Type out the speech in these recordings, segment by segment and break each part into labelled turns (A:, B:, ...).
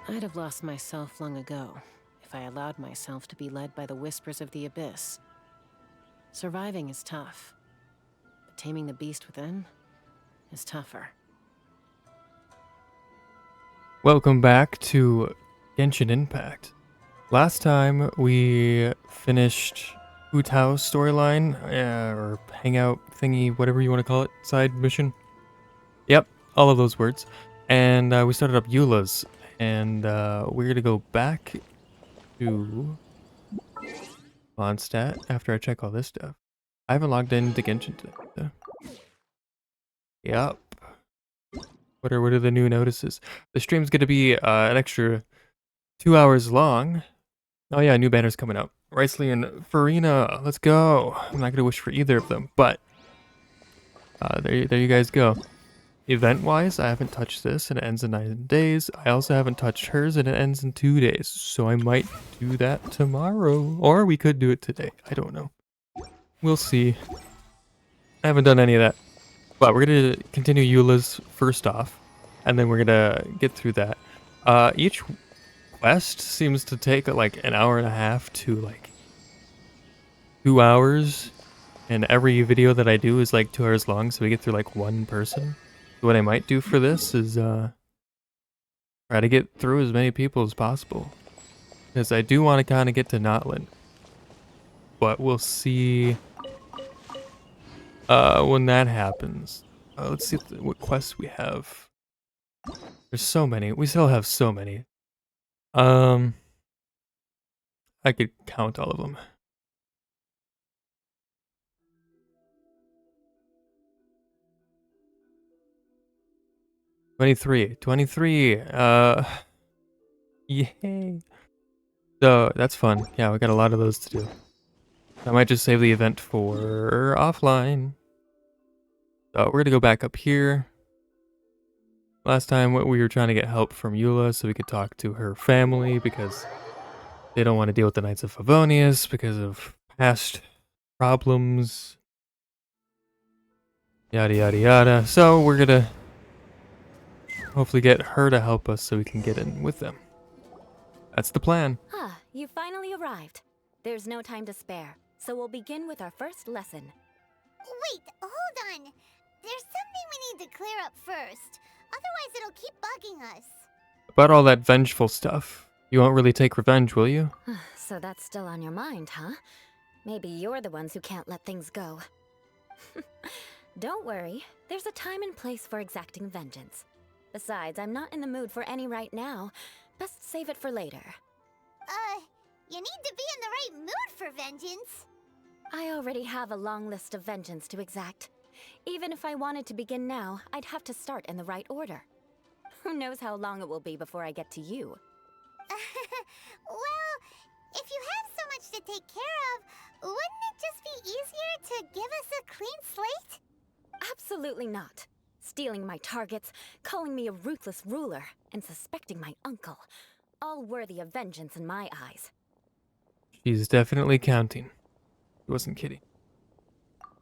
A: I'd have lost myself long ago if I allowed myself to be led by the whispers of the abyss. Surviving is tough, but taming the beast within is tougher.
B: Welcome back to Genshin Impact. Last time we finished Utao's storyline, or hangout thingy, whatever you want to call it, side mission. Yep, all of those words. And we started up Eula's, and we're gonna go back to Mondstadt after I check all this stuff. I haven't logged into Genshin today, though. Yep. What are the new notices? The stream's gonna be an extra 2 hours long. Oh yeah, new banner's coming out. Riceley and Farina, let's go. I'm not gonna wish for either of them, but there you guys go. Event-wise, I haven't touched this and it ends in 9 days. I also haven't touched hers and it ends in 2 days. So I might do that tomorrow. Or we could do it today. I don't know. We'll see. I haven't done any of that. But we're gonna continue Eula's first off. And then we're gonna get through that. Each quest seems to take like an hour and a half to like 2 hours. And every video that I do is like 2 hours long, so we get through like one person. What I might do for this is try to get through as many people as possible. Because I do want to kind of get to Notland. But we'll see when that happens. Let's see what quests we have. There's so many. We still have so many. I could count all of them. Twenty-three. Yay. So that's fun. Yeah, we got a lot of those to do. I might just save the event for offline. So we're gonna go back up here. Last time we were trying to get help from Eula so we could talk to her family because they don't want to deal with the Knights of Favonius because of past problems. Yada yada yada. So we're gonna hopefully get her to help us so we can get in with them. That's the plan.
C: Ah, you finally arrived. There's no time to spare, so we'll begin with our first lesson.
D: Wait, hold on. There's something we need to clear up first. Otherwise it'll keep bugging us.
B: About all that vengeful stuff. You won't really take revenge, will you?
C: So that's still on your mind, huh? Maybe you're the ones who can't let things go. Don't worry, there's a time and place for exacting vengeance. Besides, I'm not in the mood for any right now. Best save it for later.
D: You need to be in the right mood for vengeance.
C: I already have a long list of vengeance to exact. Even if I wanted to begin now, I'd have to start in the right order. Who knows how long it will be before I get to you?
D: Well, if you have so much to take care of, wouldn't it just be easier to give us a clean slate?
C: Absolutely not. Stealing my targets, calling me a ruthless ruler, and suspecting my uncle. All worthy of vengeance in my eyes.
B: She's definitely counting. She wasn't kidding.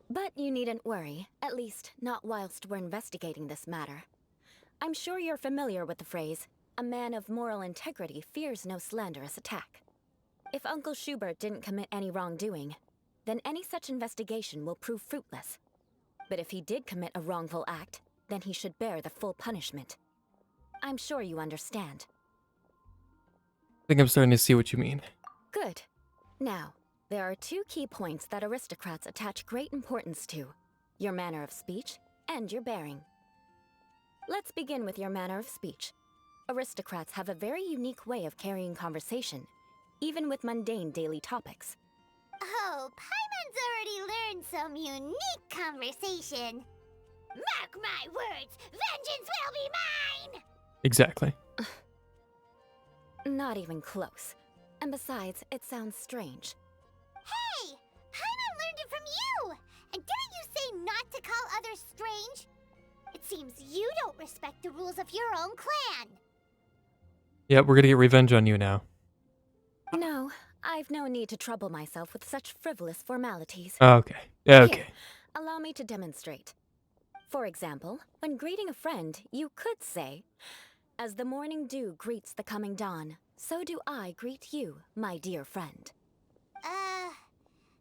C: But you needn't worry, at least not whilst we're investigating this matter. I'm sure you're familiar with the phrase, a man of moral integrity fears no slanderous attack. If Uncle Schubert didn't commit any wrongdoing, then any such investigation will prove fruitless. But if he did commit a wrongful act, then he should bear the full punishment. I'm sure you understand.
B: I think I'm starting to see what you mean.
C: Good. Now, there are two key points that aristocrats attach great importance to: your manner of speech and your bearing. Let's begin with your manner of speech. Aristocrats have a very unique way of carrying conversation, even with mundane daily topics.
D: Oh, Paimon's already learned some unique conversation. Mark my words, vengeance will be mine!
B: Exactly.
C: Not even close. And besides, it sounds strange.
D: Hey! Paimon learned it from you! And didn't you say not to call others strange? It seems you don't respect the rules of your own clan.
B: Yep, we're gonna get revenge on you now.
C: No, I've no need to trouble myself with such frivolous formalities.
B: Okay. Okay.
C: Here, allow me to demonstrate. For example, when greeting a friend, you could say, As the morning dew greets the coming dawn, so do I greet you, my dear friend.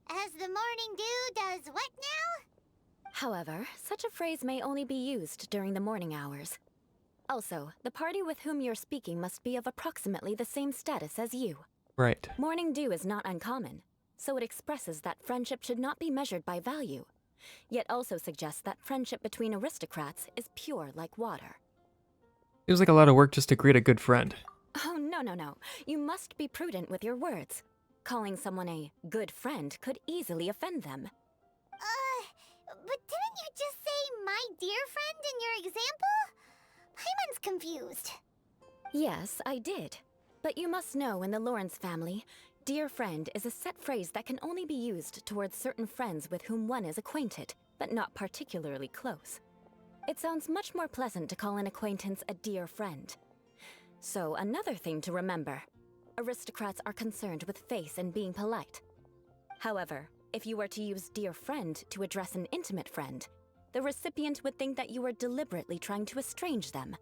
D: As the morning dew does what now?
C: However, such a phrase may only be used during the morning hours. Also, the party with whom you're speaking must be of approximately the same status as you.
B: Right.
C: Morning dew is not uncommon, so it expresses that friendship should not be measured by value, yet also suggests that friendship between aristocrats is pure like water.
B: Feels like a lot of work just to greet a good friend.
C: Oh, no. You must be prudent with your words. Calling someone a good friend could easily offend them.
D: But didn't you just say my dear friend in your example? Paimon's confused.
C: Yes, I did. But you must know in the Lawrence family, dear friend is a set phrase that can only be used towards certain friends with whom one is acquainted, but not particularly close. It sounds much more pleasant to call an acquaintance a dear friend. So another thing to remember. Aristocrats are concerned with face and being polite. However, if you were to use dear friend to address an intimate friend, the recipient would think that you were deliberately trying to estrange them.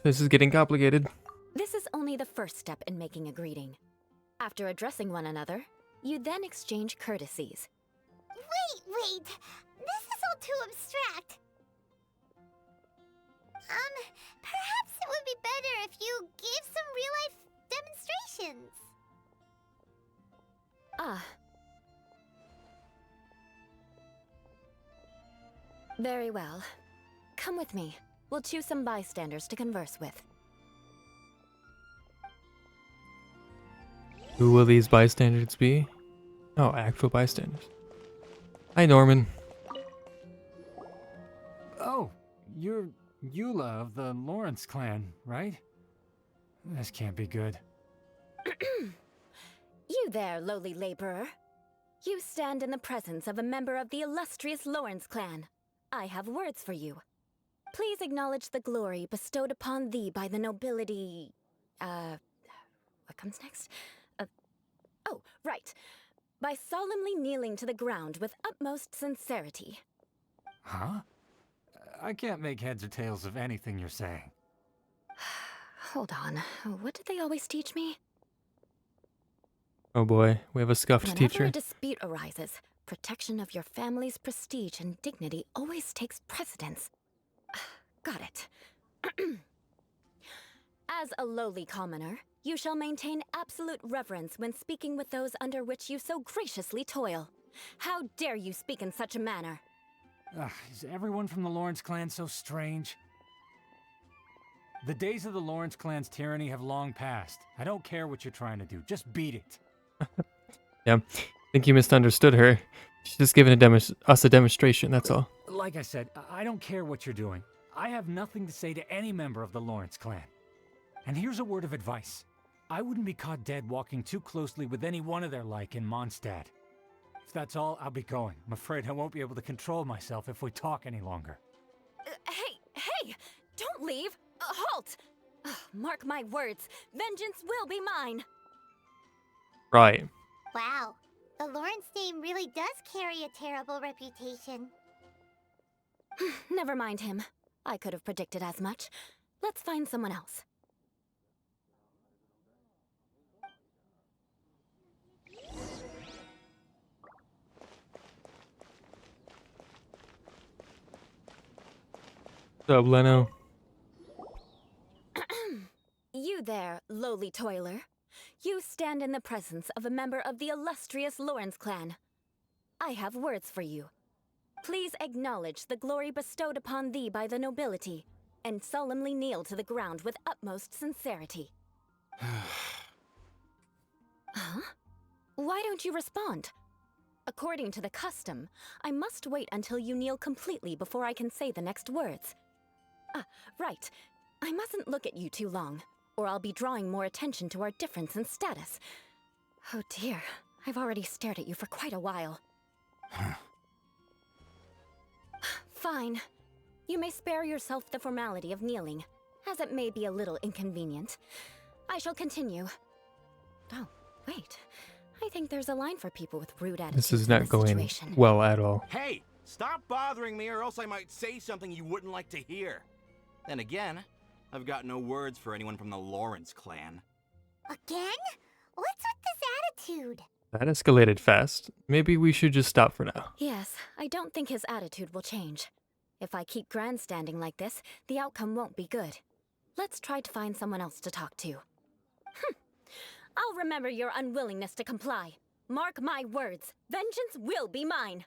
B: This is getting complicated.
C: This is only the first step in making a greeting. After addressing one another, you then exchange courtesies.
D: Wait. This is all too abstract. Perhaps it would be better if you gave some real-life demonstrations.
C: Ah. Very well. Come with me. We'll choose some bystanders to converse with.
B: Who will these bystanders be? Oh, actual bystanders. Hi, Norman.
E: Oh, you're Eula of the Lawrence clan, right? This can't be good.
C: You there, lowly laborer. You stand in the presence of a member of the illustrious Lawrence clan. I have words for you. Please acknowledge the glory bestowed upon thee by the nobility... What comes next? Oh, right. By solemnly kneeling to the ground with utmost sincerity.
E: Huh? I can't make heads or tails of anything you're saying.
C: Hold on. What did they always teach me?
B: Oh boy, we have a scuffed
C: Whenever
B: teacher.
C: a dispute arises, protection of your family's prestige and dignity always takes precedence. Got it. As a lowly commoner, you shall maintain absolute reverence when speaking with those under which you so graciously toil. How dare you speak in such a manner?
E: Is everyone from the Lawrence clan so strange? The days of the Lawrence clan's tyranny have long passed. I don't care what you're trying to do. Just beat it.
B: Yeah, I think you misunderstood her. She's just giving us a demonstration, that's all.
E: Like I said, I don't care what you're doing. I have nothing to say to any member of the Lawrence clan. And here's a word of advice. I wouldn't be caught dead walking too closely with any one of their like in Mondstadt. If that's all, I'll be going. I'm afraid I won't be able to control myself if we talk any longer.
C: Hey! Don't leave! Halt! Mark my words, vengeance will be mine!
B: Right.
D: Wow, the Lawrence name really does carry a terrible reputation.
C: Never mind him. I could have predicted as much. Let's find someone else.
B: What's up, Leno?
C: You there, lowly toiler. You stand in the presence of a member of the illustrious Lawrence clan. I have words for you. Please acknowledge the glory bestowed upon thee by the nobility, and solemnly kneel to the ground with utmost sincerity. Huh? Why don't you respond? According to the custom, I must wait until you kneel completely before I can say the next words. Right. I mustn't look at you too long, or I'll be drawing more attention to our difference in status. Oh dear, I've already stared at you for quite a while. Fine. You may spare yourself the formality of kneeling, as it may be a little inconvenient. I shall continue. Oh, wait. I think there's a line for people with rude attitudes.
B: This is not going
C: situation.
B: well at all.
F: Hey, stop bothering me or else I might say something you wouldn't like to hear. Then again, I've got no words for anyone from the Lawrence clan.
D: Again? What's with this attitude?
B: That escalated fast. Maybe we should just stop for now.
C: Yes, I don't think his attitude will change. If I keep grandstanding like this, the outcome won't be good. Let's try to find someone else to talk to. I'll remember your unwillingness to comply. Mark my words, vengeance will be mine.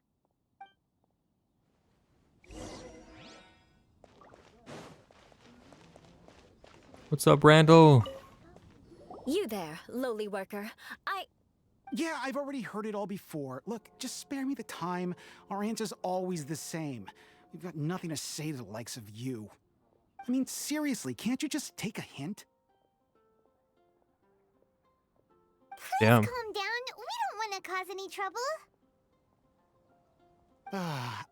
B: What's up, Randall?
C: You there, lowly worker.
G: Yeah, I've already heard it all before. Look, just spare me the time. Our answer's always the same. We've got nothing to say to the likes of you. I mean, seriously, can't you just take a hint?
B: Damn.
D: Calm down. We don't want to cause any trouble.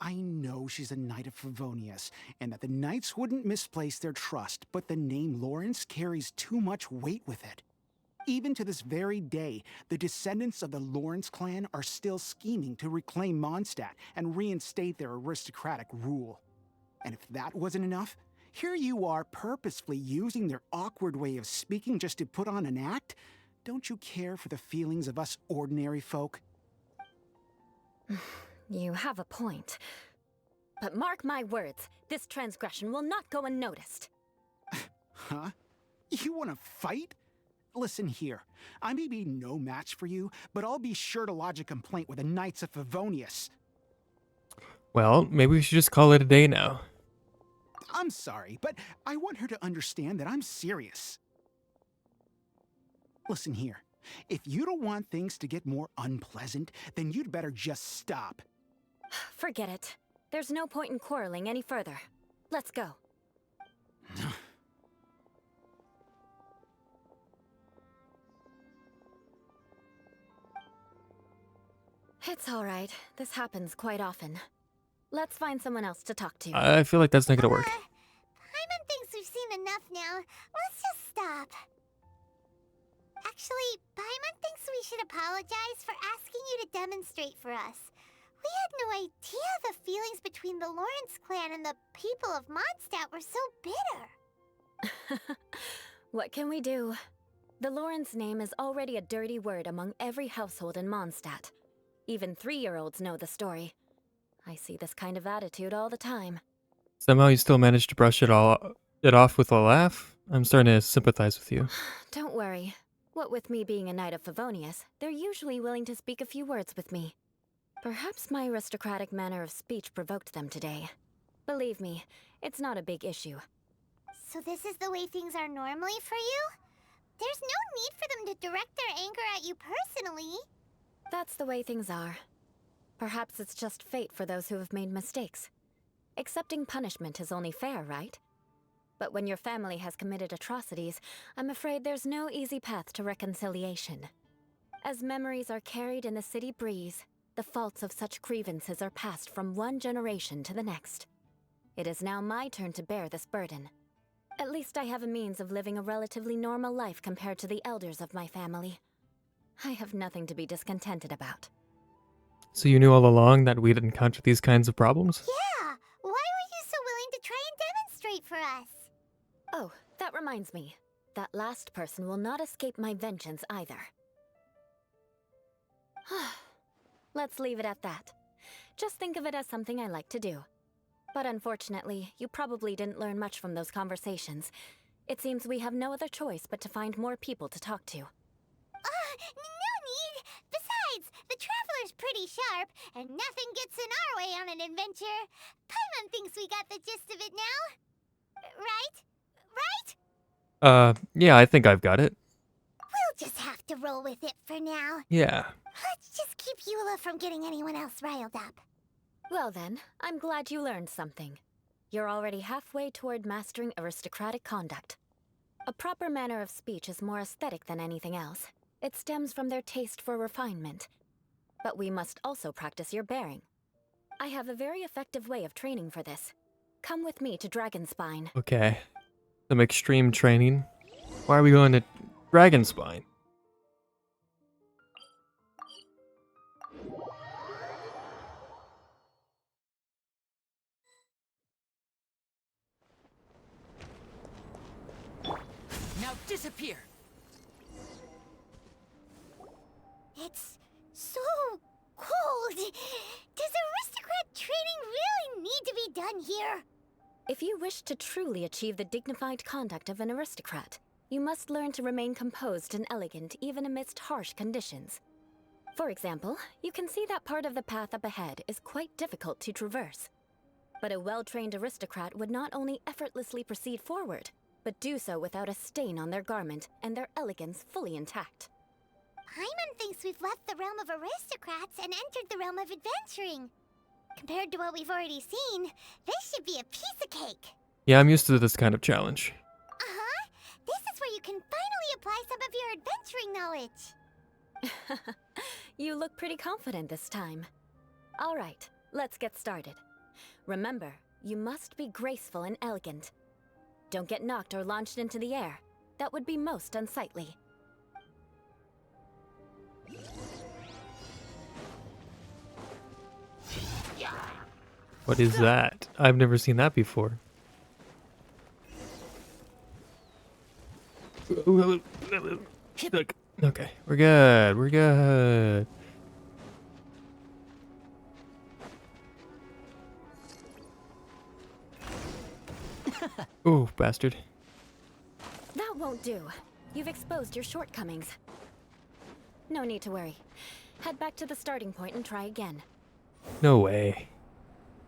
G: I know she's a Knight of Favonius, and that the Knights wouldn't misplace their trust, but the name Lawrence carries too much weight with it. Even to this very day, the descendants of the Lawrence clan are still scheming to reclaim Mondstadt and reinstate their aristocratic rule. And if that wasn't enough, here you are purposefully using their awkward way of speaking just to put on an act? Don't you care for the feelings of us ordinary folk?
C: You have a point. But mark my words, this transgression will not go unnoticed.
G: Huh? You want to fight? Listen here, I may be no match for you, but I'll be sure to lodge a complaint with the Knights of Favonius.
B: Well, maybe we should just call it a day now.
G: I'm sorry, but I want her to understand that I'm serious. Listen here, if you don't want things to get more unpleasant, then you'd better just stop.
C: Forget it. There's no point in quarreling any further. Let's go. It's all right. This happens quite often. Let's find someone else to talk to.
B: I feel like that's not gonna work.
D: Paimon thinks we've seen enough now. Let's just stop. Actually, Paimon thinks we should apologize for asking you to demonstrate for us. We had no idea the feelings between the Lawrence clan and the people of Mondstadt were so bitter.
C: What can we do? The Lawrence name is already a dirty word among every household in Mondstadt. Even 3-year-olds know the story. I see this kind of attitude all the time.
B: Somehow you still managed to brush it off with a laugh. I'm starting to sympathize with you.
C: Don't worry. What with me being a Knight of Favonius, they're usually willing to speak a few words with me. Perhaps my aristocratic manner of speech provoked them today. Believe me, it's not a big issue.
D: So this is the way things are normally for you? There's no need for them to direct their anger at you personally.
C: That's the way things are. Perhaps it's just fate for those who have made mistakes. Accepting punishment is only fair, right? But when your family has committed atrocities, I'm afraid there's no easy path to reconciliation. As memories are carried in the city breeze, the faults of such grievances are passed from one generation to the next. It is now my turn to bear this burden. At least I have a means of living a relatively normal life compared to the elders of my family. I have nothing to be discontented about.
B: So you knew all along that we'd encounter these kinds of problems?
D: Yeah, why were you so willing to try and demonstrate for us?
C: Oh, that reminds me. That last person will not escape my vengeance either. Let's leave it at that. Just think of it as something I like to do. But unfortunately, you probably didn't learn much from those conversations. It seems we have no other choice but to find more people to talk to.
D: No need! Besides, the Traveler's pretty sharp, and nothing gets in our way on an adventure. Paimon thinks we got the gist of it now. Right? Right?
B: Yeah, I think I've got it.
D: We'll just have to roll with it for now.
B: Yeah.
D: Let's just keep Eula from getting anyone else riled up.
C: Well then, I'm glad you learned something. You're already halfway toward mastering aristocratic conduct. A proper manner of speech is more aesthetic than anything else. It stems from their taste for refinement. But we must also practice your bearing. I have a very effective way of training for this. Come with me to Dragonspine.
B: Okay. Some extreme training. Why are we going to Dragonspine?
H: disappear.
D: It's so cold. Does aristocrat training really need to be done here?
C: If you wish to truly achieve the dignified conduct of an aristocrat, you must learn to remain composed and elegant even amidst harsh conditions. For example, you can see that part of the path up ahead is quite difficult to traverse. But a well-trained aristocrat would not only effortlessly proceed forward, but do so without a stain on their garment and their elegance fully intact.
D: Paimon thinks we've left the realm of aristocrats and entered the realm of adventuring. Compared to what we've already seen, this should be a piece of cake.
B: Yeah, I'm used to this kind of challenge.
D: Uh-huh. This is where you can finally apply some of your adventuring knowledge.
C: You look pretty confident this time. All right, let's get started. Remember, you must be graceful and elegant. Don't get knocked or launched into the air. That would be most unsightly.
B: What is that? I've never seen that before. Look. Okay, we're good. We're good. Ooh, bastard.
C: That won't do. You've exposed your shortcomings. No need to worry. Head back to the starting point and try again.
B: No way.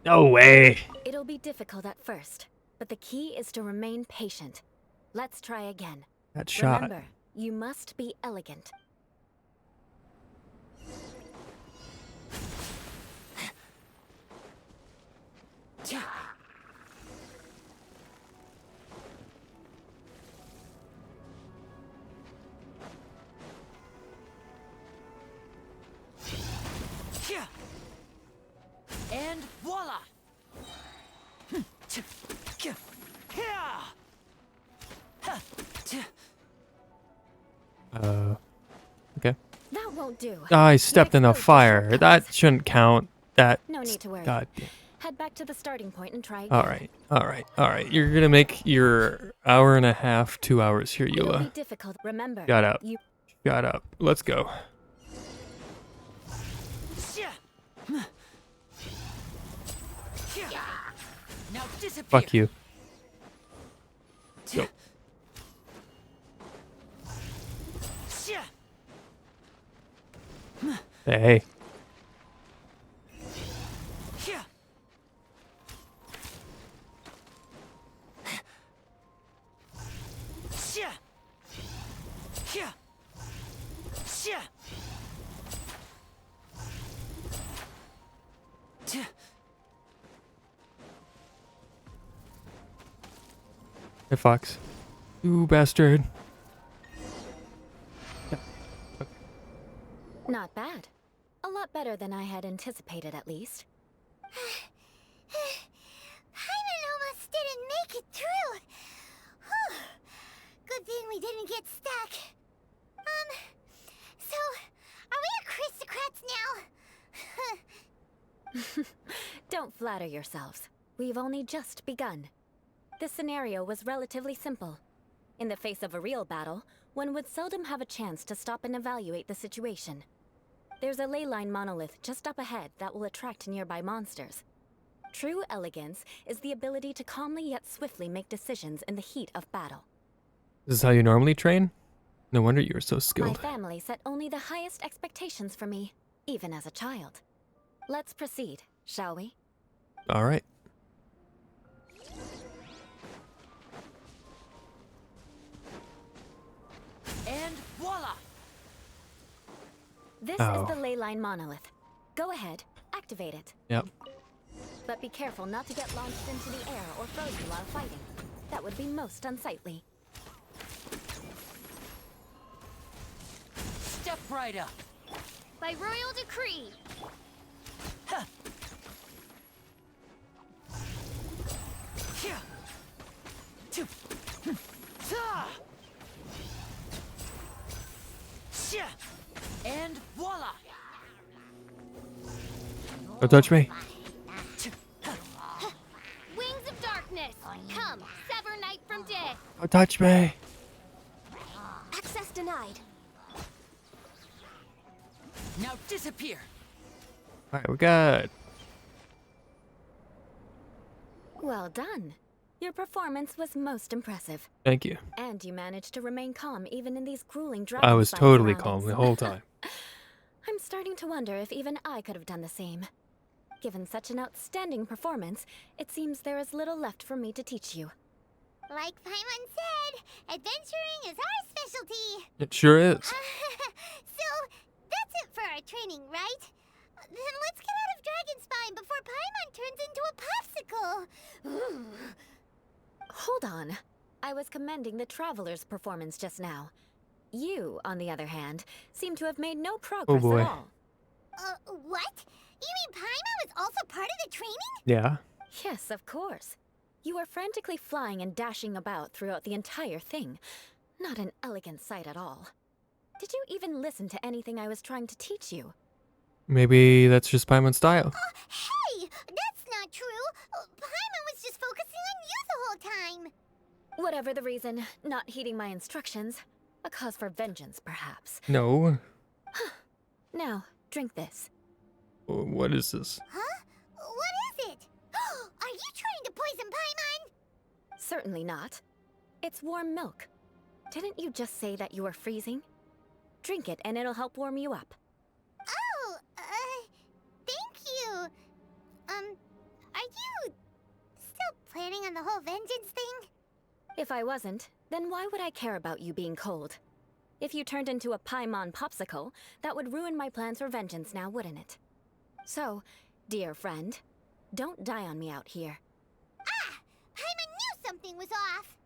B: No way.
C: It'll be difficult at first, but the key is to remain patient. Let's try again.
B: That shot.
C: Remember, you must be elegant.
H: And voila!
B: Okay.
C: That won't do.
B: I stepped in a
C: exposed your
B: fire.
C: shortcomings.
B: That shouldn't count. That.
C: No need to worry.
B: God.
C: Head back to the starting point and try again.
B: All right. All right. All right. You're gonna make your hour and a half 2 hours here,
C: It'll be
B: Eula.
C: difficult. Remember,
B: Shut up.
C: you
B: Shut up. Let's go.
H: Now disappear.
B: Fuck you. Go. Hey. Hey, Fox. You bastard.
C: Not bad. A lot better than I had anticipated, at least.
D: Paimon almost didn't make it through. Whew. Good thing we didn't get stuck. So, are we aristocrats now?
C: Don't flatter yourselves. We've only just begun. This scenario was relatively simple. In the face of a real battle, one would seldom have a chance to stop and evaluate the situation. There's a ley line monolith just up ahead that will attract nearby monsters. True elegance is the ability to calmly yet swiftly make decisions in the heat of battle.
B: This is how you normally train? No wonder you're so
C: My
B: skilled.
C: family set only the highest expectations for me, even as a child. Let's proceed, shall we?
B: All right.
H: And voila!
C: This
B: Oh.
C: is the ley line monolith. Go ahead, activate it.
B: Yep.
C: But be careful not to get launched into the air or frozen while fighting. That would be most unsightly.
H: Step right up.
D: By royal decree.
H: And voila!
B: Don't touch me.
D: Wings of darkness. Come, sever night from day.
B: Don't touch me.
D: denied.
H: Now disappear.
B: Alright, we got...
C: Well done. Your performance was most impressive.
B: Thank you.
C: And you managed to remain calm even in these grueling
B: I
C: dragon
B: was
C: spine
B: totally
C: surroundings.
B: calm the whole time.
C: I'm starting to wonder if even I could have done the same. Given such an outstanding performance, it seems there is little left for me to teach you.
D: Like Paimon said, adventuring is our specialty.
B: It sure is.
D: So, that's it for our training, right? Then let's get out of Dragon Spine before Paimon turns into a popsicle.
C: Hold on. I was commending the Traveler's performance just now. You, on the other hand, seem to have made no progress
B: boy.
C: at all.
D: What? You mean Paimon was also part of the training?
B: Yeah.
C: Yes, of course. You were frantically flying and dashing about throughout the entire thing. Not an elegant sight at all. Did you even listen to anything I was trying to teach you?
B: Maybe that's just Paimon's style.
D: Hey! That's not true! Paimon was just focusing on you the whole time!
C: Whatever the reason, not heeding my instructions. A cause for vengeance, perhaps.
B: No.
C: Now, drink this.
B: What is this?
D: Huh? What is it? Are you trying to poison Paimon?
C: Certainly not. It's warm milk. Didn't you just say that you were freezing? Drink it and it'll help warm you up.
D: Oh, thank you. Are you still planning on the whole vengeance thing?
C: If I wasn't, then why would I care about you being cold? If you turned into a Paimon popsicle, that would ruin my plans for vengeance now, wouldn't it? So, dear friend, don't die on me out here.
D: Ah! Paimon knew something was off!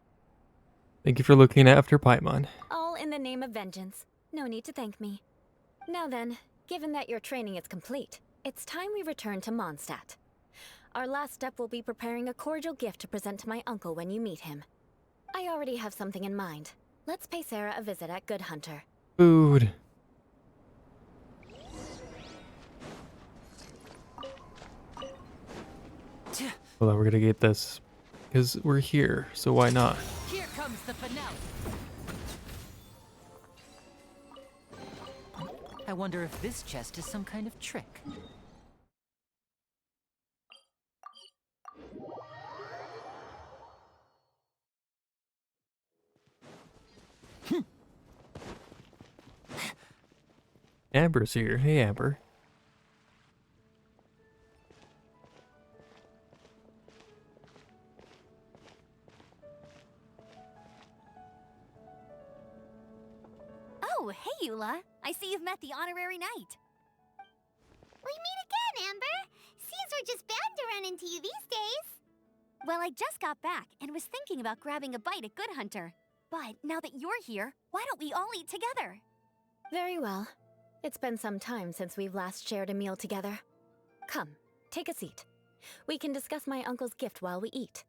B: Thank you for looking after Paimon.
C: All in the name of vengeance. No need to thank me. Now then, given that your training is complete, it's time we return to Mondstadt. Our last step will be preparing a cordial gift to present to my uncle when you meet him. I already have something in mind. Let's pay Sarah a visit at Good Hunter.
B: Food. Well, we're gonna get this. Because we're here, so why not?
H: Here comes the finale. I wonder if this chest is some kind of trick.
B: Amber's here. Hey, Amber.
D: Oh, hey, Eula. I see you've met the honorary knight. We meet again, Amber. Seems we're just bound to run into you these days. Well, I just got back and was thinking about grabbing a bite at Good Hunter. But now that you're here, why don't we all eat together?
C: Very well. It's been some time since we've last shared a meal together. Come, take a seat. We can discuss my uncle's gift while we eat.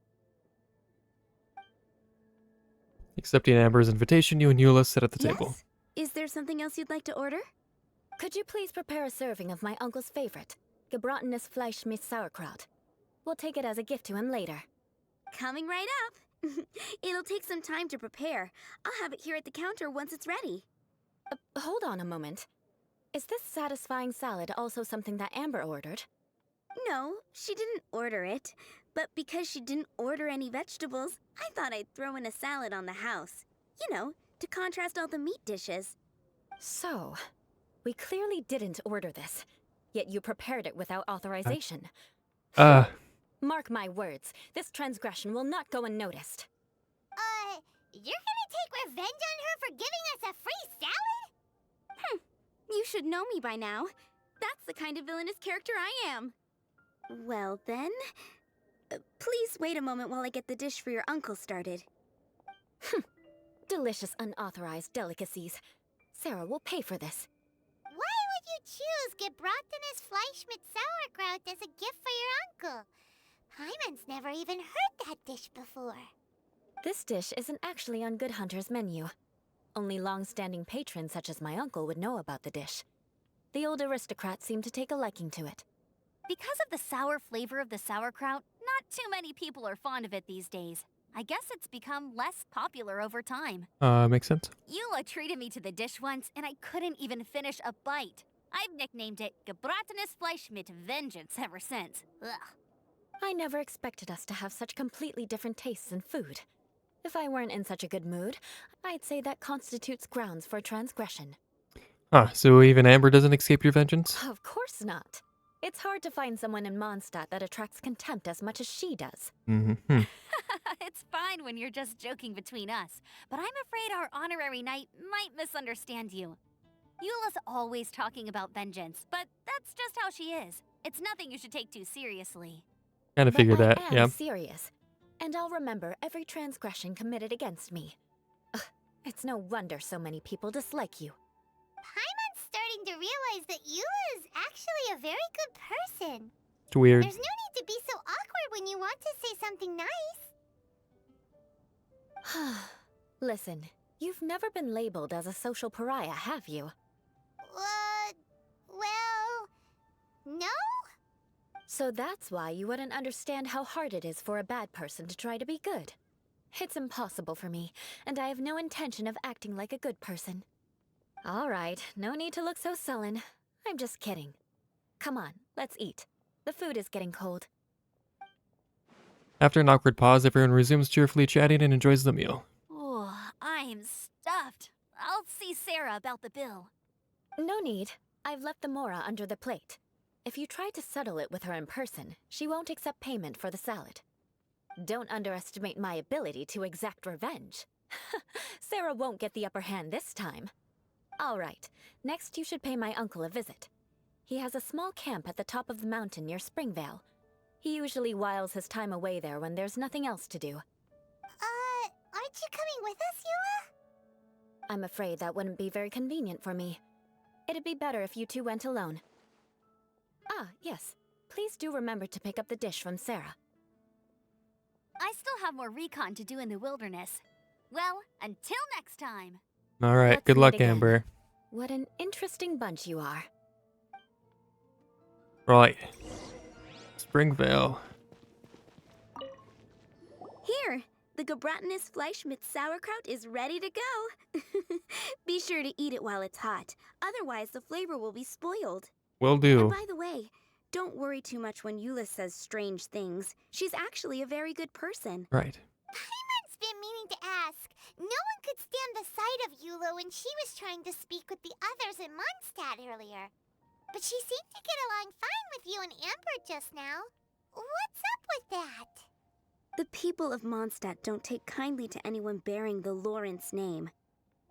B: Accepting Amber's invitation, you and Eula sit at the table.
D: Is there something else you'd like to order?
C: Could you please prepare a serving of my uncle's favorite, gebratenes Fleisch mit Sauerkraut? We'll take it as a gift to him later.
D: Coming right up. It'll take some time to prepare. I'll have it here at the counter once it's ready.
C: Hold on a moment. Is this satisfying salad also something that Amber ordered?
D: No, she didn't order it. But because she didn't order any vegetables, I thought I'd throw in a salad on the house. You know, to contrast all the meat dishes.
C: So, we clearly didn't order this, yet you prepared it without authorization. Mark my words, this transgression will not go unnoticed.
D: You're gonna take revenge on her for giving us a free salad? You should know me by now. That's the kind of villainous character I am. Well then, please wait a moment while I get the dish for your uncle started.
C: Delicious unauthorized delicacies. Sarah will pay for this.
D: Why would you choose gebratenes Fleisch mit Sauerkraut as a gift for your uncle? Paimon's never even heard that dish before.
C: This dish isn't actually on Good Hunter's menu. Only long-standing patrons such as my uncle would know about the dish. The old aristocrat seemed to take a liking to it.
D: Because of the sour flavor of the sauerkraut, not too many people are fond of it these days. I guess it's become less popular over time.
B: Makes sense.
D: Eula treated me to the dish once, and I couldn't even finish a bite. I've nicknamed it Gebratenes Fleisch mit Vengeance ever since. Ugh.
C: I never expected us to have such completely different tastes in food. If I weren't in such a good mood, I'd say that constitutes grounds for transgression.
B: Huh, so even Amber doesn't escape your vengeance?
C: Of course not. It's hard to find someone in Mondstadt that attracts contempt as much as she does.
B: Mm-hmm.
D: It's fine when you're just joking between us, but I'm afraid our honorary knight might misunderstand you. Eula's always talking about vengeance, but that's just how she is. It's nothing you should take too seriously.
B: Kind of figured that,
C: I am
B: yeah.
C: serious, and I'll remember every transgression committed against me. Ugh, it's no wonder so many people dislike you.
D: Paimon's starting to realize that Eula is actually a very good person.
B: It's weird.
D: There's no need to be so awkward when you want to say something nice.
C: Listen, you've never been labeled as a social pariah, have you?
D: Well, no?
C: So that's why you wouldn't understand how hard it is for a bad person to try to be good. It's impossible for me, and I have no intention of acting like a good person. All right, no need to look so sullen. I'm just kidding. Come on, let's eat. The food is getting cold.
B: After an awkward pause, everyone resumes cheerfully chatting and enjoys the meal.
D: Oh, I'm stuffed. I'll see Sarah about the bill.
C: No need. I've left the mora under the plate. If you try to settle it with her in person, she won't accept payment for the salad. Don't underestimate my ability to exact revenge. Sarah won't get the upper hand this time. All right, next you should pay my uncle a visit. He has a small camp at the top of the mountain near Springvale. He usually whiles his time away there when there's nothing else to do.
D: Aren't you coming with us, Eula?
C: I'm afraid that wouldn't be very convenient for me. It'd be better if you two went alone. Ah, yes. Please do remember to pick up the dish from Sarah.
D: I still have more recon to do in the wilderness. Well, until next time.
B: All right,
C: Let's
B: good
C: meet
B: luck,
C: again.
B: Amber.
C: What an interesting bunch you are.
B: Right. Springvale.
I: Here, the Gebratenes Fleisch mit sauerkraut is ready to go. Be sure to eat it while it's hot, otherwise the flavor will be spoiled.
B: Will
I: And
B: do.
I: by the way, don't worry too much when Eula says strange things. She's actually a very good person.
B: Right.
D: Paimon's been meaning to ask. No one could stand the sight of Eula when she was trying to speak with the others in Mondstadt earlier. But she seemed to get along fine with you and Amber just now. What's up with that?
I: The people of Mondstadt don't take kindly to anyone bearing the Lawrence name.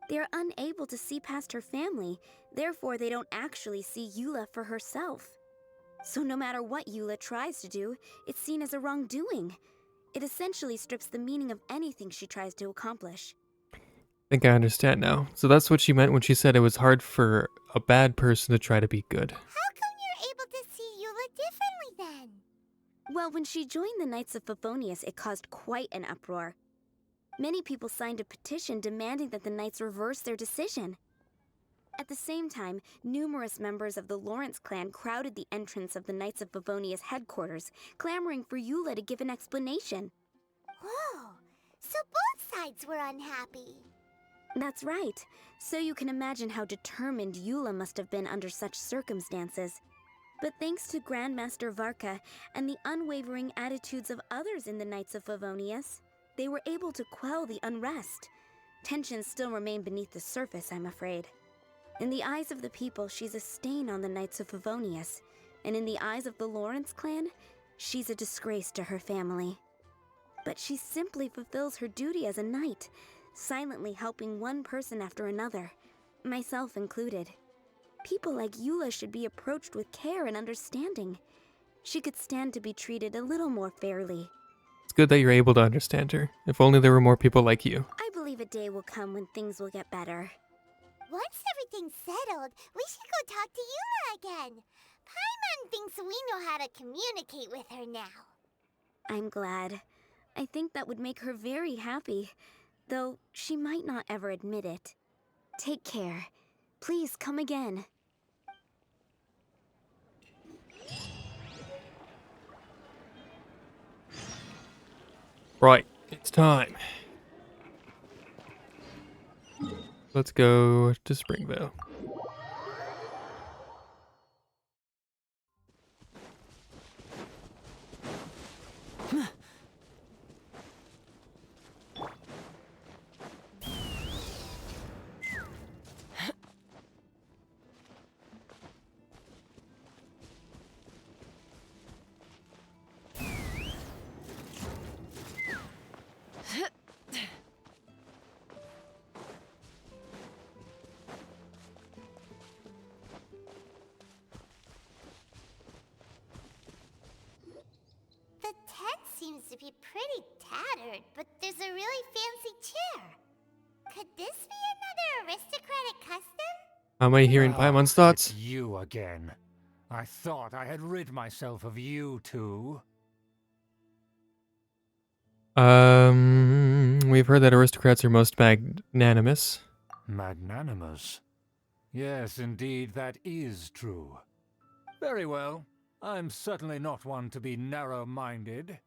I: They are unable to see past her family, therefore they don't actually see Eula for herself. So no matter what Eula tries to do, it's seen as a wrongdoing. It essentially strips the meaning of anything she tries to accomplish.
B: I think I understand now. So that's what she meant when she said it was hard for a bad person to try to be good.
D: How come you're able to see Eula differently then?
I: Well, when she joined the Knights of Favonius, it caused quite an uproar. Many people signed a petition demanding that the Knights reverse their decision. At the same time, numerous members of the Lawrence clan crowded the entrance of the Knights of Favonius headquarters, clamoring for Eula to give an explanation.
D: Whoa, so both sides were unhappy.
I: That's right. So you can imagine how determined Eula must have been under such circumstances. But thanks to Grandmaster Varka and the unwavering attitudes of others in the Knights of Favonius, they were able to quell the unrest. Tensions still remain beneath the surface, I'm afraid. In the eyes of the people, she's a stain on the Knights of Favonius, and in the eyes of the Lawrence clan, she's a disgrace to her family. But she simply fulfills her duty as a knight, silently helping one person after another, myself included. People like Eula should be approached with care and understanding. She could stand to be treated a little more fairly.
B: It's good that you're able to understand her. If only there were more people like you.
I: I believe a day will come when things will get better.
D: Once everything's settled, we should go talk to Eula again. Paimon thinks we know how to communicate with her now.
I: I'm glad. I think that would make her very happy, though she might not ever admit it. Take care. Please come again.
B: Right. It's time. Let's go to Springvale.
D: The tent seems to be pretty tattered, but there's a really fancy chair. Could this be another aristocratic custom?
B: How am I hearing Paimon's thoughts?
E: It's you again. I thought I had rid myself of you two.
B: We've heard that aristocrats are most magnanimous.
E: Magnanimous? Yes, indeed, that is true. Very well. I'm certainly not one to be narrow-minded.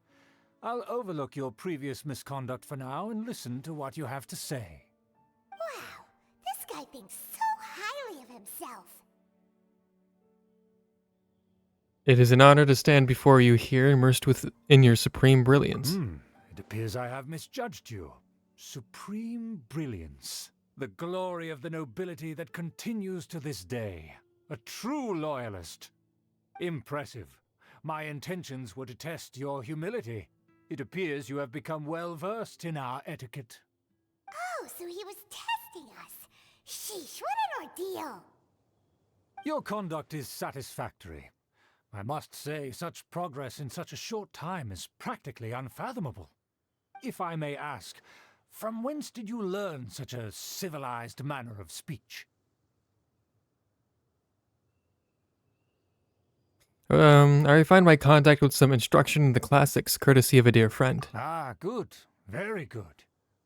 E: I'll overlook your previous misconduct for now and listen to what you have to say.
D: Wow, this guy thinks so highly of himself.
B: It is an honor to stand before you here, immersed in your supreme brilliance.
E: It appears I have misjudged you. Supreme brilliance. The glory of the nobility that continues to this day. A true loyalist. Impressive. My intentions were to test your humility. It appears you have become well-versed in our etiquette.
D: Oh, so he was testing us. Sheesh, what an ordeal.
E: Your conduct is satisfactory. I must say, such progress in such a short time is practically unfathomable. If I may ask, from whence did you learn such a civilized manner of speech?
B: I refined my contact with some instruction in the classics, courtesy of a dear friend.
E: Ah, good. Very good.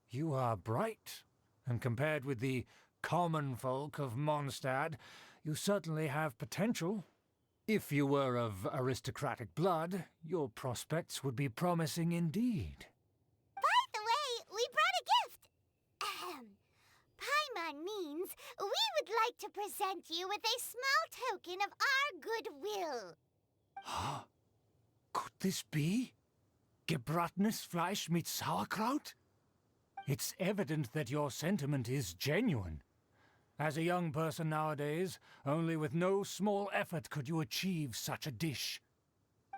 E: You are bright, and compared with the common folk of Mondstadt, you certainly have potential. If you were of aristocratic blood, your prospects would be promising indeed.
D: By the way, we brought a gift. Ahem. Paimon means we would like to present you with a small token of our goodwill.
E: Huh? Could this be? Gebratenes Fleisch mit Sauerkraut? It's evident that your sentiment is genuine. As a young person nowadays, only with no small effort could you achieve such a dish.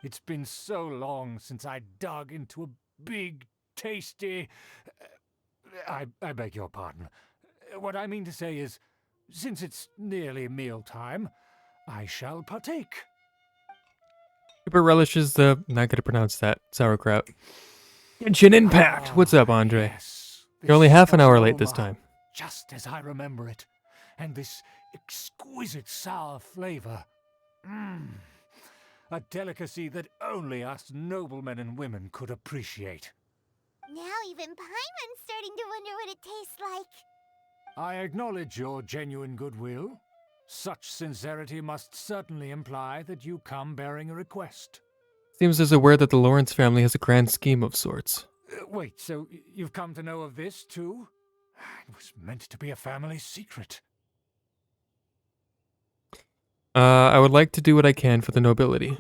E: It's been so long since I dug into a big, tasty... I beg your pardon. What I mean to say is, since it's nearly mealtime, I shall partake.
B: Super relishes the... not gonna pronounce that. Sauerkraut. Genshin Impact! What's up, Andre?
E: Yes,
B: You're only half an
E: this
B: hour late this
E: aroma,
B: time.
E: Just as I remember it. And this exquisite sour flavor. A delicacy that only us noblemen and women could appreciate.
D: Now even Paimon's starting to wonder what it tastes like.
E: I acknowledge your genuine goodwill. Such sincerity must certainly imply that you come bearing a request.
B: Seems as aware that the Lawrence family has a grand scheme of sorts.
E: Wait, so you've come to know of this, too? It was meant to be a family secret.
B: I would like to do what I can for the nobility.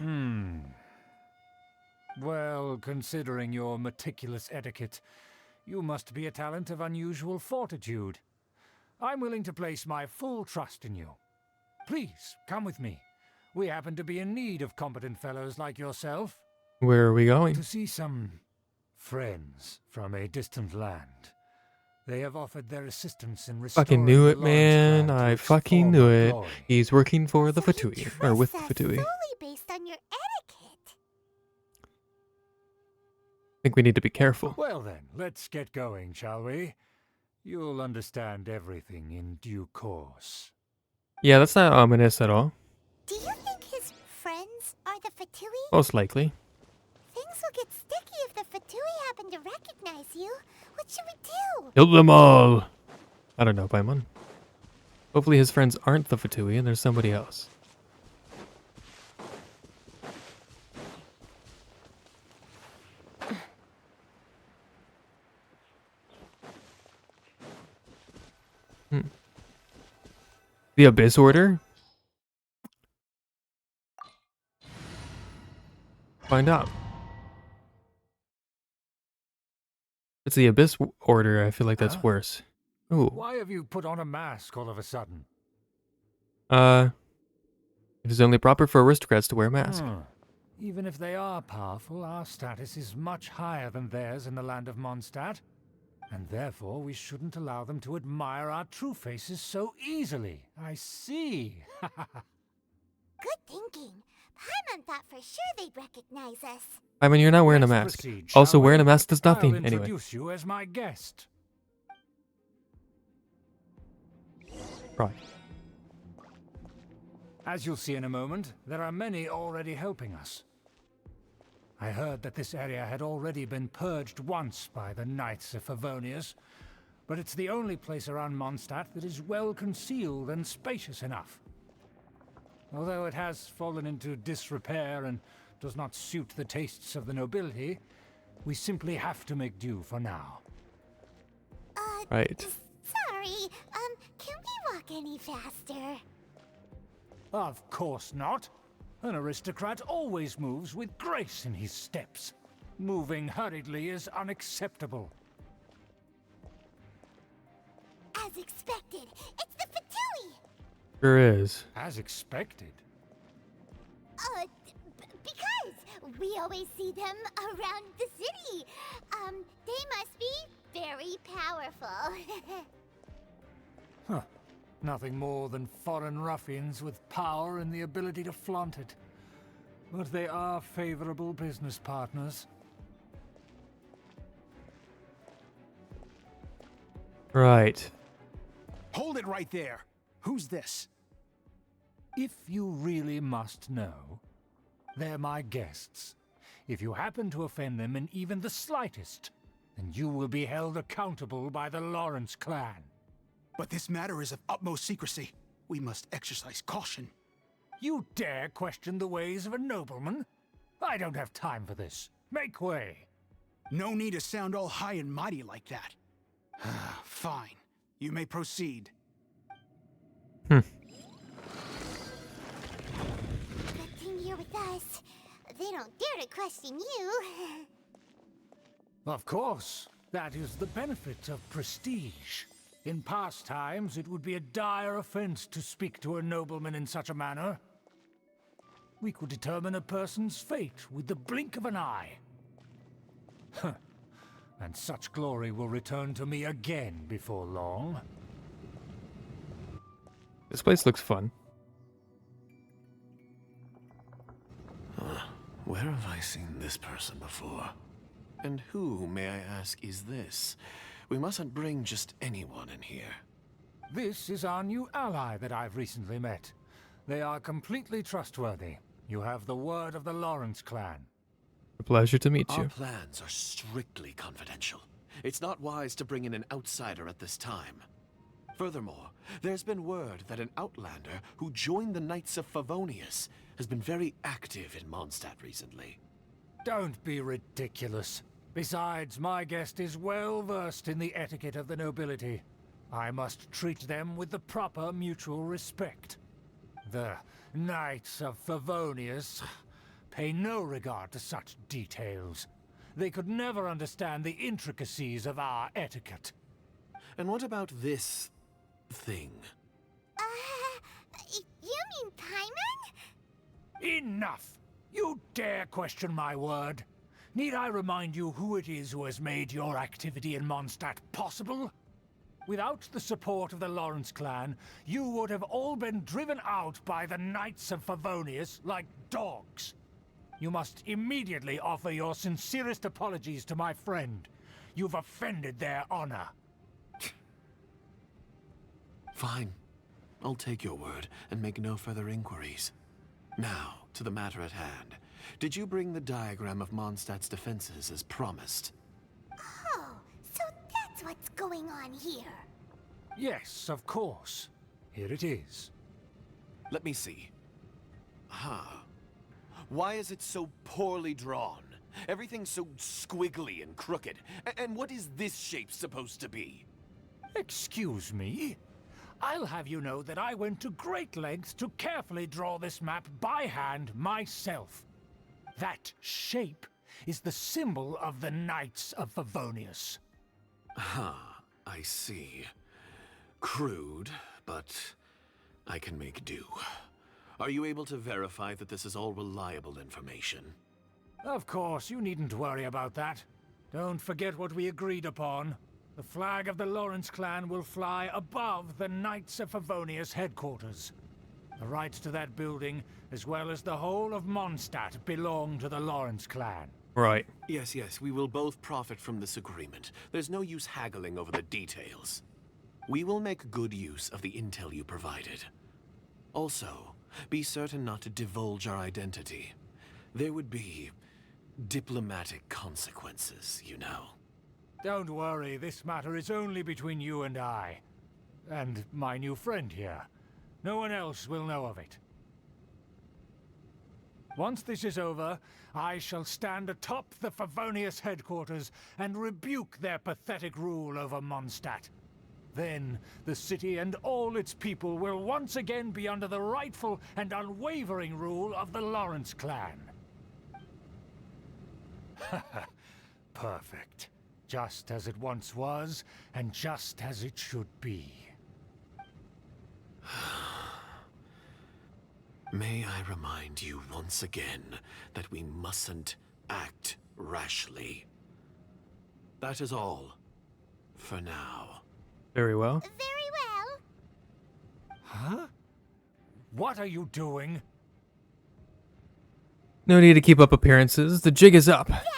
E: Well, considering your meticulous etiquette, you must be a talent of unusual fortitude. I'm willing to place my full trust in you. Please, come with me. We happen to be in need of competent fellows like yourself.
B: Where are we going?
E: To see some friends from a distant land. They have offered their assistance in restoring
B: Fucking knew
E: the
B: it,
E: Lawrence
B: man.
E: clan to
B: I
E: its
B: fucking knew
E: former
B: it.
E: glory.
B: He's working for the
D: So you
B: Fatui. Or with the
D: trust us
B: Fatui.
D: solely based on your etiquette.
B: I think we need to be careful.
E: Well then, let's get going, shall we? You'll understand everything in due course.
B: Yeah, that's not ominous at all.
D: Do you think his friends are the Fatui?
B: Most likely.
D: Things will get sticky if the Fatui happen to recognize you. What should we do?
B: Kill them all! I don't know, Paimon. Hopefully his friends aren't the Fatui and there's somebody else. The Abyss Order? Find out. It's the Abyss Order. I feel like that's worse. Ooh.
E: Why have you put on a mask all of a sudden?
B: It is only proper for aristocrats to wear a mask.
E: Even if they are powerful, our status is much higher than theirs in the land of Mondstadt. And therefore, we shouldn't allow them to admire our true faces so easily. I see.
D: Good thinking. Paimon thought for sure they'd recognize us.
B: I mean, you're not wearing a
E: Let's
B: mask.
E: proceed, shall
B: Also, wearing
E: we?
B: a mask does nothing.
E: I'll
B: Anyway.
E: introduce you as my guest.
B: Right.
E: As you'll see in a moment, there are many already helping us. I heard that this area had already been purged once by the Knights of Favonius, but it's the only place around Mondstadt that is well concealed and spacious enough. Although it has fallen into disrepair and does not suit the tastes of the nobility, we simply have to make do for now.
B: Right.
D: Sorry, can we walk any faster?
E: Of course not. An aristocrat always moves with grace in his steps. Moving hurriedly is unacceptable.
D: As expected, it's the Fatui!
B: Sure is.
E: As expected.
D: Because we always see them around the city. They must be very powerful.
E: Huh. Nothing more than foreign ruffians with power and the ability to flaunt it. But they are favorable business partners.
B: Right.
G: Hold it right there. Who's this?
E: If you really must know, they're my guests. If you happen to offend them in even the slightest, then you will be held accountable by the Lawrence clan.
G: But this matter is of utmost secrecy. We must exercise caution.
E: You dare question the ways of a nobleman? I don't have time for this. Make way.
G: No need to sound all high and mighty like that. Fine. You may proceed.
D: Good thing you're with us. They don't dare to question you.
E: Of course. That is the benefit of prestige. In past times, it would be a dire offense to speak to a nobleman in such a manner. We could determine a person's fate with the blink of an eye. Huh. And such glory will return to me again before long.
B: This place looks fun.
J: Where have I seen this person before? And who, may I ask, is this? We mustn't bring just anyone in here.
E: This is our new ally that I've recently met. They are completely trustworthy. You have the word of the Lawrence clan.
B: A pleasure to meet
J: Our
B: you.
J: plans are strictly confidential. It's not wise to bring in an outsider at this time. Furthermore, there's been word that an outlander who joined the Knights of Favonius has been very active in Mondstadt recently.
E: Don't be ridiculous. Besides, my guest is well versed in the etiquette of the nobility. I must treat them with the proper mutual respect. The Knights of Favonius pay no regard to such details. They could never understand the intricacies of our etiquette.
J: And what about this thing?
D: You mean Paimon?
E: Enough! You dare question my word? Need I remind you who it is who has made your activity in Mondstadt possible? Without the support of the Lawrence clan, you would have all been driven out by the Knights of Favonius like dogs. You must immediately offer your sincerest apologies to my friend. You've offended their honor.
J: Fine. I'll take your word and make no further inquiries. Now, to the matter at hand. Did you bring the diagram of Mondstadt's defenses as promised?
D: Oh, so that's what's going on here.
E: Yes, of course. Here it is.
J: Let me see. Why is it so poorly drawn? Everything's so squiggly and crooked. And what is this shape supposed to be?
E: Excuse me? I'll have you know that I went to great lengths to carefully draw this map by hand myself. That shape is the symbol of the Knights of Favonius.
J: I see. Crude, but I can make do. Are you able to verify that this is all reliable information?
E: Of course, you needn't worry about that. Don't forget what we agreed upon. The flag of the Lawrence clan will fly above the Knights of Favonius headquarters. The rights to that building, as well as the whole of Mondstadt, belong to the Lawrence clan.
B: Right.
J: Yes, we will both profit from this agreement. There's no use haggling over the details. We will make good use of the intel you provided. Also, be certain not to divulge our identity. There would be diplomatic consequences, you know.
E: Don't worry, this matter is only between you and I. And my new friend here. No one else will know of it. Once this is over, I shall stand atop the Favonius headquarters and rebuke their pathetic rule over Mondstadt. Then, the city and all its people will once again be under the rightful and unwavering rule of the Lawrence clan. Perfect. Just as it once was, and just as it should be.
J: May I remind you once again that we mustn't act rashly. That is all. For now.
B: Very well.
D: Very well.
E: Huh? What are you doing?
B: No need to keep up appearances. The jig is up.
D: That's right!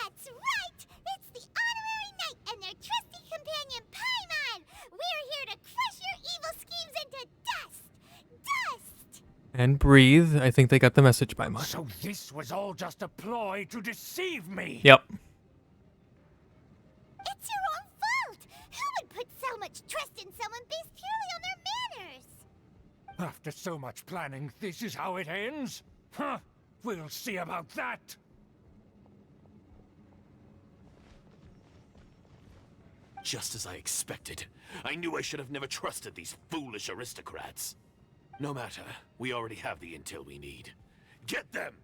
D: It's the Honorary Knight and their trusty companion, Paimon! We're here to crush your evil schemes into dust! Dust!
B: And breathe. I think they got the message by much.
E: So this was all just a ploy to deceive me?
B: Yep.
D: It's your own fault! Who would put so much trust in someone based purely on their manners?
E: After so much planning, this is how it ends? Huh? We'll see about that!
J: Just as I expected. I knew I should have never trusted these foolish aristocrats. No matter, we already have the intel we need. Get them!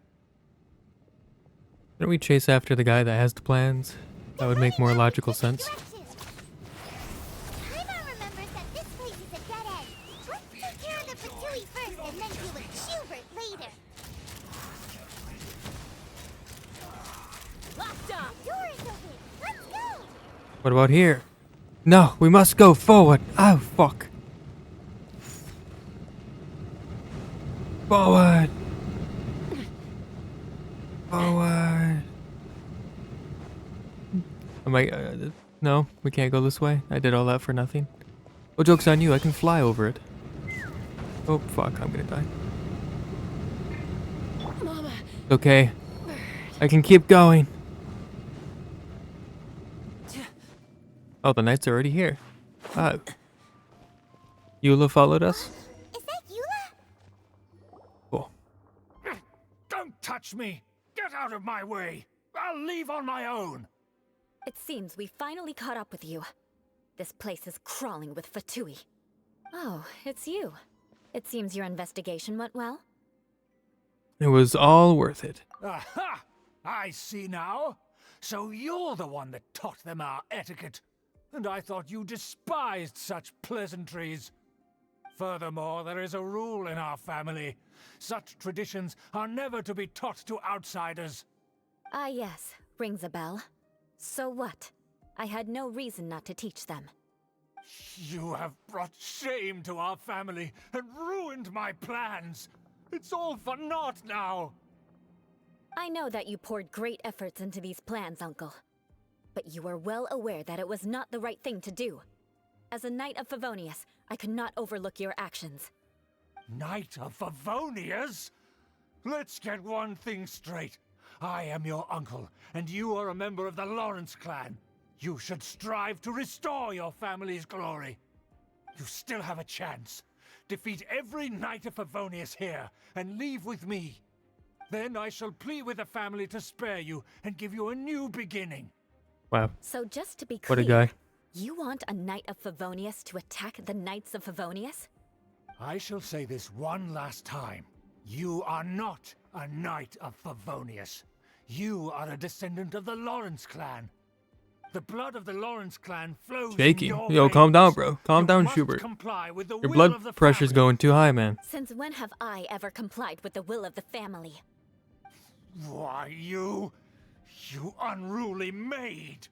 B: Don't we chase after the guy that has the plans? That would make more logical sense.
D: Paimon remembers that this place is a dead end. Let's take care of the Fatui first and then deal with Schubert later.
C: Locked up!
D: Door is open! Let's go!
B: What about here? No, we must go forward. Oh, fuck. Forward. Forward. Am I, no, we can't go this way. I did all that for nothing. Oh, joke's on you. I can fly over it. Oh, fuck. I'm gonna die.
C: Mama.
B: Okay. I can keep going. Oh, the knights are already here. Oh. Eula followed us?
D: Is that Eula?
B: Cool.
E: Don't touch me! Get out of my way! I'll leave on my own!
C: It seems we finally caught up with you. This place is crawling with Fatui. Oh, it's you. It seems your investigation went well.
B: It was all worth it.
E: Aha! I see now. So you're the one that taught them our etiquette. And I thought you despised such pleasantries. Furthermore, there is a rule in our family. Such traditions are never to be taught to outsiders.
C: Ah, yes. Rings a bell. So what? I had no reason not to teach them.
E: You have brought shame to our family and ruined my plans. It's all for naught now.
C: I know that you poured great efforts into these plans, Uncle. But you were well aware that it was not the right thing to do. As a Knight of Favonius, I could not overlook your actions.
E: Knight of Favonius? Let's get one thing straight. I am your uncle, and you are a member of the Lawrence clan. You should strive to restore your family's glory. You still have a chance. Defeat every Knight of Favonius here, and leave with me. Then I shall plead with the family to spare you, and give you a new beginning.
B: Wow.
C: So just to be clear,
B: What a guy.
C: you want a Knight of Favonius to attack the Knights of Favonius?
E: I shall say this one last time. You are not a knight of Favonius. You are a descendant of the Lawrence clan. The blood of the Lawrence clan flows in
B: Shaking.
E: your
B: Yo, calm
E: veins.
B: down, bro. Calm
E: You
B: down,
E: must
B: Schubert.
E: comply with the
B: Your
E: will
B: blood
E: of the
B: pressure's
E: family.
B: going too high, man.
C: Since when have I ever complied with the will of the family?
E: Why, you unruly maid!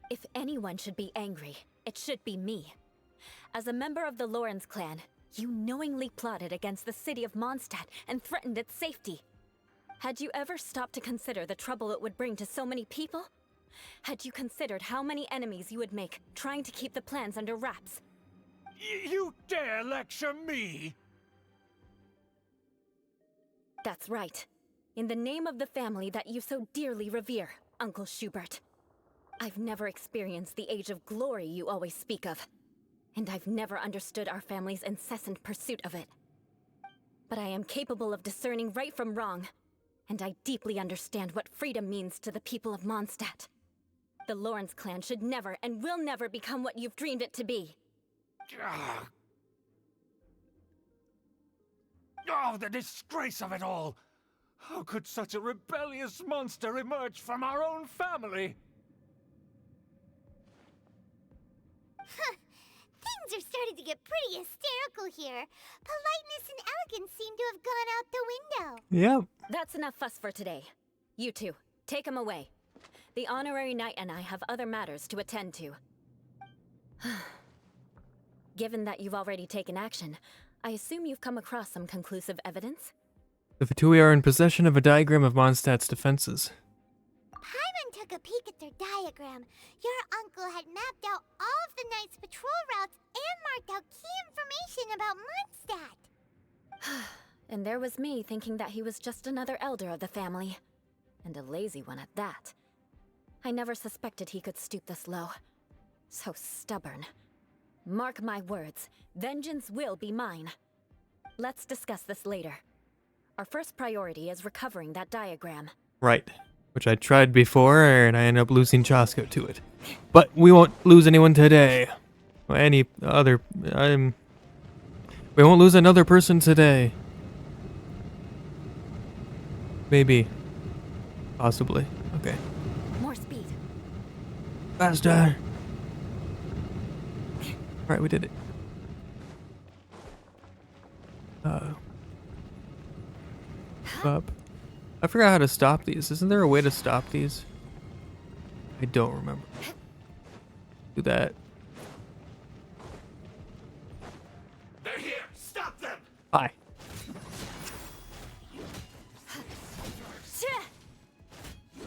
C: If anyone should be angry, it should be me. As a member of the Lawrence clan, you knowingly plotted against the city of Mondstadt and threatened its safety. Had you ever stopped to consider the trouble it would bring to so many people? Had you considered how many enemies you would make trying to keep the plans under wraps?
E: You dare lecture me?
C: That's right. In the name of the family that you so dearly revere, Uncle Schubert. I've never experienced the age of glory you always speak of, and I've never understood our family's incessant pursuit of it. But I am capable of discerning right from wrong, and I deeply understand what freedom means to the people of Mondstadt. The Lawrence clan should never and will never become what you've dreamed it to be.
E: Oh, the disgrace of it all! How could such a rebellious monster emerge from our own family?
D: Things are starting to get pretty hysterical here. Politeness and elegance seem to have gone out the window.
B: Yep.
C: That's enough fuss for today. You two, take him away. The honorary knight and I have other matters to attend to. Given that you've already taken action, I assume you've come across some conclusive evidence?
B: The Fatui are in possession of a diagram of Mondstadt's defenses.
D: Paimon took a peek at their diagram. Your uncle had mapped out all of the Knight's patrol routes and marked out key information about Mondstadt.
C: And there was me thinking that he was just another elder of the family. And a lazy one at that. I never suspected he could stoop this low. So stubborn. Mark my words, vengeance will be mine. Let's discuss this later. Our first priority is recovering that diagram.
B: Right. Which I tried before, and I ended up losing Chasko to it. But we won't lose anyone today. Or any other... we won't lose another person today. Maybe. Possibly. Okay.
C: More speed.
B: Faster! Alright, we did it. Up. I forgot how to stop these. Isn't there a way to stop these? I don't remember. Do that.
J: They're here! Stop them!
B: Hi.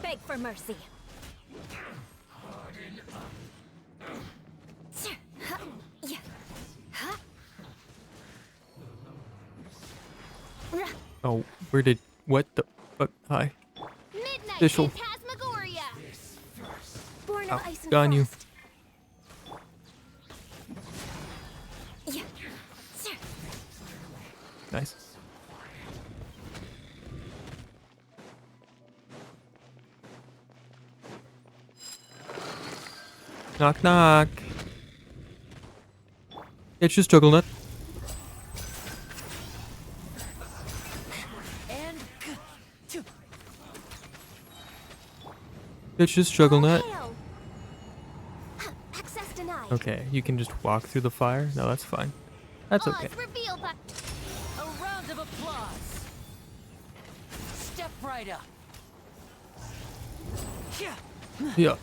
C: Beg for mercy.
B: Oh, where did... What the... hi.
D: Midnight
B: Official.
D: Phantasmagoria.
C: Born
B: Oh,
C: of ice and
B: got you.
C: frost. Yeah.
B: Nice. Knock knock. It's just juggle nut.
H: And
B: It's just juggle nut.
D: Hail. Access denied.
B: Okay, you can just walk through the fire. No, that's fine. That's okay.
D: Oz revealed by
H: a round of applause. Step right up. Yeah.
B: Yeah.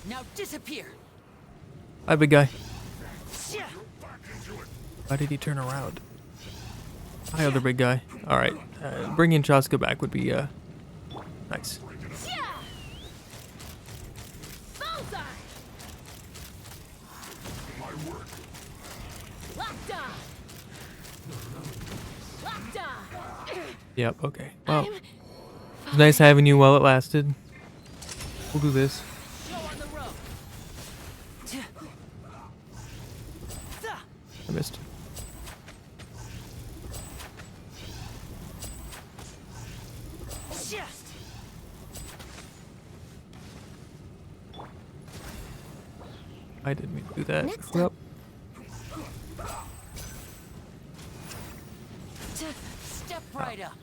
H: Now disappear.
B: Hi, big guy. Why did he turn around? Hi, other big guy. All right, bringing Chaska back would be nice. Yep. Okay. Well, it's nice having you while it lasted. We'll do this. I missed. I didn't mean to do that.
C: Next
B: Well,
H: Step right up.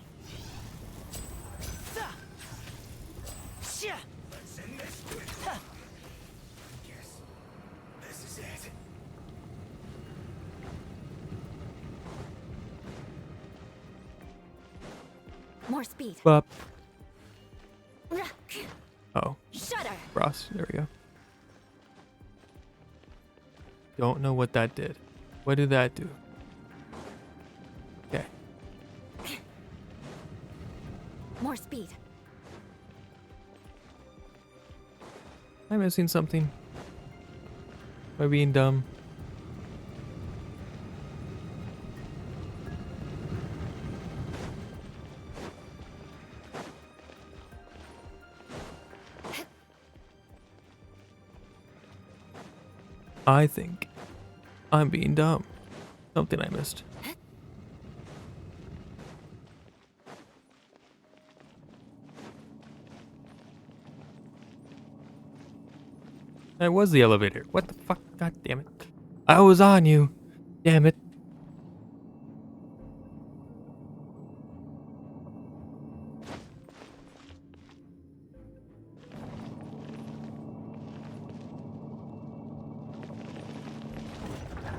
C: More speed.
B: up. Oh,
C: Shudder.
B: Ross. There we go. Don't know what that did. What did that do? Okay.
C: More speed.
B: Am I missing something? Am I being dumb? I think I'm being dumb. Something I missed. That was the elevator. What the fuck? God damn it. I was on you. Damn it.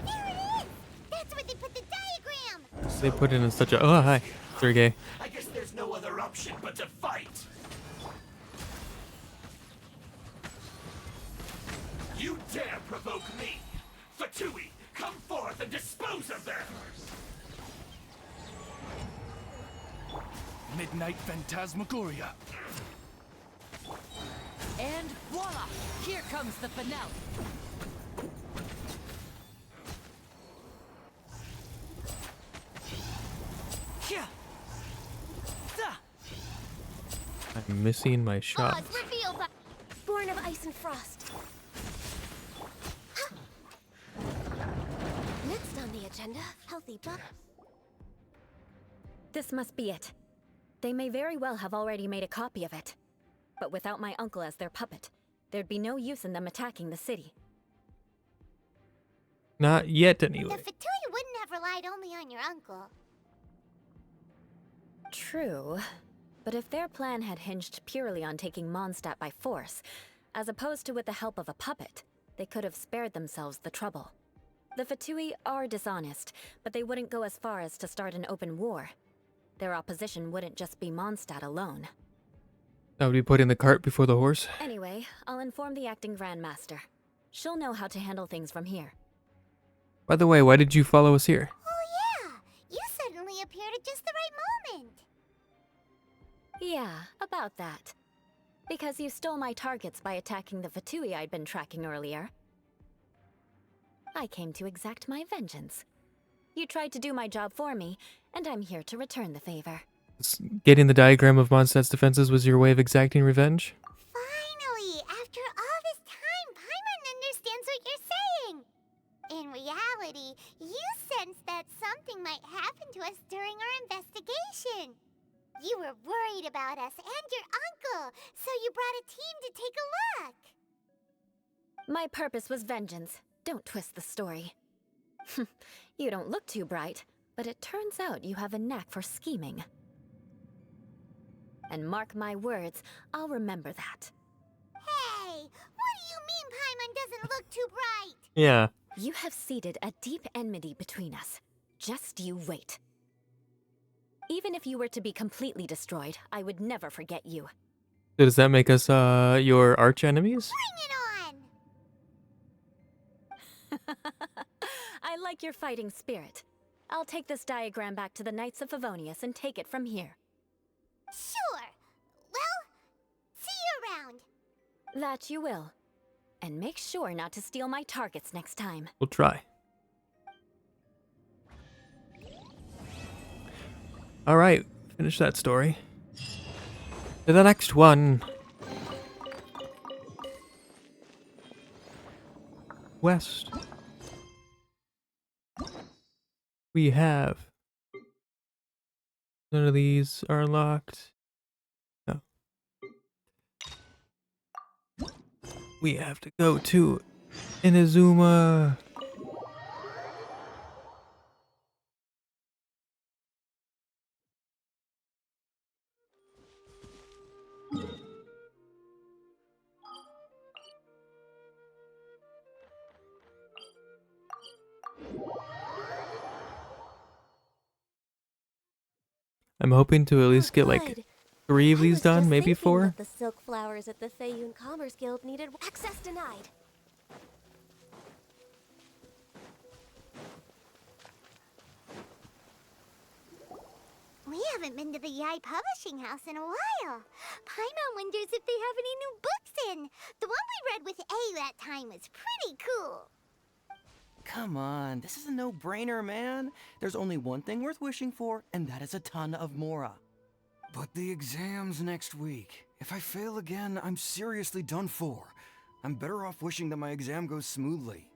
D: There it is! That's where they put the diagram!
B: They put it in such a... Oh, hi. Sergey.
J: I guess there's no other option but to fight. You dare provoke me! Fatui, come forth and dispose of them!
K: Midnight Phantasmagoria.
H: And voila! Here comes the finale.
B: I'm missing my shot.
D: Odds revealed by
C: Born of ice and frost. Next on the agenda, healthy buff. This must be it. They may very well have already made a copy of it. But without my uncle as their puppet, there'd be no use in them attacking the city.
B: Not yet,
D: the
B: anyway.
D: Fatui wouldn't have relied only on your uncle.
C: True. But if their plan had hinged purely on taking Mondstadt by force, as opposed to with the help of a puppet, they could have spared themselves the trouble. The Fatui are dishonest, but they wouldn't go as far as to start an open war. Their opposition wouldn't just be Mondstadt alone.
B: That would be putting the cart before the horse.
C: Anyway, I'll inform the acting Grandmaster. She'll know how to handle things from here.
B: By the way, why did you follow us here?
D: Oh yeah! You suddenly appeared at just the right moment!
C: Yeah, about that. Because you stole my targets by attacking the Fatui I'd been tracking earlier. I came to exact my vengeance. You tried to do my job for me, and I'm here to return the favor.
B: Getting the diagram of Mondstadt's defenses was your way of exacting revenge?
D: Finally! After all this time, Paimon understands what you're saying! In reality, you sensed that something might happen to us during our investigation. You were worried about us and your uncle, so you brought a team to take a look.
C: My purpose was vengeance. Don't twist the story. You don't look too bright, but it turns out you have a knack for scheming. And mark my words, I'll remember that.
D: Hey, what do you mean Paimon doesn't look too bright?
B: Yeah.
C: You have seeded a deep enmity between us. Just you wait. Even if you were to be completely destroyed, I would never forget you.
B: So does that make us your arch enemies?
D: Bring it on!
C: I like your fighting spirit. I'll take this diagram back to the Knights of Favonius and take it from here.
D: Sure. Well, see you around.
C: That you will. And make sure not to steal my targets next time.
B: We'll try. All right, finish that story. To the next one. West. We have... None of these are unlocked. We have to go to Inazuma. I'm hoping to at least get like 3 of these done, maybe 4.
L: The silk flowers at the Feiyun Commerce Guild needed access denied.
D: We haven't been to the Yae Publishing House in a while. Paimon wonders if they have any new books in. The one we read with A that time was pretty cool.
F: Come on, this is a no-brainer, man. There's only one thing worth wishing for, and that is a ton of Mora.
M: But the exam's next week. If I fail again, I'm seriously done for. I'm better off wishing that my exam goes smoothly.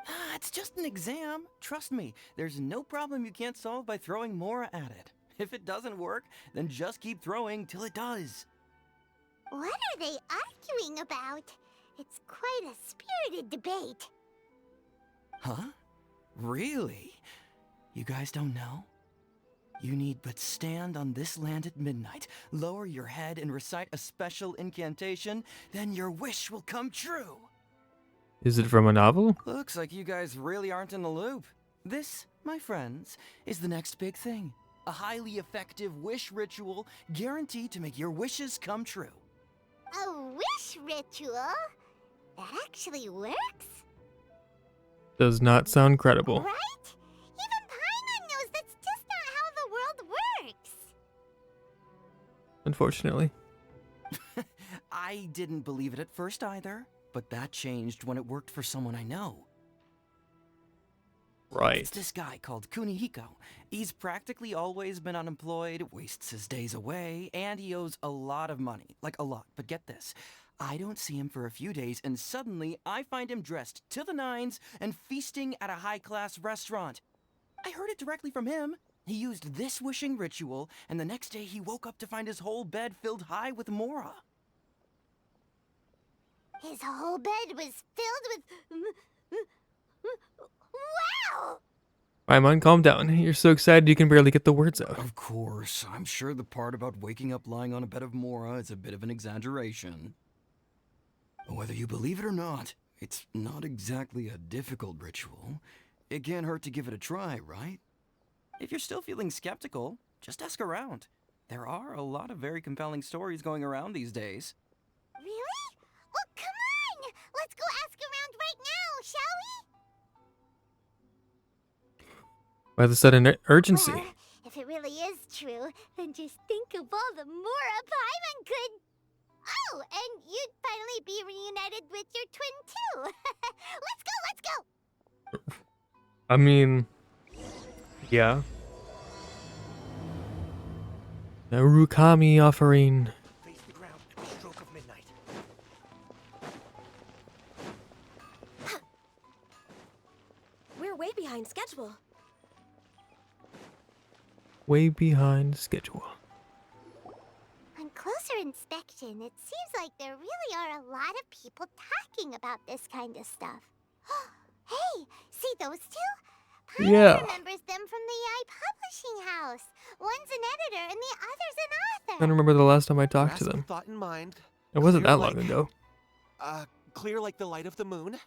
F: Ah, it's just an exam. Trust me, there's no problem you can't solve by throwing Mora at it. If it doesn't work, then just keep throwing till it does.
D: What are they arguing about? It's quite a spirited debate.
F: Huh? Really? You guys don't know? You need but stand on this land at midnight, lower your head and recite a special incantation, then your wish will come true.
B: Is it from a novel?
F: Looks like you guys really aren't in the loop. This, my friends, is the next big thing. A highly effective wish ritual guaranteed to make your wishes come true.
D: A wish ritual? That actually works?
B: Does not sound credible.
D: Right? Even Paimon knows that's just not how the world works.
B: Unfortunately.
F: I didn't believe it at first either, but that changed when it worked for someone I know.
B: Right.
F: It's this guy called Kunihiko. He's practically always been unemployed, wastes his days away, and he owes a lot of money. Like a lot, but get this. I don't see him for a few days, and suddenly I find him dressed to the nines and feasting at a high-class restaurant. I heard it directly from him. He used this wishing ritual, and the next day he woke up to find his whole bed filled high with Mora.
D: His whole bed was filled with... Wow!
B: Paimon, calm down. You're so excited you can barely get the words out.
M: Of course, I'm sure the part about waking up lying on a bed of Mora is a bit of an exaggeration. Whether you believe it or not, it's not exactly a difficult ritual. It can't hurt to give it a try, right?
F: If you're still feeling skeptical, just ask around. There are a lot of very compelling stories going around these days.
D: Really? Well, come on! Let's go ask around right now, shall we?
B: By the sudden urgency.
D: Well, if it really is true, then just think of all the Mora Paimon could... Oh, and you'd finally be reunited with your twin, too. Let's go!
B: I mean, yeah. The Rukami offering.
K: Face the ground at the stroke of midnight.
L: We're way behind schedule.
B: Way behind schedule.
D: On closer inspection, it seems like there really are a lot of people talking about this kind of stuff. Hey, see those two? Paimon
B: Yeah.
D: remembers them from the Yae Publishing House. One's an editor and the other's an
B: I
D: author.
B: don't remember the last time I talked to
J: Grasp
B: them.
J: the thought in mind.
B: It wasn't
J: Clear
B: that long
J: like-
B: ago.
J: Clear like the light of the moon.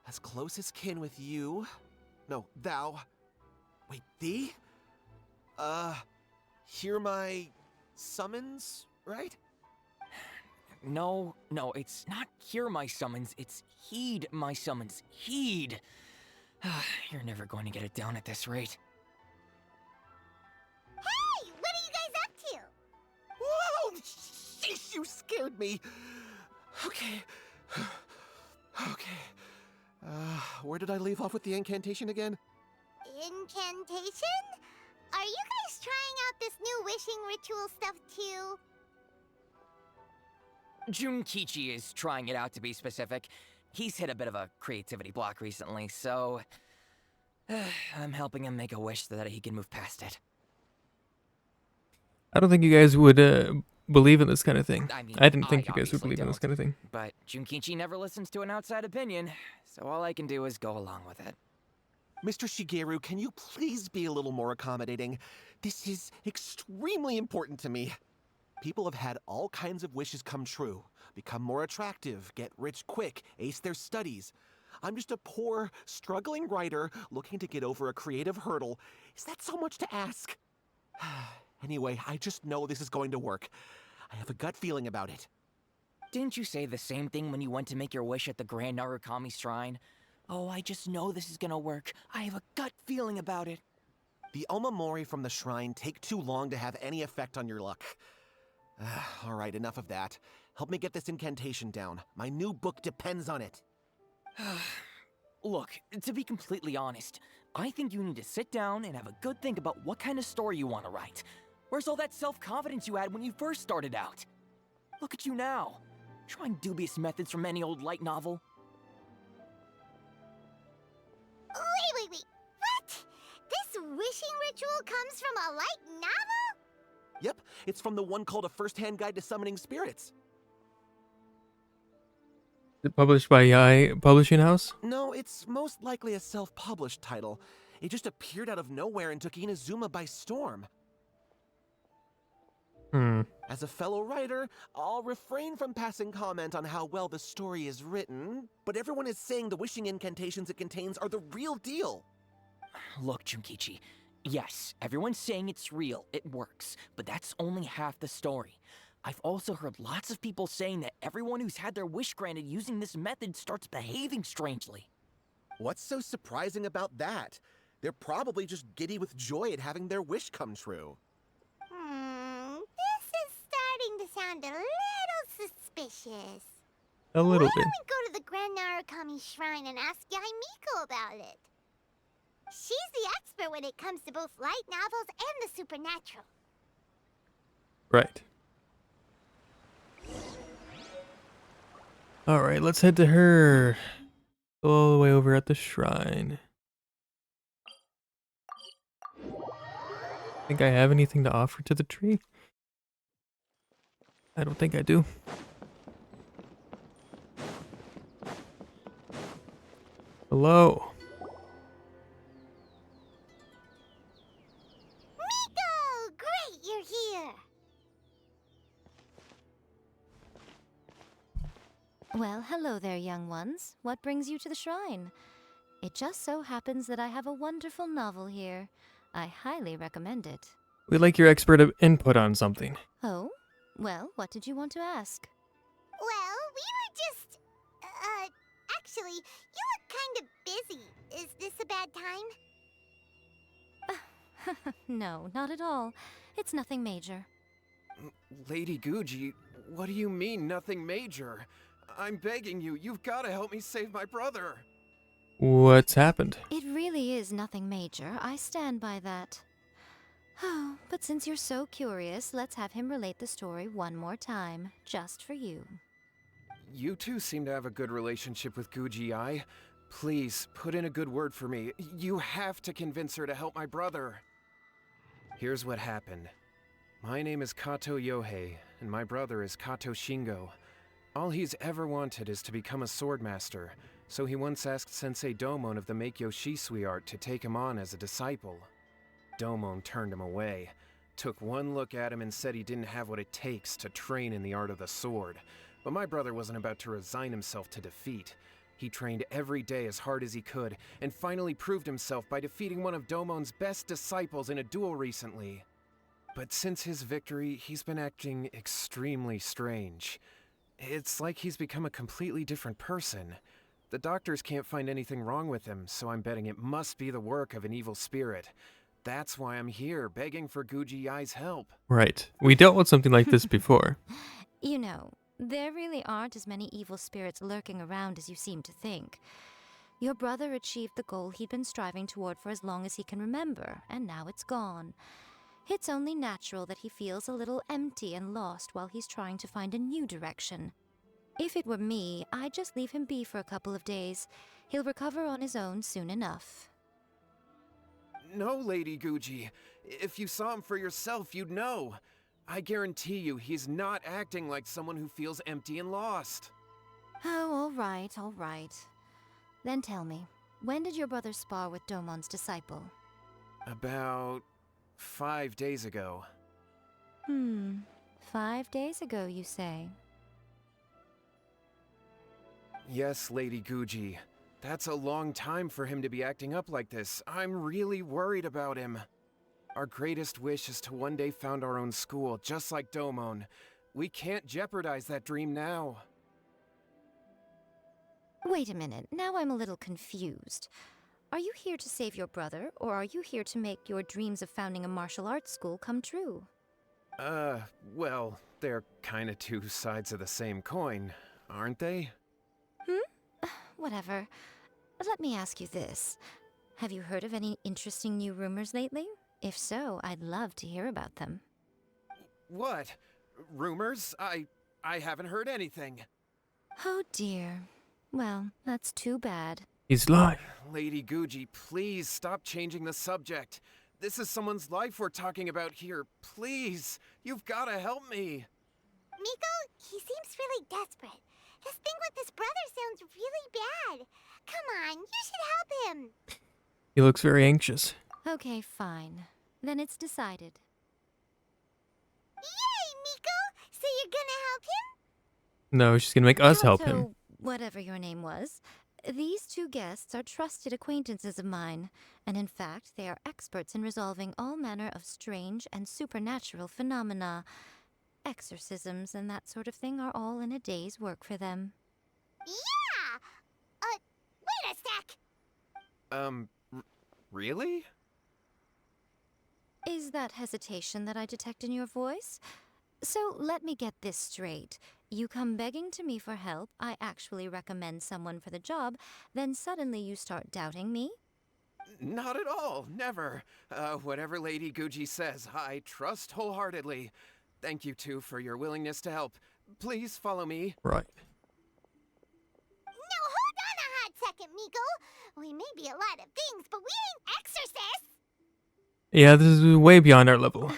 J: As close as kin with you. No, thou. Wait, thee? Hear my summons, right?
N: No, it's not hear my summons, it's heed my summons. Heed! You're never going to get it down at this rate.
D: Hey, what are you guys up to?
J: Whoa! Sheesh, you scared me. Okay. Okay. Where did I leave off with the incantation again?
D: Incantation? Are you guys trying out this new wishing ritual stuff too?
N: Junkichi is trying it out, to be specific. He's hit a bit of a creativity block recently, so... I'm helping him make a wish so that he can move past it.
B: I don't think you guys would believe in this kind of thing.
N: I mean,
B: I didn't think you guys would
N: obviously
B: believe in this
N: don't,
B: kind of thing.
N: But Junkichi never listens to an outside opinion, so all I can do is go along with it.
K: Mr. Shigeru, can you please be a little more accommodating? This is extremely important to me. People have had all kinds of wishes come true. Become more attractive, get rich quick, ace their studies. I'm just a poor, struggling writer looking to get over a creative hurdle. Is that so much to ask? Anyway, I just know this is going to work. I have a gut feeling about it.
N: Didn't you say the same thing when you went to make your wish at the Grand Narukami Shrine? Oh, I just know this is gonna work. I have a gut feeling about it.
K: The Omamori from the shrine take too long to have any effect on your luck. All right, enough of that. Help me get this incantation down. My new book depends on it.
N: Look, to be completely honest, I think you need to sit down and have a good think about what kind of story you want to write. Where's all that self-confidence you had when you first started out? Look at you now, trying dubious methods from any old light novel.
D: Wait. What? This wishing ritual comes from a light novel?
K: Yep, it's from the one called A First-Hand Guide to Summoning Spirits.
B: Is it published by Yae Publishing House?
K: No, it's most likely a self-published title. It just appeared out of nowhere and took Inazuma by storm. As a fellow writer, I'll refrain from passing comment on how well the story is written, but everyone is saying the wishing incantations it contains are the real deal.
N: Look, Junkichi, yes, everyone's saying it's real, it works, but that's only half the story. I've also heard lots of people saying that everyone who's had their wish granted using this method starts behaving strangely.
K: What's so surprising about that? They're probably just giddy with joy at having their wish come true.
D: This is starting to sound a little suspicious.
B: A little
D: Why
B: bit.
D: don't we go to the Grand Narukami Shrine and ask Yae Miko about it? She's the expert when it comes to both light novels and the supernatural.
B: Right. Alright, let's head to her. All the way over at the shrine. Think I have anything to offer to the tree? I don't think I do. Hello.
D: Miko! Great, you're here!
O: Well, hello there, young ones. What brings you to the shrine? It just so happens that I have a wonderful novel here. I highly recommend it.
B: We'd like your expert input on something.
O: Oh? Well, what did you want to ask?
D: Well, we were just... actually, you look kind of busy. Is this a bad time?
O: No, not at all. It's nothing major.
J: Lady Guji, what do you mean, nothing major? I'm begging you, you've got to help me save my brother.
B: What's happened?
O: It really is nothing major. I stand by that. Oh, but since you're so curious, let's have him relate the story one more time, just for you.
J: You two seem to have a good relationship with Guji-ai. Please, put in a good word for me. You have to convince her to help my brother. Here's what happened. My name is Kato Yohei, and my brother is Kato Shingo. All he's ever wanted is to become a swordmaster, so he once asked Sensei Domon of the Meikyo Shisui art to take him on as a disciple. Domon turned him away, took one look at him and said he didn't have what it takes to train in the art of the sword. But my brother wasn't about to resign himself to defeat. He trained every day as hard as he could, and finally proved himself by defeating one of Domon's best disciples in a duel recently. But since his victory, he's been acting extremely strange. It's like he's become a completely different person. The doctors can't find anything wrong with him, so I'm betting it must be the work of an evil spirit. That's why I'm here, begging for Guji-ai's help.
B: Right. We dealt with something like this before.
O: You know, there really aren't as many evil spirits lurking around as you seem to think. Your brother achieved the goal he'd been striving toward for as long as he can remember, and now it's gone. It's only natural that he feels a little empty and lost while he's trying to find a new direction. If it were me, I'd just leave him be for a couple of days. He'll recover on his own soon enough.
J: No, Lady Guji. If you saw him for yourself, you'd know.
P: I guarantee you he's not acting like someone who feels empty and lost.
O: Oh, all right, all right. Then tell me, when did your brother spar with Domon's disciple?
P: About 5 days ago.
O: 5 days ago, you say?
P: Yes, Lady Guji. That's a long time for him to be acting up like this. I'm really worried about him. Our greatest wish is to one day found our own school, just like Domon. We can't jeopardize that dream now.
O: Wait a minute, now I'm a little confused. Are you here to save your brother, or are you here to make your dreams of founding a martial arts school come true?
P: Well, they're kinda two sides of the same coin, aren't they?
O: Whatever. Let me ask you this. Have you heard of any interesting new rumors lately? If so, I'd love to hear about them.
P: What? Rumors? I haven't heard anything.
O: Oh dear. Well, that's too bad.
B: He's lying.
P: Lady Guji, please stop changing the subject. This is someone's life we're talking about here. Please, you've gotta help me.
D: Miko, he seems really desperate. This thing with his brother sounds really bad. Come on, you should help him.
B: He looks very anxious.
O: Okay, fine. Then it's decided.
D: Yay, Miko! So you're gonna help him?
B: No, she's gonna make us help him.
O: So, whatever your name was, these two guests are trusted acquaintances of mine, and in fact, they are experts in resolving all manner of strange and supernatural phenomena. Exorcisms and that sort of thing are all in a day's work for them.
D: Yeah! Wait a sec!
P: Really?
O: Is that hesitation that I detect in your voice? So let me get this straight. You come begging to me for help, I actually recommend someone for the job, then suddenly you start doubting me?
P: Not at all, never. Whatever Lady Guji says, I trust wholeheartedly. Thank you two for your willingness to help. Please follow me.
B: Right.
D: No, hold on a hot second, Miko. We may be a lot of things, but we ain't exorcists.
B: Yeah, this is way beyond our level.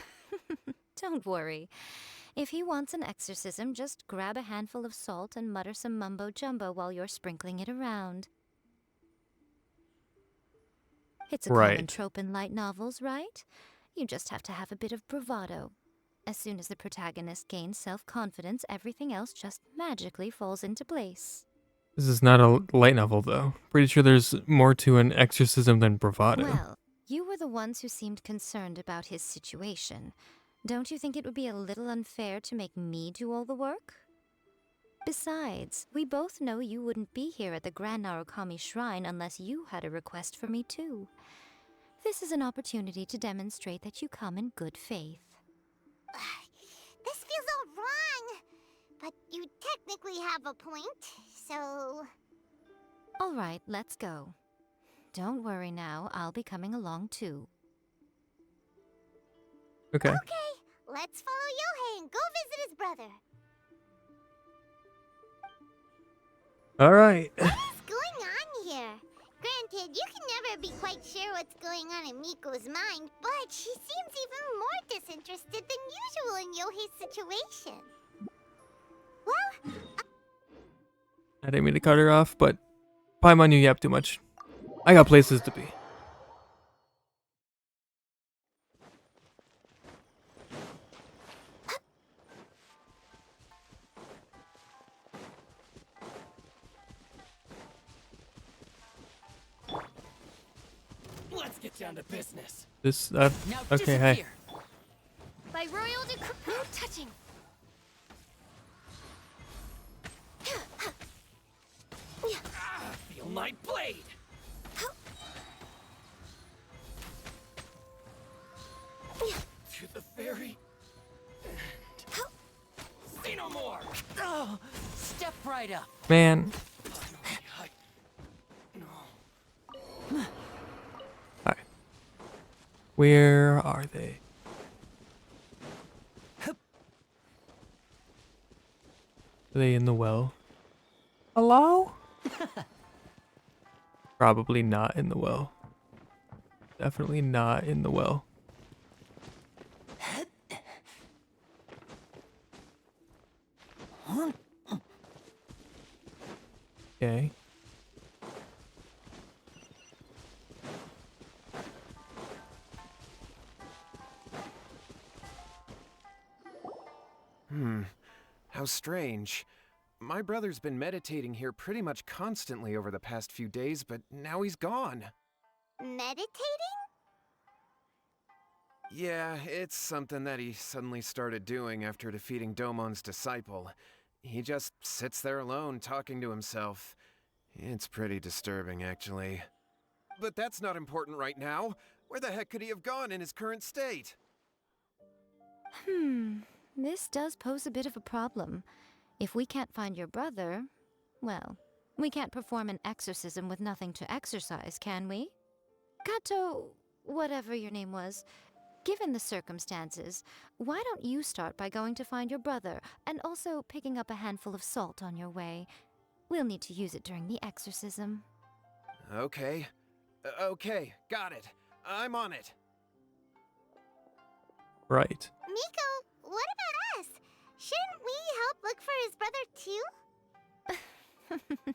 O: Don't worry. If he wants an exorcism, just grab a handful of salt and mutter some mumbo-jumbo while you're sprinkling it around. It's a common trope in light novels, right? You just have to have a bit of bravado. As soon as the protagonist gains self-confidence, everything else just magically falls into place.
B: This is not a light novel, though. Pretty sure there's more to an exorcism than bravado.
O: Well, you were the ones who seemed concerned about his situation. Don't you think it would be a little unfair to make me do all the work? Besides, we both know you wouldn't be here at the Grand Narukami Shrine unless you had a request for me too. This is an opportunity to demonstrate that you come in good faith.
D: This feels all wrong. But you technically have a point, so...
O: All right, let's go. Don't worry now, I'll be coming along too.
B: Okay.
D: Okay, let's follow Yohei and go visit his brother.
B: Alright.
D: What is going on here? Granted, you can never be quite sure what's going on in Miko's mind, but she seems even more disinterested than usual in Yohei's situation. Well,
B: I didn't mean to cut her off, but Paimon, you yap too much. I got places to be.
N: Let's get down to business.
B: This,
N: Now
B: okay, hey.
N: disappear.
L: By royal decree, no touching.
N: Feel my blade. To the very end. Say no more. Oh, step right up.
B: Man. Hi. Where are they? Are they in the well? Hello? Probably not in the well. Definitely not in the well. Okay.
P: How strange. My brother's been meditating here pretty much constantly over the past few days, but now he's gone.
D: Meditating?
P: Yeah, it's something that he suddenly started doing after defeating Domon's disciple. He just sits there alone, talking to himself. It's pretty disturbing, actually. But that's not important right now. Where the heck could he have gone in his current state?
O: This does pose a bit of a problem. If we can't find your brother, well, we can't perform an exorcism with nothing to exorcise, can we? Kato, whatever your name was, given the circumstances, why don't you start by going to find your brother and also picking up a handful of salt on your way? We'll need to use it during the exorcism.
P: Okay. Okay, got it. I'm on it.
B: Right.
D: Miko, what about us? Shouldn't we help look for his brother too?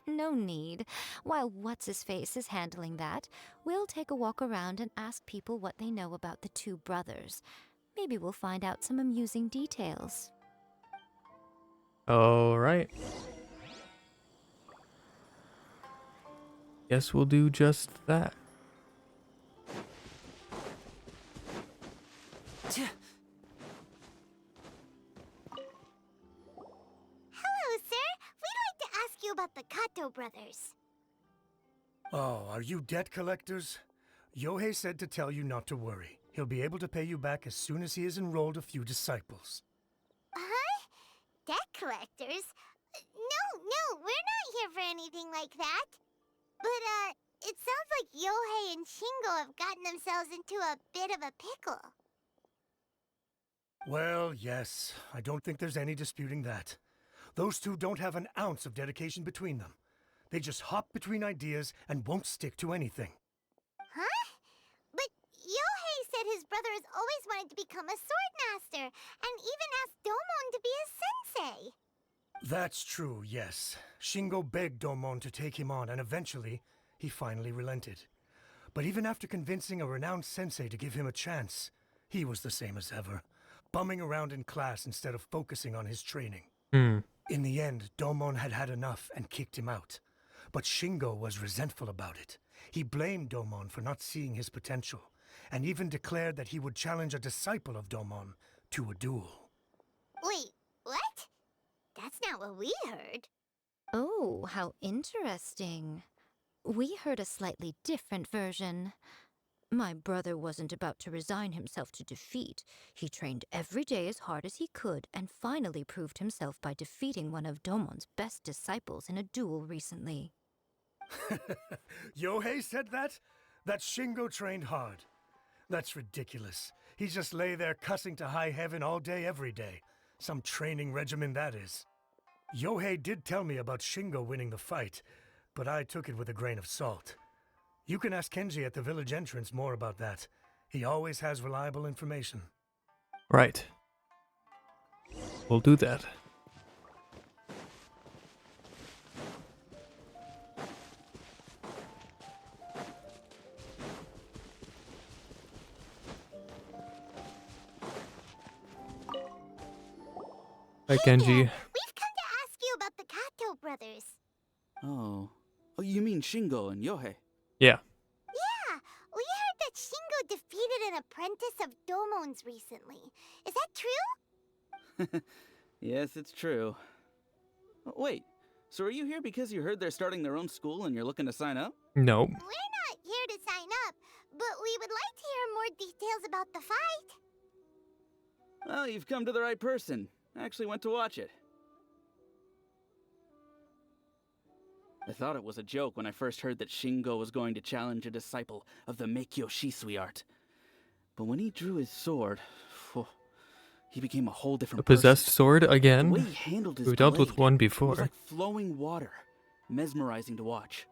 O: No need. While What's-His-Face is handling that, we'll take a walk around and ask people what they know about the two brothers. Maybe we'll find out some amusing details.
B: Alright. Guess we'll do just that.
D: Hello, sir. We'd like to ask you about the Kato brothers.
Q: Oh, are you debt collectors? Yohei said to tell you not to worry. He'll be able to pay you back as soon as he has enrolled a few disciples.
D: Huh? Debt collectors? No, we're not here for anything like that. But, it sounds like Yohei and Shingo have gotten themselves into a bit of a pickle.
Q: Well, yes, I don't think there's any disputing that. Those two don't have an ounce of dedication between them. They just hop between ideas and won't stick to anything.
D: Huh? But Yohei said his brother has always wanted to become a sword master, and even asked Domon to be his sensei.
Q: That's true, yes. Shingo begged Domon to take him on, and eventually, he finally relented. But even after convincing a renowned sensei to give him a chance, he was the same as ever, bumming around in class instead of focusing on his training. In the end, Domon had had enough and kicked him out. But Shingo was resentful about it. He blamed Domon for not seeing his potential, and even declared that he would challenge a disciple of Domon to a duel.
D: Wait, what? That's not what we heard.
O: Oh, how interesting. We heard a slightly different version. My brother wasn't about to resign himself to defeat. He trained every day as hard as he could and finally proved himself by defeating one of Domon's best disciples in a duel recently.
Q: Yohei said that? That Shingo trained hard. That's ridiculous. He just lay there cussing to high heaven all day every day. Some training regimen that is. Yohei did tell me about Shingo winning the fight, but I took it with a grain of salt. You can ask Kenji at the village entrance more about that. He always has reliable information.
B: Right. We'll do that. Hi, Kenji.
D: We've come to ask you about the Kato brothers.
R: Oh, you mean Shingo and Yohei?
B: Yeah.
D: Yeah, we heard that Shingo defeated an apprentice of Domon's recently. Is that true?
R: Yes, it's true. Wait, so are you here because you heard they're starting their own school and you're looking to sign up?
B: No.
D: We're not here to sign up, but we would like to hear more details about the fight.
R: Well, you've come to the right person. I actually went to watch it. I thought it was a joke when I first heard that Shingo was going to challenge a disciple of the Meikyo Shisui art. But when he drew his sword, he became a whole different
B: A possessed sword again?
R: The way he handled his
B: We've dealt with
R: blade,
B: one
R: It was
B: before.
R: like flowing water, mesmerizing to watch.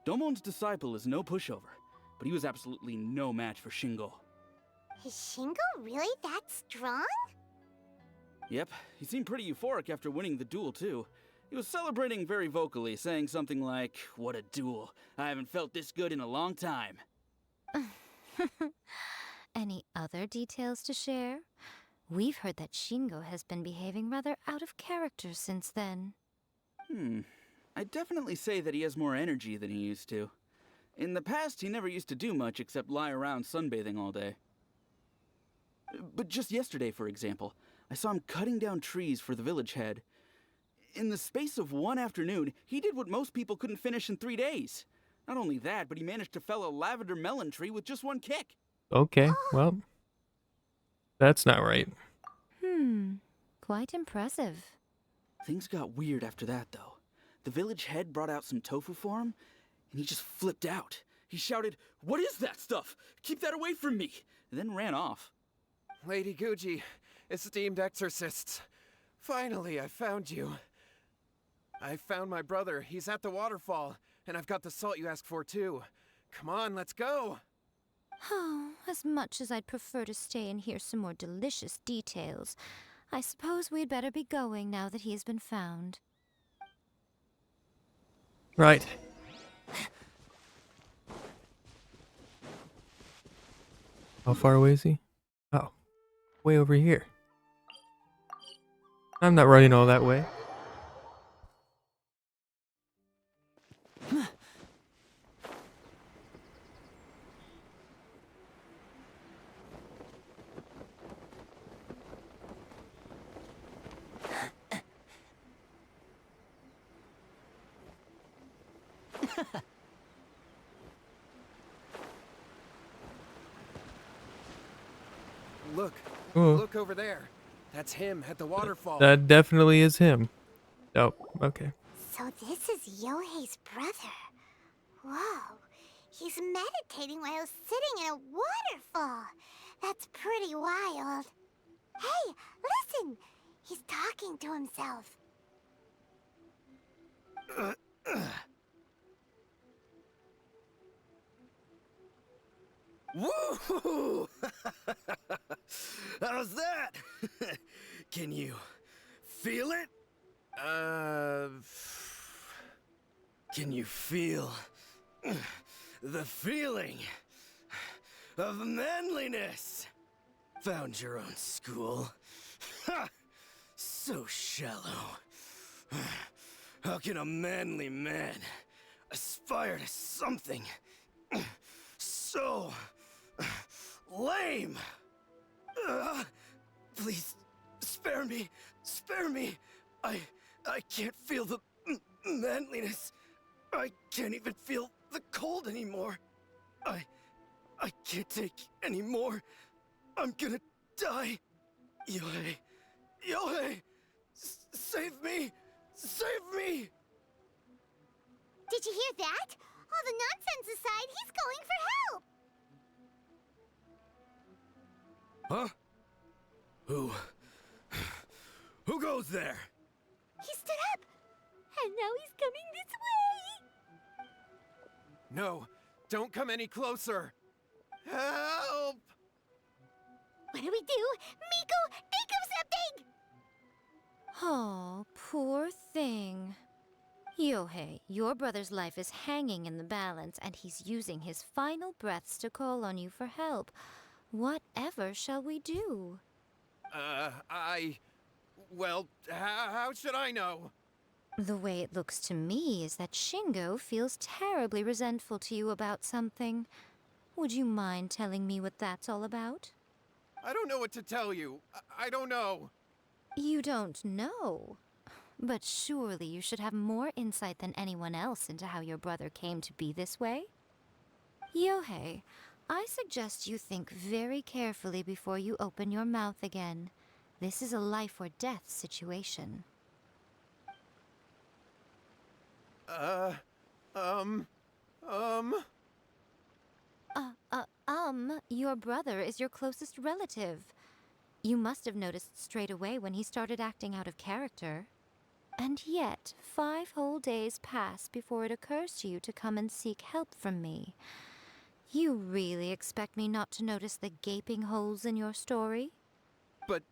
R: Domon's disciple is no pushover, but he was absolutely no match for Shingo.
D: Is Shingo really that strong?
R: Yep, he seemed pretty euphoric after winning the duel, too. He was celebrating very vocally, saying something like, "What a duel. I haven't felt this good in a long time."
O: Any other details to share? We've heard that Shingo has been behaving rather out of character since then.
R: I'd definitely say that he has more energy than he used to. In the past, he never used to do much except lie around sunbathing all day. But just yesterday, for example, I saw him cutting down trees for the village head. In the space of one afternoon, he did what most people couldn't finish in 3 days. Not only that, but he managed to fell a lavender melon tree with just one kick.
B: Okay, well, that's not right.
O: Quite impressive.
R: Things got weird after that, though. The village head brought out some tofu for him, and he just flipped out. He shouted, "What is that stuff? Keep that away from me!" and then ran off.
P: Lady Guji, esteemed exorcists. Finally, I found you. I found my brother. He's at the waterfall, and I've got the salt you asked for, too. Come on, let's go.
O: Oh, as much as I'd prefer to stay and hear some more delicious details, I suppose we'd better be going now that he has been found.
B: Right. How far away is he? Oh, way over here. I'm not running all that way.
P: Look.
B: Ooh.
P: Look over there. That's him at the waterfall.
B: That definitely is him. Oh, okay.
D: So this is Yohei's brother. Whoa. He's meditating while sitting in a waterfall. That's pretty wild. Hey, listen! He's talking to himself.
M: Woohoo! How's that? Can you feel it? Can you feel the feeling of manliness? Found your own school? Ha! So shallow. How can a manly man aspire to something so lame? Please, spare me. Spare me. I can't feel the manliness. I can't even feel the cold anymore. I can't take any more. I'm gonna die. Yohei. Yohei! Save me! Save me!
D: Did you hear that? All the nonsense aside, he's going for help!
M: Huh? Who goes there?
D: He stood up! And now he's coming this way!
P: No, don't come any closer. Help!
D: What do we do? Miko, think of something!
O: Oh, poor thing. Yohei, your brother's life is hanging in the balance, and he's using his final breaths to call on you for help. Whatever shall we do?
P: Well, how should I know?
O: The way it looks to me is that Shingo feels terribly resentful to you about something. Would you mind telling me what that's all about?
P: I don't know what to tell you. I don't know.
O: You don't know? But surely you should have more insight than anyone else into how your brother came to be this way? Yohei, I suggest you think very carefully before you open your mouth again. This is a life or death situation. Your brother is your closest relative. You must have noticed straight away when he started acting out of character. And yet, 5 whole days pass before it occurs to you to come and seek help from me. You really expect me not to notice the gaping holes in your story?
P: But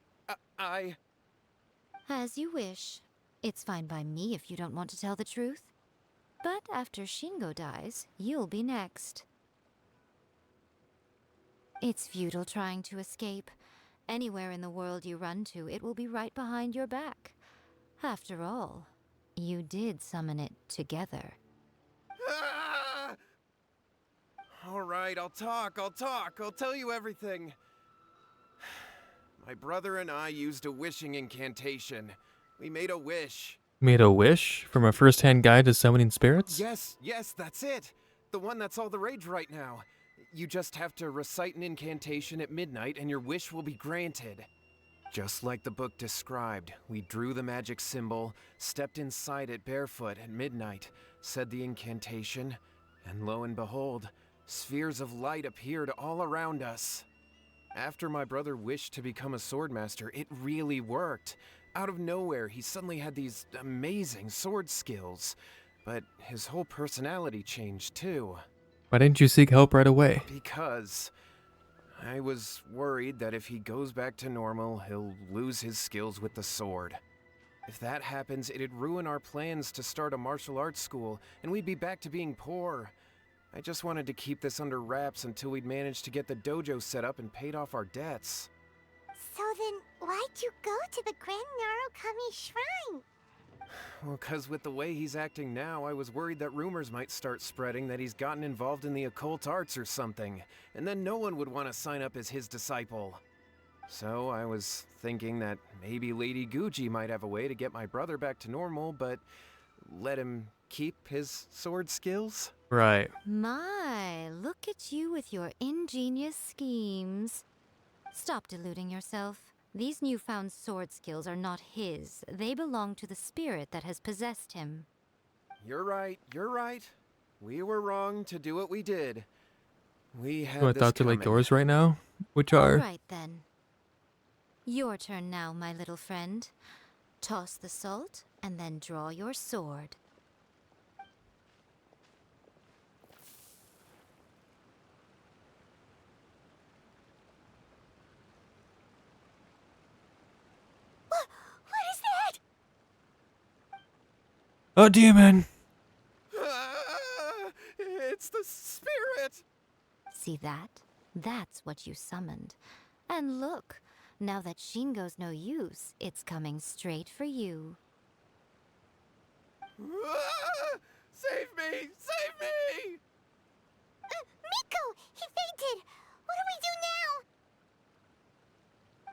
O: As you wish. It's fine by me if you don't want to tell the truth. But after Shingo dies, you'll be next. It's futile trying to escape. Anywhere in the world you run to, it will be right behind your back. After all, you did summon it together.
P: All right, I'll talk. I'll tell you everything. My brother and I used a wishing incantation. We made a wish.
B: Made a wish from a first-hand guide to summoning spirits?
P: Yes, that's it. The one that's all the rage right now. You just have to recite an incantation at midnight and your wish will be granted. Just like the book described, we drew the magic symbol, stepped inside it barefoot at midnight, said the incantation, and lo and behold, spheres of light appeared all around us. After my brother wished to become a swordmaster, it really worked. Out of nowhere, he suddenly had these amazing sword skills, but his whole personality changed too.
B: Why didn't you seek help right away?
P: Because I was worried that if he goes back to normal, he'll lose his skills with the sword. If that happens, it'd ruin our plans to start a martial arts school, and we'd be back to being poor. I just wanted to keep this under wraps until we'd managed to get the dojo set up and paid off our debts.
D: So then, why'd you go to the Grand Narukami Shrine?
P: Well, 'cause with the way he's acting now, I was worried that rumors might start spreading that he's gotten involved in the occult arts or something, and then no one would want to sign up as his disciple. So I was thinking that maybe Lady Guji might have a way to get my brother back to normal, but let him keep his sword skills?
B: Right.
O: My, look at you with your ingenious schemes. Stop deluding yourself. These newfound sword skills are not his. They belong to the spirit that has possessed him.
P: You're right. We were wrong to do what we did. We had
B: So I
P: this
B: thought to like
P: coming.
B: yours right now, which are...
O: Right then. Your turn now, my little friend. Toss the salt, and then draw your sword.
D: What is that?
B: A demon!
P: It's the spirit!
O: See that? That's what you summoned. And look, now that Shingo's no use, it's coming straight for you.
P: Save me! Save me!
D: Miko! He fainted! What do we do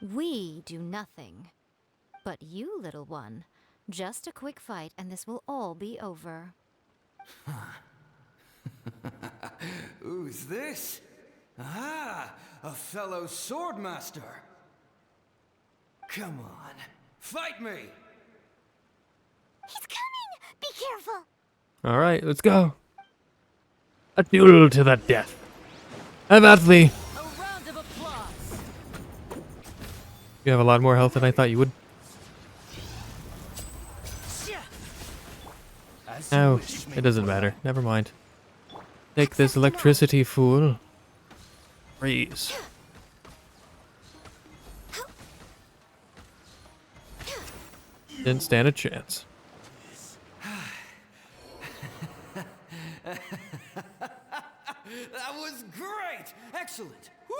D: now?
O: We do nothing. But you, little one, just a quick fight and this will all be over.
M: Who's this? Ah, a fellow swordmaster. Come on, fight me!
D: He's coming! Be careful!
B: Alright, let's go. A duel to the death. Have at thee.
H: A round of applause.
B: You have a lot more health than I thought you would. Oh, it doesn't matter. Never mind. Take this electricity, fool. Freeze. Didn't stand a chance.
M: That was great! Excellent! Woo!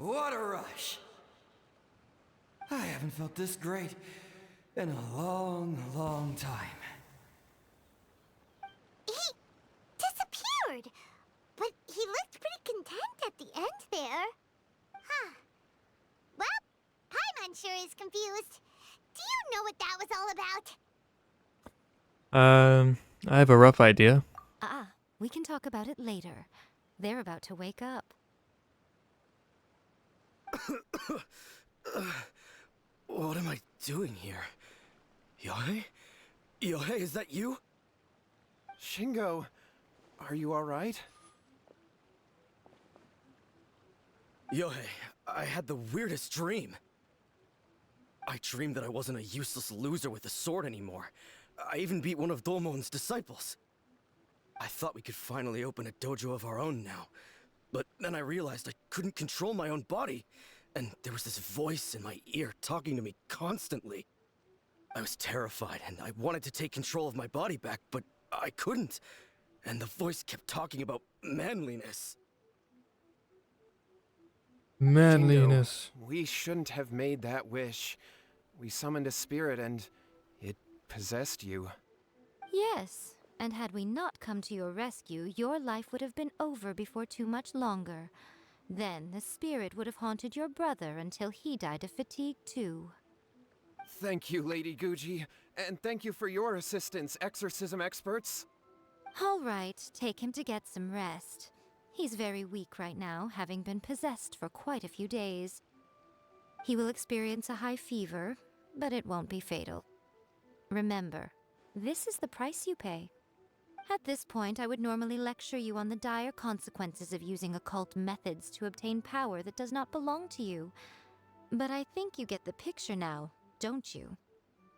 M: What a rush! I haven't felt this great in a long, long time.
D: He disappeared! But he looked pretty content at the end there. Huh. Well, Paimon sure is confused. Do you know what that was all about?
B: I have a rough idea.
O: We can talk about it later. They're about to wake up.
R: What am I doing here? Yae? Yae, is that you?
P: Shingo, are you alright?
R: Yae, I had the weirdest dream. I dreamed that I wasn't a useless loser with a sword anymore. I even beat one of Domon's disciples. I thought we could finally open a dojo of our own now. But then I realized I couldn't control my own body. And there was this voice in my ear talking to me constantly.
M: I was terrified and I wanted to take control of my body back, but I couldn't. And the voice kept talking about manliness.
B: Manliness.
P: Shingo, we shouldn't have made that wish. We summoned a spirit and it possessed you.
O: Yes, and had we not come to your rescue, your life would have been over before too much longer. Then the spirit would have haunted your brother until he died of fatigue too.
P: Thank you, Lady Guji, and thank you for your assistance, exorcism experts.
O: All right, take him to get some rest. He's very weak right now, having been possessed for quite a few days. He will experience a high fever, but it won't be fatal. Remember, this is the price you pay. At this point, I would normally lecture you on the dire consequences of using occult methods to obtain power that does not belong to you. But I think you get the picture now, don't you?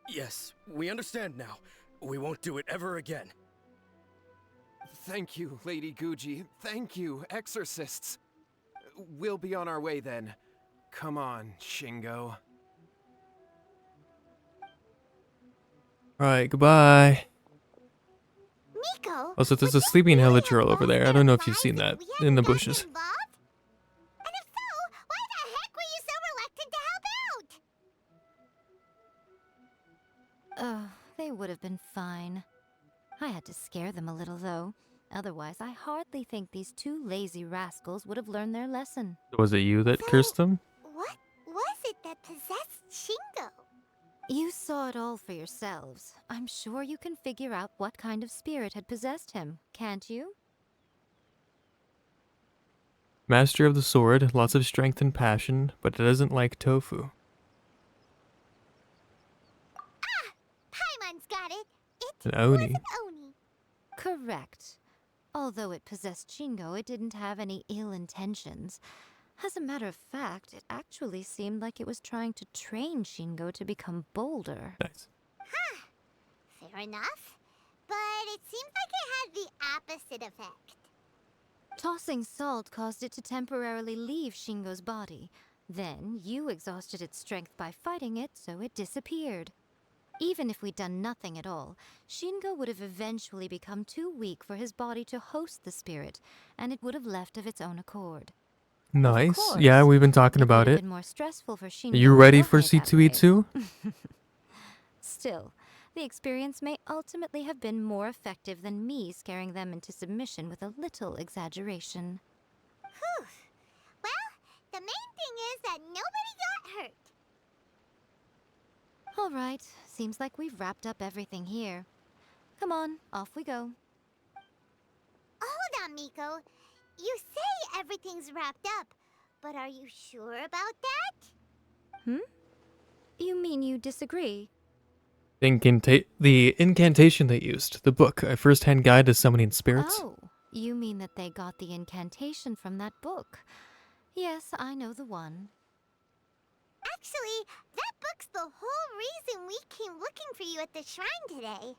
M: Yes, we understand now. We won't do it ever again.
P: Thank you, Lady Guji. Thank you, exorcists. We'll be on our way then. Come on, Shingo.
B: Alright, goodbye.
D: Miko,
B: Also, there's a sleeping hilichurl over there. I don't know if you've seen that in the bushes.
D: involved? And if so, why the heck were you so reluctant to help out?
O: Oh, they would have been fine. I had to scare them a little, though. Otherwise, I hardly think these two lazy rascals would have learned their lesson.
B: Was it you that cursed them?
D: What was it that possessed Shingo?
O: You saw it all for yourselves. I'm sure you can figure out what kind of spirit had possessed him, can't you?
B: Master of the sword, lots of strength and passion, but it doesn't like tofu.
D: Paimon's got it.
B: An oni.
D: An Oni.
O: Correct. Although it possessed Shingo, it didn't have any ill intentions. As a matter of fact, it actually seemed like it was trying to train Shingo to become bolder.
B: Nice.
D: Fair enough. But it seems like it had the opposite effect.
O: Tossing salt caused it to temporarily leave Shingo's body. Then you exhausted its strength by fighting it, so it disappeared. Even if we'd done nothing at all, Shingo would have eventually become too weak for his body to host the spirit, and it would have left of its own accord.
B: Nice.
O: Course,
B: Yeah, we've been talking about
O: would have
B: it.
O: been more stressful for
B: Are
O: Shingo
B: you
O: to
B: ready
O: run
B: for
O: it that way.
B: C2E2?
O: Still, the experience may ultimately have been more effective than me scaring them into submission with a little exaggeration.
D: Whew. Well, the main thing is that nobody got hurt.
O: All right, seems like we've wrapped up everything here. Come on, off we go.
D: Hold on, Miko. You say everything's wrapped up, but are you sure about that?
O: You mean you disagree?
B: The incantation they used, the book, a first-hand guide to summoning spirits.
O: Oh, you mean that they got the incantation from that book. Yes, I know the one.
D: Actually, that book's the whole reason we came looking for you at the shrine today.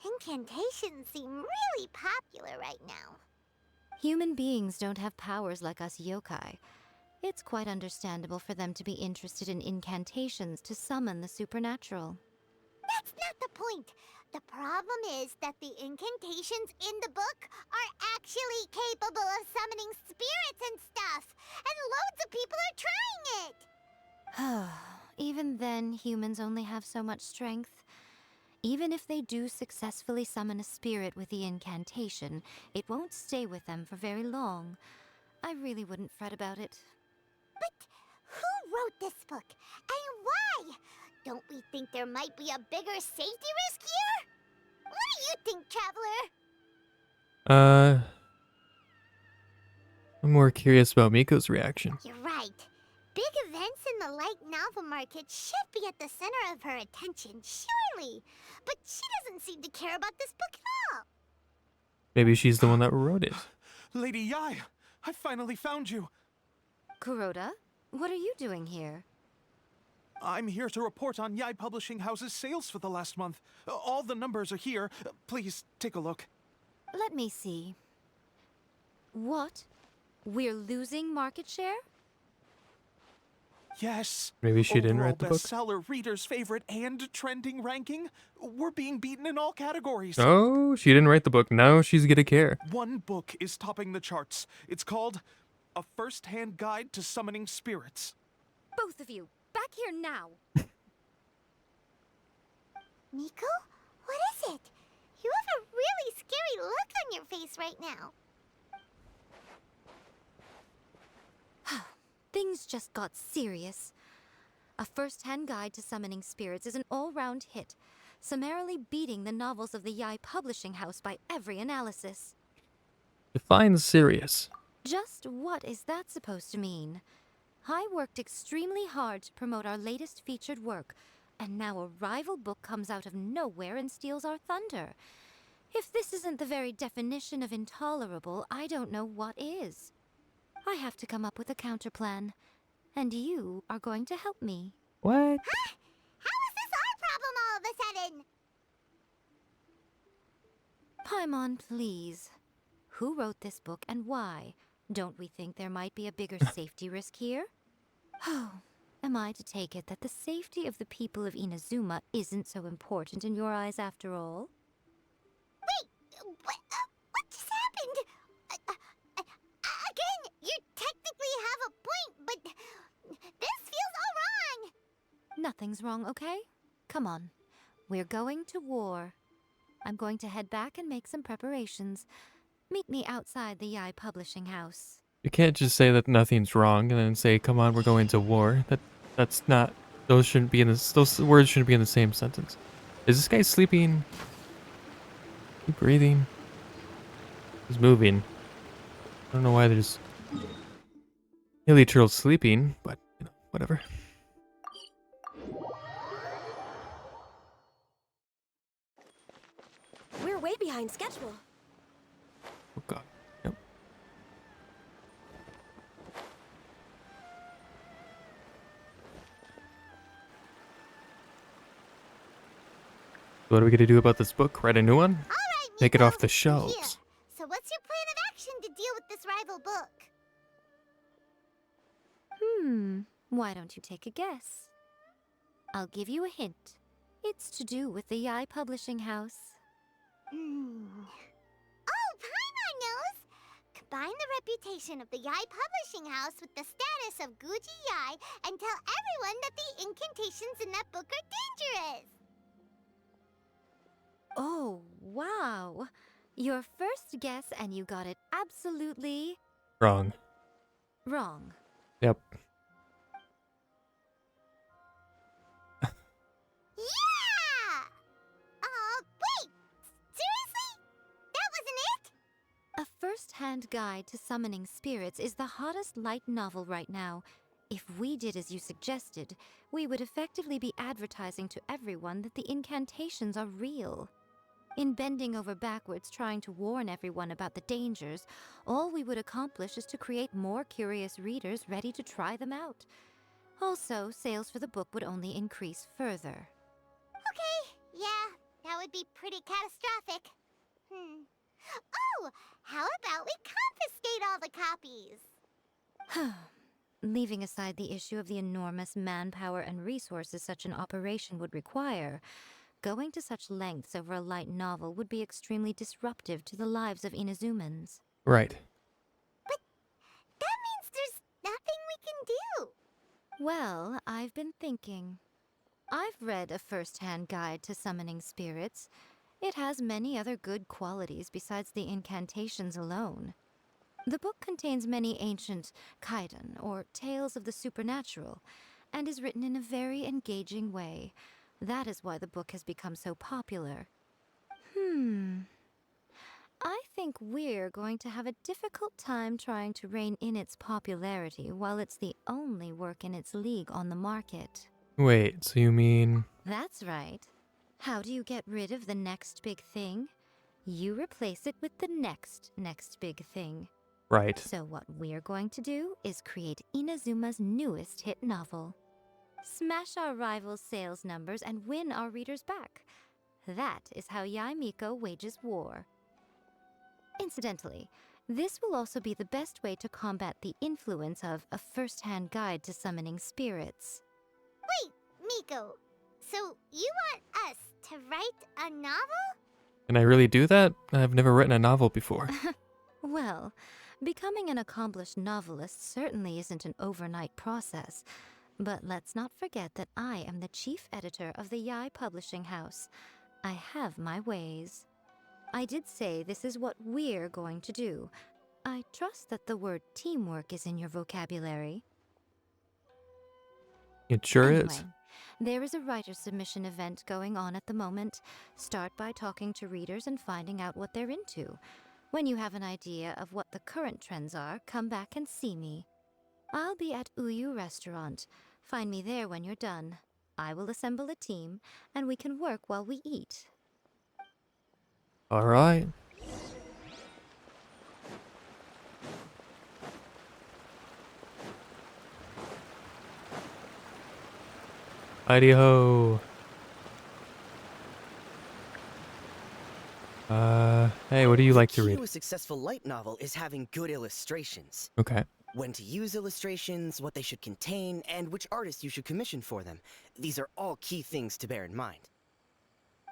D: Incantations seem really popular right now.
O: Human beings don't have powers like us yokai. It's quite understandable for them to be interested in incantations to summon the supernatural.
D: That's not the point. The problem is that the incantations in the book are actually capable of summoning spirits and stuff, and loads of people are trying it.
O: Even then, humans only have so much strength. Even if they do successfully summon a spirit with the incantation, it won't stay with them for very long. I really wouldn't fret about it.
D: But who wrote this book, and why? Don't we think there might be a bigger safety risk here? What do you think, Traveler?
B: I'm more curious about Miko's reaction.
D: You're right. Big events in the light novel market should be at the center of her attention, surely. But she doesn't seem to care about this book at all.
B: Maybe she's the one that wrote it.
F: Lady Yae, I finally found you.
O: Kuroda, what are you doing here?
F: I'm here to report on Yae Publishing House's sales for the last month. All the numbers are here. Please take a look.
O: Let me see. What? We're losing market share?
K: Yes.
B: Maybe she didn't
K: Overall
B: write the book.
K: bestseller, readers' favorite, and trending ranking. We're being beaten in all categories.
B: Oh, she didn't write the book. Now she's gonna care.
K: One book is topping the charts. It's called A First-Hand Guide to Summoning Spirits.
O: Both of you, back here now.
D: Miko? What is it? You have a really scary look on your face right now.
O: Things just got serious. A First-Hand Guide to Summoning Spirits is an all-round hit, summarily beating the novels of the Yae Publishing House by every analysis.
B: Define serious.
O: Just what is that supposed to mean? I worked extremely hard to promote our latest featured work, and now a rival book comes out of nowhere and steals our thunder. If this isn't the very definition of intolerable, I don't know what is. I have to come up with a counterplan, and you are going to help me.
B: What?
D: Huh? How is this our problem all of a sudden?
O: Paimon, please. Who wrote this book and why? Don't we think there might be a bigger safety risk here? Oh, am I to take it that the safety of the people of Inazuma isn't so important in your eyes after all?
D: Wait, what just happened? Again, you technically have a point, but this feels all wrong.
O: Nothing's wrong, okay? Come on. We're going to war. I'm going to head back and make some preparations. Meet me outside the Yae Publishing House.
B: You can't just say that nothing's wrong and then say, "Come on, we're going to war." That's not. Those shouldn't be in this. Those words shouldn't be in the same sentence. Is this guy sleeping? Is he breathing? He's moving. I don't know why there's hilly turtles sleeping, but you know, whatever.
L: We're way behind schedule.
B: Oh god. Yep. What are we gonna do about this book? Write a new one?
D: All right,
B: Take it
D: Miko,
B: off the shelves.
D: here. So what's your plan of action to deal with this rival book?
O: Why don't you take a guess? I'll give you a hint. It's to do with the Yae Publishing House.
D: Oh, Paimon knows! Combine the reputation of the Yae Publishing House with the status of Guji Yae and tell everyone that the incantations in that book are dangerous!
O: Oh, wow. Your first guess and you got it absolutely
B: Wrong.
O: wrong.
B: Yep.
D: Yeah! Wait! Seriously? That wasn't it?
O: A First-Hand Guide to Summoning Spirits is the hottest light novel right now. If we did as you suggested, we would effectively be advertising to everyone that the incantations are real. In bending over backwards trying to warn everyone about the dangers, all we would accomplish is to create more curious readers ready to try them out. Also, sales for the book would only increase further.
D: Okay, yeah, that would be pretty catastrophic. Oh, how about we confiscate all the copies?
O: Leaving aside the issue of the enormous manpower and resources such an operation would require, going to such lengths over a light novel would be extremely disruptive to the lives of Inazumans.
B: Right.
D: But that means there's nothing we can do.
O: Well, I've been thinking. I've read A First-Hand Guide to Summoning Spirits. It has many other good qualities besides the incantations alone. The book contains many ancient kaidan, or tales of the supernatural, and is written in a very engaging way. That is why the book has become so popular. I think we're going to have a difficult time trying to rein in its popularity while it's the only work in its league on the market.
B: Wait, so you mean...
O: That's right. How do you get rid of the next big thing? You replace it with the next big thing.
B: Right.
O: So what we're going to do is create Inazuma's newest hit novel. Smash our rivals' sales numbers and win our readers back. That is how Yae Miko wages war. Incidentally, This will also be the best way to combat the influence of a first-hand guide to summoning spirits.
D: Wait, Miko. So you want us to write a novel?
B: Can I really do that? I've never written a novel before.
O: Well, becoming an accomplished novelist certainly isn't an overnight process. But let's not forget that I am the chief editor of the Yae Publishing House. I have my ways. I did say this is what we're going to do. I trust that the word teamwork is in your vocabulary.
B: It sure
O: Anyway,
B: is.
O: there is a writer submission event going on at the moment. Start by talking to readers and finding out what they're into. When you have an idea of what the current trends are, come back and see me. I'll be at Uyu Restaurant. Find me there when you're done. I will assemble a team, and we can work while we eat.
B: All right. Heidi-ho. Hey, what do you like to
S: The key
B: read?
S: to a successful light novel is having good illustrations.
B: Okay.
S: When to use illustrations, what they should contain, and which artist you should commission for them. These are all key things to bear in mind.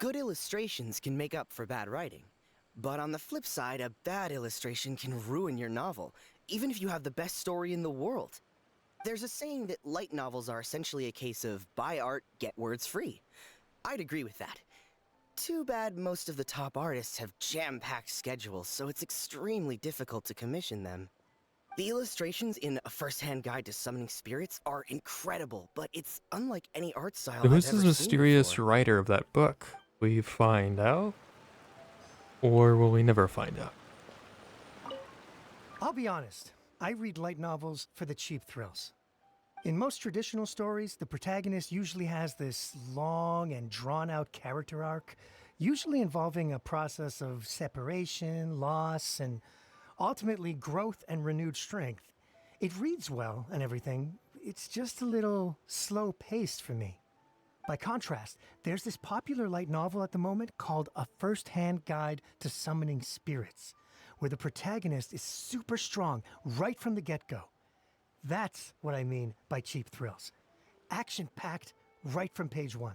S: Good illustrations can make up for bad writing. But on the flip side, a bad illustration can ruin your novel, even if you have the best story in the world. There's a saying that light novels are essentially a case of buy art, get words free. I'd agree with that. Too bad most of the top artists have jam-packed schedules, so it's extremely difficult to commission them. The illustrations in A First-Hand Guide to Summoning Spirits are incredible, but it's unlike any art style
B: So
S: I've
B: who's
S: ever
B: the
S: seen
B: mysterious
S: before.
B: writer of that book? Will you find out? Or will we never find out?
Q: I'll be honest, I read light novels for the cheap thrills. In most traditional stories, the protagonist usually has this long and drawn-out character arc, usually involving a process of separation, loss, and ultimately growth and renewed strength. It reads well and everything, it's just a little slow-paced for me. By contrast, there's this popular light novel at the moment called A First-Hand Guide to Summoning Spirits, where the protagonist is super strong right from the get-go. That's what I mean by cheap thrills. Action-packed right from page one.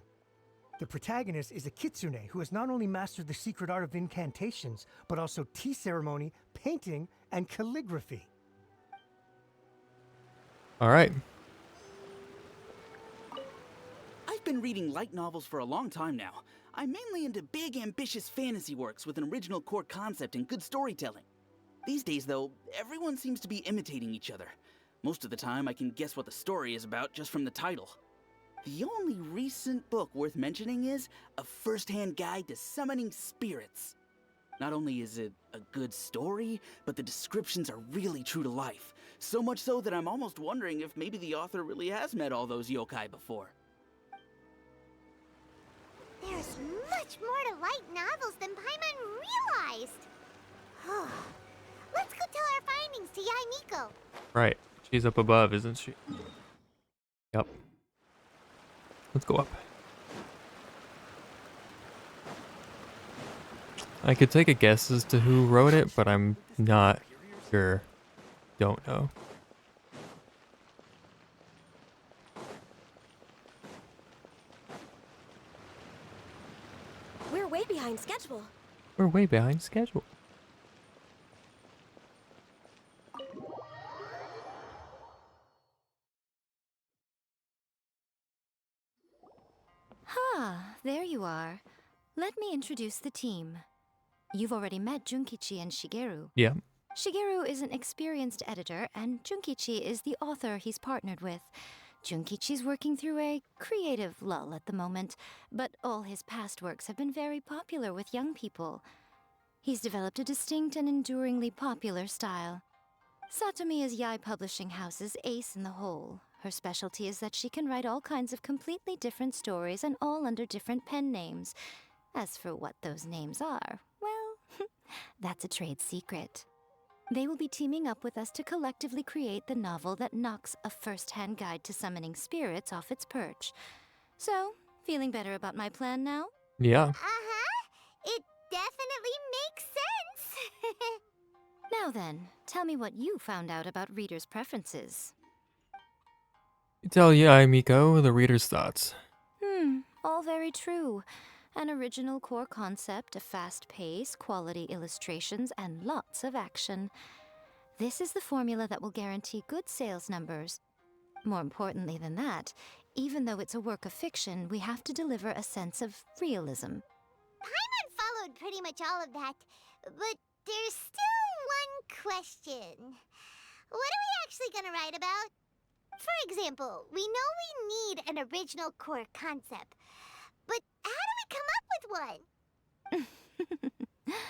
Q: The protagonist is a kitsune who has not only mastered the secret art of incantations, but also tea ceremony, painting, and calligraphy.
B: All right.
R: I've been reading light novels for a long time now. I'm mainly into big, ambitious fantasy works with an original core concept and good storytelling. These days, though, everyone seems to be imitating each other. Most of the time, I can guess what the story is about just from the title. The only recent book worth mentioning is A First-Hand Guide to Summoning Spirits. Not only is it a good story, but the descriptions are really true to life. So much so that I'm almost wondering if maybe the author really has met all those yokai before.
D: There's much more to light novels than Paimon realized. Let's go tell our findings to Yae Miko.
B: Right. She's up above, isn't she? Yep. Let's go up. I could take a guess as to who wrote it, but I'm not sure. Don't know.
L: We're way behind schedule.
B: We're way behind schedule.
O: There you are. Let me introduce the team. You've already met Junkichi and Shigeru.
B: Yeah.
O: Shigeru is an experienced editor, and Junkichi is the author he's partnered with. Junkichi's working through a creative lull at the moment, but all his past works have been very popular with young people. He's developed a distinct and enduringly popular style. Satomi is Yae Publishing House's ace in the hole. Her specialty is that she can write all kinds of completely different stories and all under different pen names. As for what those names are, well, that's a trade secret. They will be teaming up with us to collectively create the novel that knocks A First-Hand Guide to Summoning Spirits off its perch. So, feeling better about my plan now?
B: Yeah.
D: Uh-huh. It definitely makes sense.
O: Now then, tell me what you found out about readers' preferences.
B: Tell Yae Miko the reader's thoughts.
O: All very true. An original core concept, a fast pace, quality illustrations, and lots of action. This is the formula that will guarantee good sales numbers. More importantly than that, even though it's a work of fiction, we have to deliver a sense of realism.
D: Paimon followed pretty much all of that, but there's still one question. What are we actually gonna write about? For example, we know we need an original core concept, but how do we come up with one?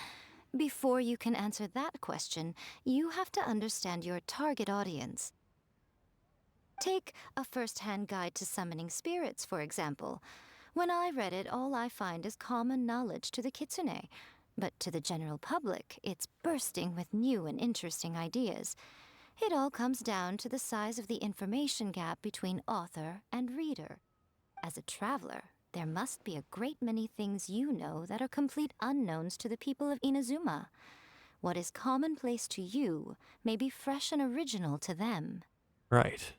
O: Before you can answer that question, you have to understand your target audience. Take a first-hand guide to summoning spirits, for example. When I read it, all I find is common knowledge to the kitsune. But to the general public, it's bursting with new and interesting ideas. It all comes down to the size of the information gap between author and reader. As a traveler, there must be a great many things you know that are complete unknowns to the people of Inazuma. What is commonplace to you may be fresh and original to them.
B: Right.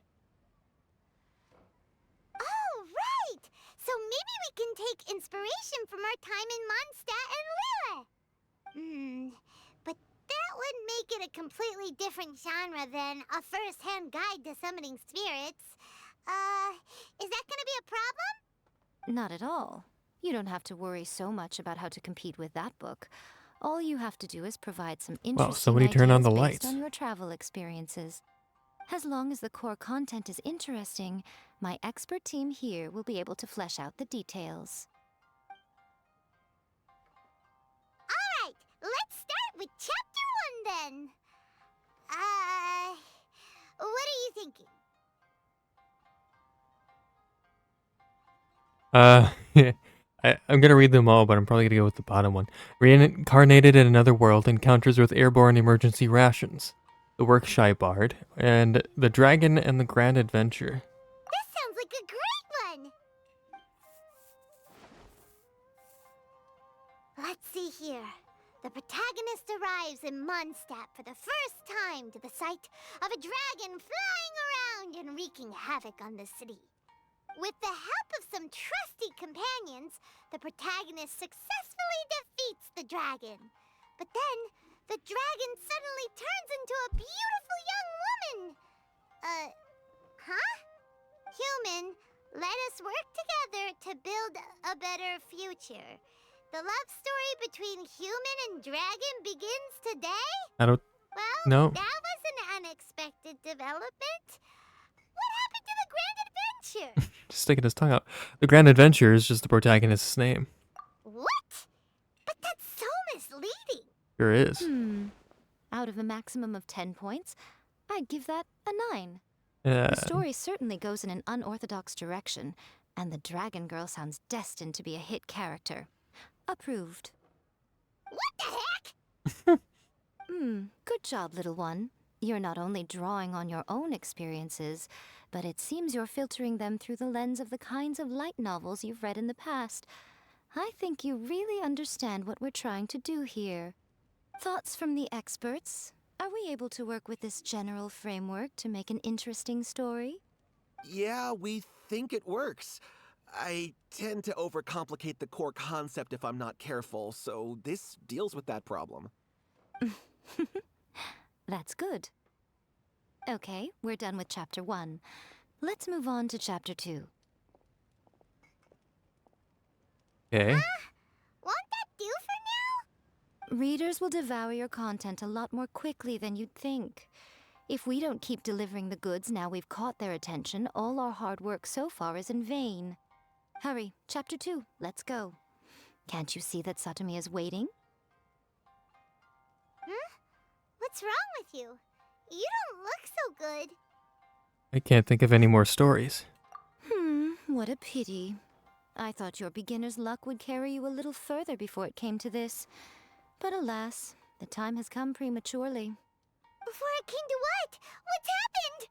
D: Oh, right! So maybe we can take inspiration from our time in Mondstadt and Lille. But that would make it a completely different genre than a first-hand guide to summoning spirits. Is that gonna be a problem?
O: Not at all. You don't have to worry so much about how to compete with that book. All you have to do is provide some interesting
B: somebody turn on
O: ideas
B: the
O: based
B: lights.
O: on your travel experiences. As long as the core content is interesting, my expert team here will be able to flesh out the details.
D: Alright, let's start with Chapter 1 then. What are you thinking?
B: I'm gonna read them all, but I'm probably gonna go with the bottom one. Reincarnated in another world, encounters with airborne emergency rations. The Work-Shy Bard, and The Dragon and the Grand Adventure.
D: That sounds like a great one! Let's see here. The protagonist arrives in Mondstadt for the first time to the sight of a dragon flying around and wreaking havoc on the city. With the help of some trusty companions, the protagonist successfully defeats the dragon. But then, the dragon suddenly turns into a beautiful young woman. Huh? Human, let us work together to build a better future. The love story between human and dragon begins today?
B: I don't know.
D: That was an unexpected development. What happened to the Grand Adventure?
B: Just sticking his tongue out. The Grand Adventure is just the protagonist's name.
D: What? But that's so misleading.
B: Sure is.
O: Out of a maximum of 10 points, I'd give that a 9.
B: Yeah.
O: The story certainly goes in an unorthodox direction, and the Dragon Girl sounds destined to be a hit character. Approved.
D: What the heck?
O: Good job, little one. You're not only drawing on your own experiences, but it seems you're filtering them through the lens of the kinds of light novels you've read in the past. I think you really understand what we're trying to do here. Thoughts from the experts? Are we able to work with this general framework to make an interesting story?
K: Yeah, we think it works. I tend to overcomplicate the core concept if I'm not careful, so this deals with that problem.
O: That's good. Okay, we're done with Chapter 1. Let's move on to Chapter 2.
B: Okay.
D: Won't that do for now?
O: Readers will devour your content a lot more quickly than you'd think. If we don't keep delivering the goods now we've caught their attention, all our hard work so far is in vain. Hurry, Chapter 2, let's go. Can't you see that Satomi is waiting?
D: What's wrong with you? You don't look so good.
B: I can't think of any more stories.
O: What a pity. I thought your beginner's luck would carry you a little further before it came to this. But alas, the time has come prematurely.
D: Before it came to what? What's happened?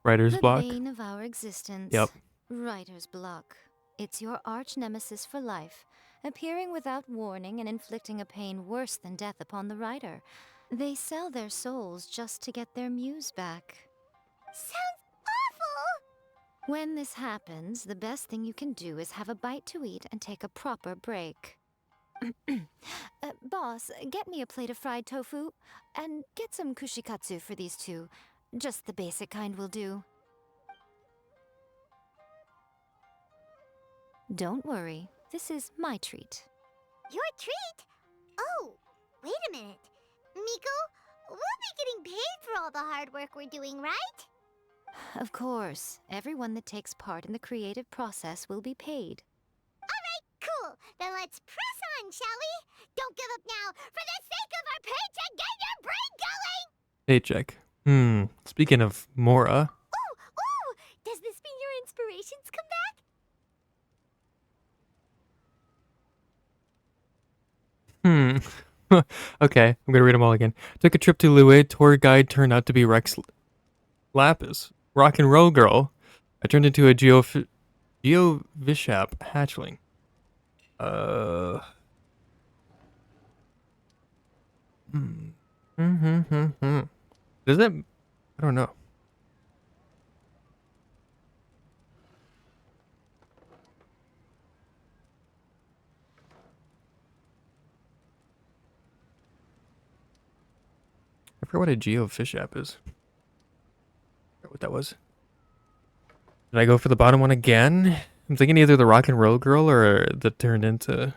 B: Writer's block?
O: The bane of our existence.
B: Yep.
O: Writer's block. It's your arch nemesis for life, appearing without warning and inflicting a pain worse than death upon the writer. They sell their souls just to get their muse back.
D: Sounds awful!
O: When this happens, the best thing you can do is have a bite to eat and take a proper break. Boss, get me a plate of fried tofu, and get some kushikatsu for these two. Just the basic kind will do. Don't worry, this is my treat.
D: Your treat? Oh, wait a minute. Miko, we'll be getting paid for all the hard work we're doing, right?
O: Of course, everyone that takes part in the creative process will be paid.
D: Alright, cool. Then let's press on, shall we? Don't give up now. For the sake of our paycheck, get your brain going!
B: Paycheck. Speaking of Mora.
D: Ooh! Does this mean your inspirations come
B: back? Okay, I'm gonna read them all again. Took a trip to Lue. Tour guide turned out to be Rex Lapis. Rock and roll girl. I turned into a Geovishap hatchling. Does it? I don't know. I forgot what a Geofish app is. I forgot what that was. Did I go for the bottom one again? I'm thinking either the rock and roll girl or the turned into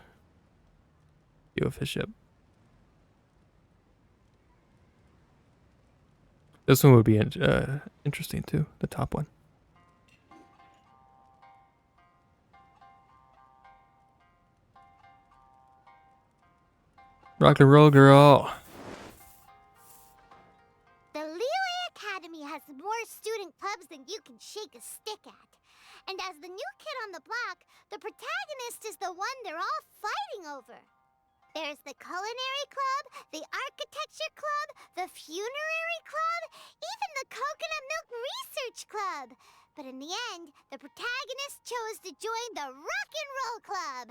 B: Geofish app. This one would be interesting too, the top one. Rock and roll girl.
D: The Liyue Academy has more student clubs than you can shake a stick at. And as the new kid on the block, the protagonist is the one they're all fighting over. There's the Culinary Club, the Architecture Club, the Funerary Club, even the Coconut Milk Research Club. But in the end, the protagonist chose to join the Rock and Roll Club.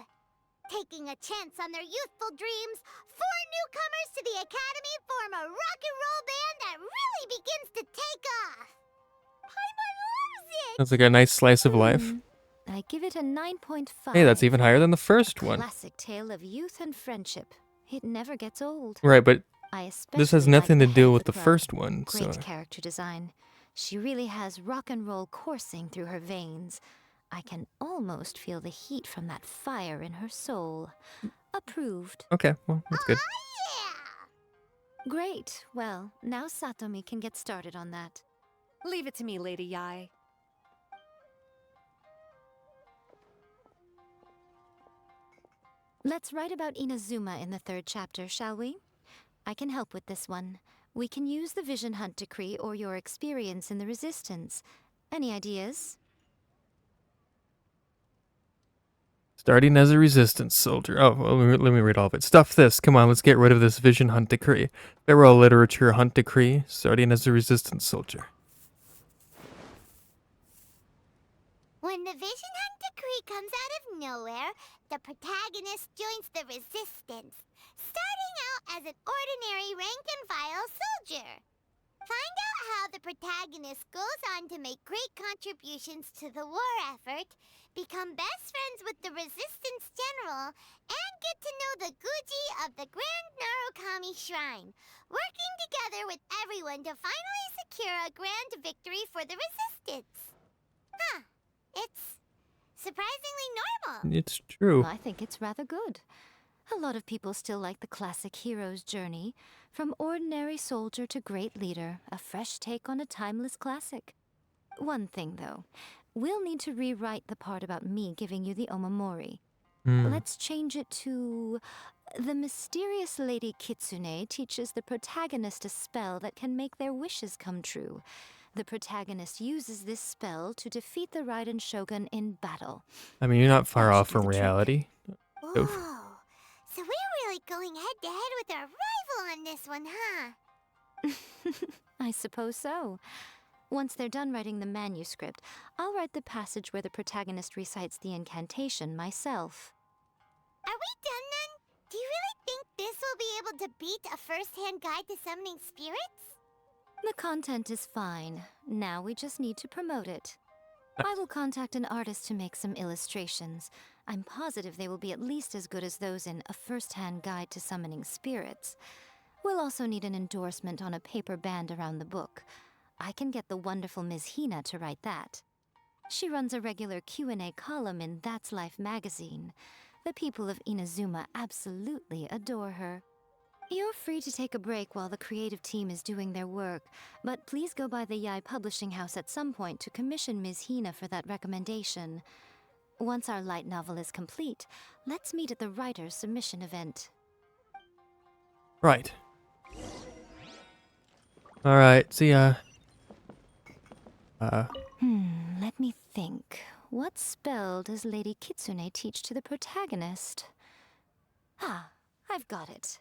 D: Taking a chance on their youthful dreams, 4 newcomers to the Academy form a rock and roll band that really begins to take off. Paimon loves it!
B: That's like a nice slice of life.
O: I give it a 9.5.
B: Hey, that's even higher than the first one.
O: Classic tale of youth and friendship. It never gets old.
B: Right, but this has nothing to do with the
O: club.
B: first one.
O: Great character design. She really has rock and roll coursing through her veins. I can almost feel the heat from that fire in her soul. Approved.
B: Okay, well, that's good.
O: Great. Well, now Satomi can get started on that.
H: Leave it to me, Lady Yae.
O: Let's write about Inazuma in the 3rd chapter, shall we? I can help with this one. We can use the Vision Hunt Decree or your experience in the Resistance. Any ideas?
B: Starting as a resistance soldier. Oh, well, let me read all of it. Stuff this. Come on, let's get rid of this Vision Hunt Decree. Farewell Literature Hunt Decree. Starting as a resistance soldier.
D: When the Vision Hunt Decree comes out of nowhere, the protagonist joins the Resistance, starting out as an ordinary rank-and-file soldier. Find out how the protagonist goes on to make great contributions to the war effort, become best friends with the Resistance General, and get to know the Guji of the Grand Narukami Shrine, working together with everyone to finally secure a grand victory for the Resistance. Huh. It's surprisingly normal.
B: It's true.
O: I think it's rather good. A lot of people still like the classic hero's journey, from ordinary soldier to great leader, a fresh take on a timeless classic. One thing, though, we'll need to rewrite the part about me giving you the Omamori. Let's change it to... The mysterious Lady Kitsune teaches the protagonist a spell that can make their wishes come true. The protagonist uses this spell to defeat the Raiden Shogun in battle.
B: I mean, you're not far off from reality.
D: Whoa. So we're really going head-to-head with our rival on this one, huh?
O: I suppose so. Once they're done writing the manuscript, I'll write the passage where the protagonist recites the incantation myself.
D: Are we done then? Do you really think this will be able able to beat a first-hand guide to summoning spirits?
O: The content is fine. Now we just need to promote it. I will contact an artist to make some illustrations. I'm positive they will be at least as good as those in A First-Hand Guide to Summoning Spirits. We'll also need an endorsement on a paper band around the book. I can get the wonderful Ms. Hina to write that. She runs a regular Q&A column in That's Life magazine. The people of Inazuma absolutely adore her. You're free to take a break while the creative team is doing their work, but please go by the Yae Publishing House at some point to commission Ms. Hina for that recommendation. Once our light novel is complete, let's meet at the writer's submission event.
B: Right. Alright, see ya.
O: Let me think. What spell does Lady Kitsune teach to the protagonist? Ah, I've got it.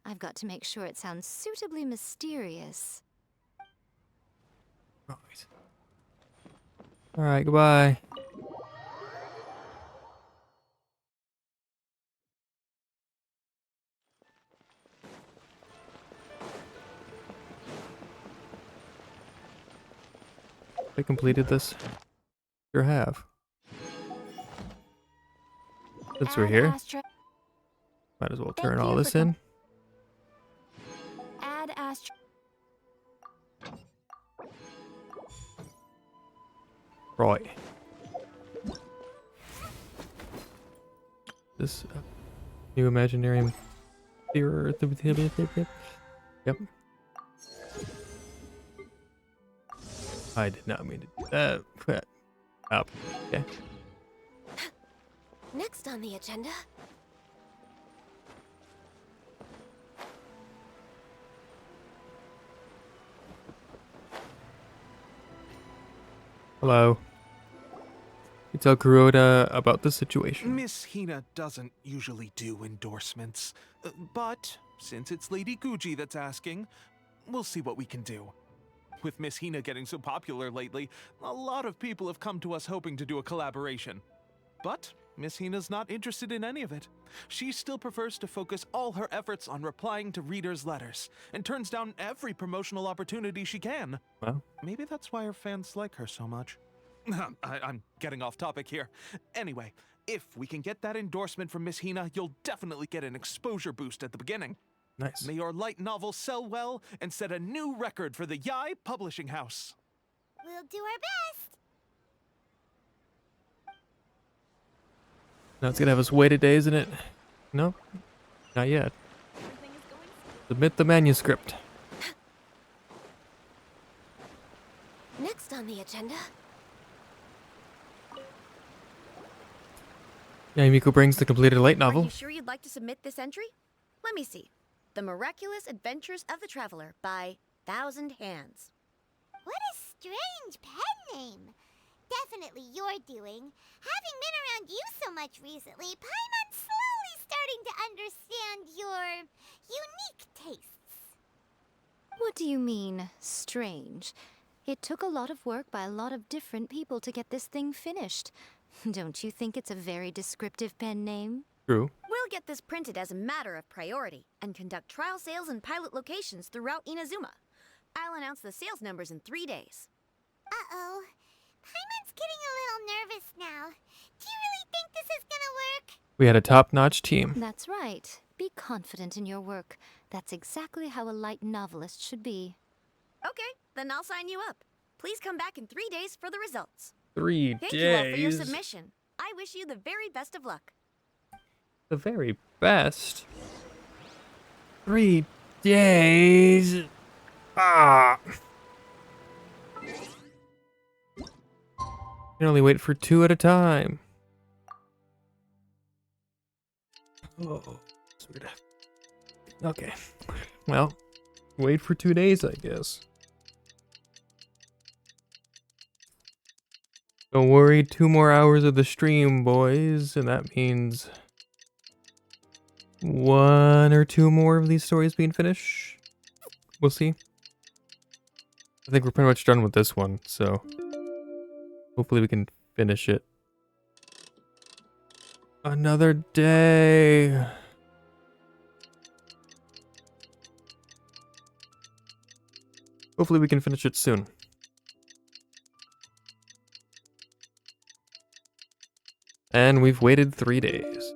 O: I've got to make sure it sounds suitably mysterious.
B: Right. Alright, goodbye. I completed this. Sure have. Since we're here, might as well turn all this in.
C: Add Astra.
B: Right. This new imaginary theory. Yep. I did not mean to do that. Up. Okay.
L: Next on the agenda.
B: Hello. You tell Kuroda about the situation.
T: Miss Hina doesn't usually do endorsements, but since it's Lady Guji that's asking, we'll see what we can do. With Miss Hina getting so popular lately, a lot of people have come to us hoping to do a collaboration. But Miss Hina's not interested in any of it. She still prefers to focus all her efforts on replying to readers' letters, and turns down every promotional opportunity she can.
B: Well,
T: maybe that's why her fans like her so much. I'm getting off topic here. Anyway, if we can get that endorsement from Miss Hina, you'll definitely get an exposure boost at the beginning.
B: Nice.
T: May your light novel sell well and set a new record for the Yae Publishing House.
D: We'll do our best.
B: Now it's gonna have us wait a day, isn't it? No, not yet. Submit the manuscript.
L: Next on the agenda.
B: Yae Miko brings the completed light
H: Are
B: novel.
H: you sure you'd like to submit this entry? Let me see. The Miraculous Adventures of the Traveler by Thousand Hands.
D: What a strange pen name. Definitely your doing. Having been around you so much recently, Paimon's slowly starting to understand your unique tastes.
O: What do you mean, strange? It took a lot of work by a lot of different people to get this thing finished. Don't you think it's a very descriptive pen name?
B: True.
H: We'll get this printed as a matter of priority and conduct trial sales in pilot locations throughout Inazuma. I'll announce the sales numbers in 3 days.
D: Uh-oh. Paimon's getting a little nervous now. Do you really think this is gonna work?
B: We had a top-notch team.
O: That's right. Be confident in your work. That's exactly how a light novelist should be.
H: Okay, then I'll sign you up. Please come back in 3 days for the results.
B: 3
H: Thank
B: days.
H: you all for your submission. I wish you the very best of luck.
B: The very best. 3 days. Ah. You can only wait for 2 at a time. Oh, sweet. Okay. Well, wait for 2 days, I guess. Don't worry, 2 more hours of the stream, boys, and that means 1 or 2 more of these stories being finished. We'll see. I think we're pretty much done with this one, so hopefully we can finish it. Another day. Hopefully we can finish it soon. And we've waited 3 days.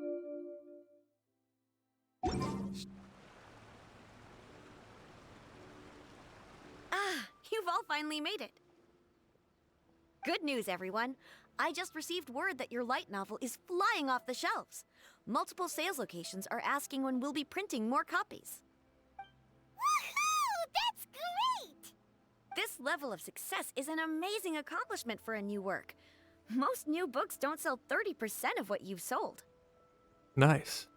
H: Ah, you've all finally made it. Good news, everyone. I just received word that your light novel is flying off the shelves. Multiple sales locations are asking when we'll be printing more copies.
D: Woohoo! That's great!
H: This level of success is an amazing accomplishment for a new work. Most new books don't sell 30% of what you've sold.
B: Nice.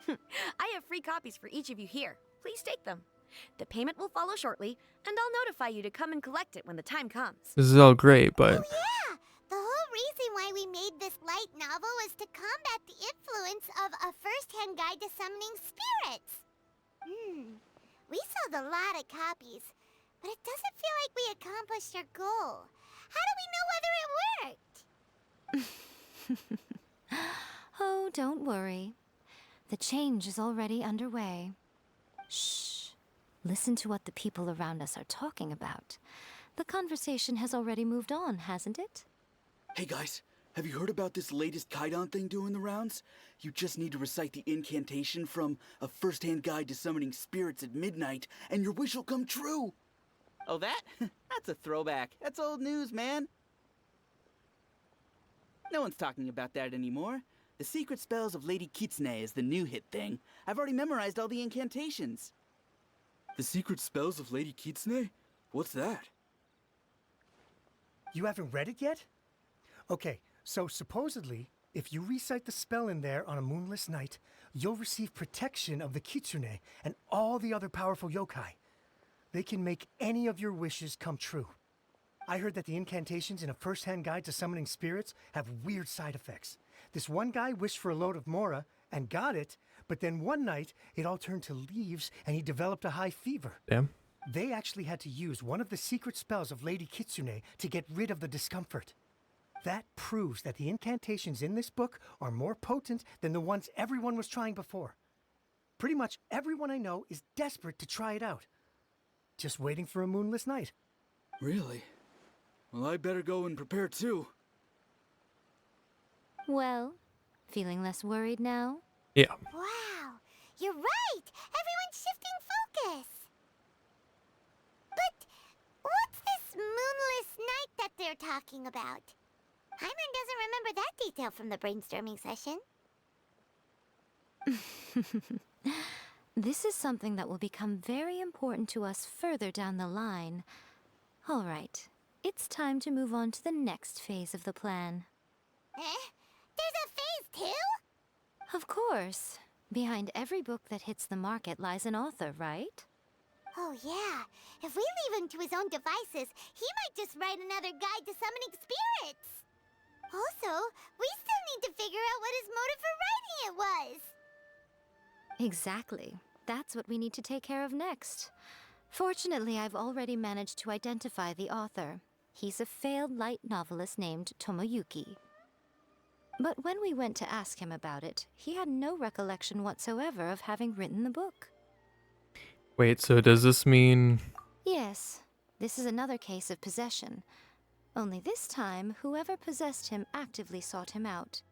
H: I have free copies for each of you here. Please take them. The payment will follow shortly, and I'll notify you to come and collect it when the time comes.
B: This is all great, but...
D: Oh yeah! The whole reason why we made this light novel was to combat the influence of a first-hand guide to summoning spirits. We sold a lot of copies, but it doesn't feel like we accomplished our goal. How do we know whether it worked?
O: Oh, don't worry. The change is already underway. Shh. Listen to what the people around us are talking about. The conversation has already moved on, hasn't it?
U: Hey guys, have you heard about this latest Kaidan thing doing the rounds? You just need to recite the incantation from A First-Hand Guide to Summoning Spirits at midnight, and your wish will come true!
R: Oh, that? That's a throwback. That's old news, man. No one's talking about that anymore. The Secret Spells of Lady Kitsune is the new hit thing. I've already memorized all the incantations.
U: The Secret Spells of Lady Kitsune? What's that?
Q: You haven't read it yet? Okay, so supposedly, if you recite the spell in there on a moonless night, you'll receive protection of the Kitsune and all the other powerful yokai. They can make any of your wishes come true. I heard that the incantations in A First-Hand Guide to Summoning Spirits have weird side effects. This one guy wished for a load of Mora and got it, but then one night it all turned to leaves and he developed a high fever.
B: Damn.
Q: They actually had to use one of the secret spells of Lady Kitsune to get rid of the discomfort. That proves that the incantations in this book are more potent than the ones everyone was trying before. Pretty much everyone I know is desperate to try it out. Just waiting for a moonless night.
U: Really? Well, I better go and prepare too.
O: Well, feeling less worried now?
B: Yeah.
D: Wow, you're right! Everyone's shifting focus! But what's this moonless night that they're talking about? Hyman doesn't remember that detail from the brainstorming session.
O: This is something that will become very important to us further down the line. All right, it's time to move on to the next phase of the plan.
D: There's a phase 2?
O: Of course. Behind every book that hits the market lies an author, right?
D: Oh yeah, if we leave him to his own devices, he might just write another guide to summoning spirits. Also, we still need to figure out what his motive for writing it was.
O: Exactly. That's what we need to take care of next. Fortunately, I've already managed to identify the author. He's a failed light novelist named Tomoyuki. But when we went to ask him about it, he had no recollection whatsoever of having written the book.
B: Wait, so does this mean...
O: Yes, this is another case of possession. Only this time, whoever possessed him actively sought him out.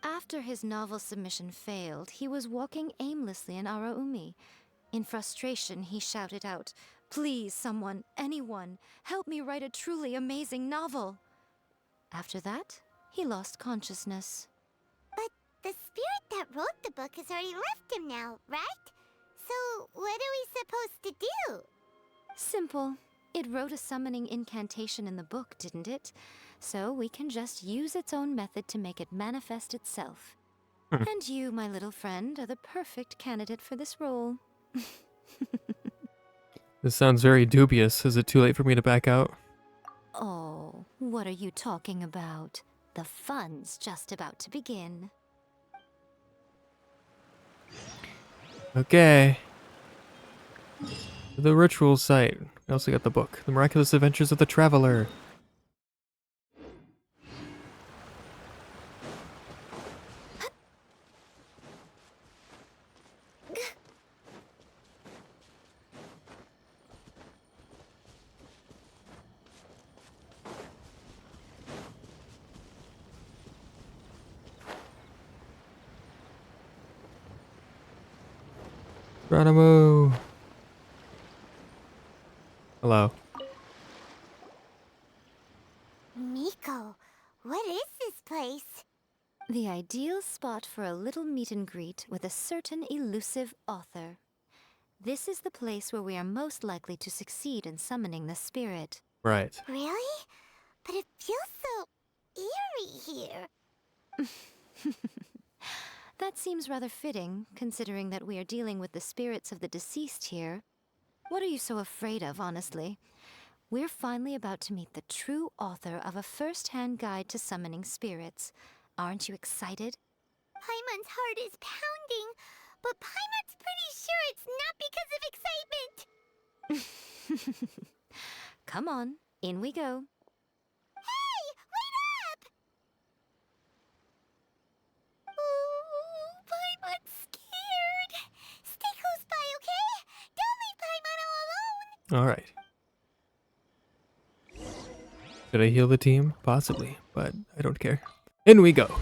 O: After his novel submission failed, he was walking aimlessly in Araumi. In frustration, he shouted out, "Please, someone, anyone, help me write a truly amazing novel." After that, he lost consciousness.
D: But the spirit that wrote the book has already left him now, right? So what are we supposed to do?
O: Simple. It wrote a summoning incantation in the book, didn't it? So we can just use its own method to make it manifest itself. And you, my little friend, are the perfect candidate for this role.
B: This sounds very dubious. Is it too late for me to back out?
O: Oh, what are you talking about? The fun's just about to begin.
B: Okay. The ritual site. We also got the book. The Miraculous Adventures of the Traveler. Geronimo. Hello.
D: Miko, what is this place?
O: The ideal spot for a little meet and greet with a certain elusive author. This is the place where we are most likely to succeed in summoning the spirit.
B: Right.
D: Really? But it feels so eerie here.
O: That seems rather fitting, considering that we are dealing with the spirits of the deceased here. What are you so afraid of, honestly? We're finally about to meet the true author of a first-hand guide to summoning spirits. Aren't you excited?
D: Paimon's heart is pounding, but Paimon's pretty sure it's not because of excitement.
O: Come on, in we go.
D: Hey, wait up! Ooh, Paimon's scared. Stay close by, okay? Don't leave Paimon all alone.
B: All right. Should I heal the team? Possibly, but I don't care. In we go.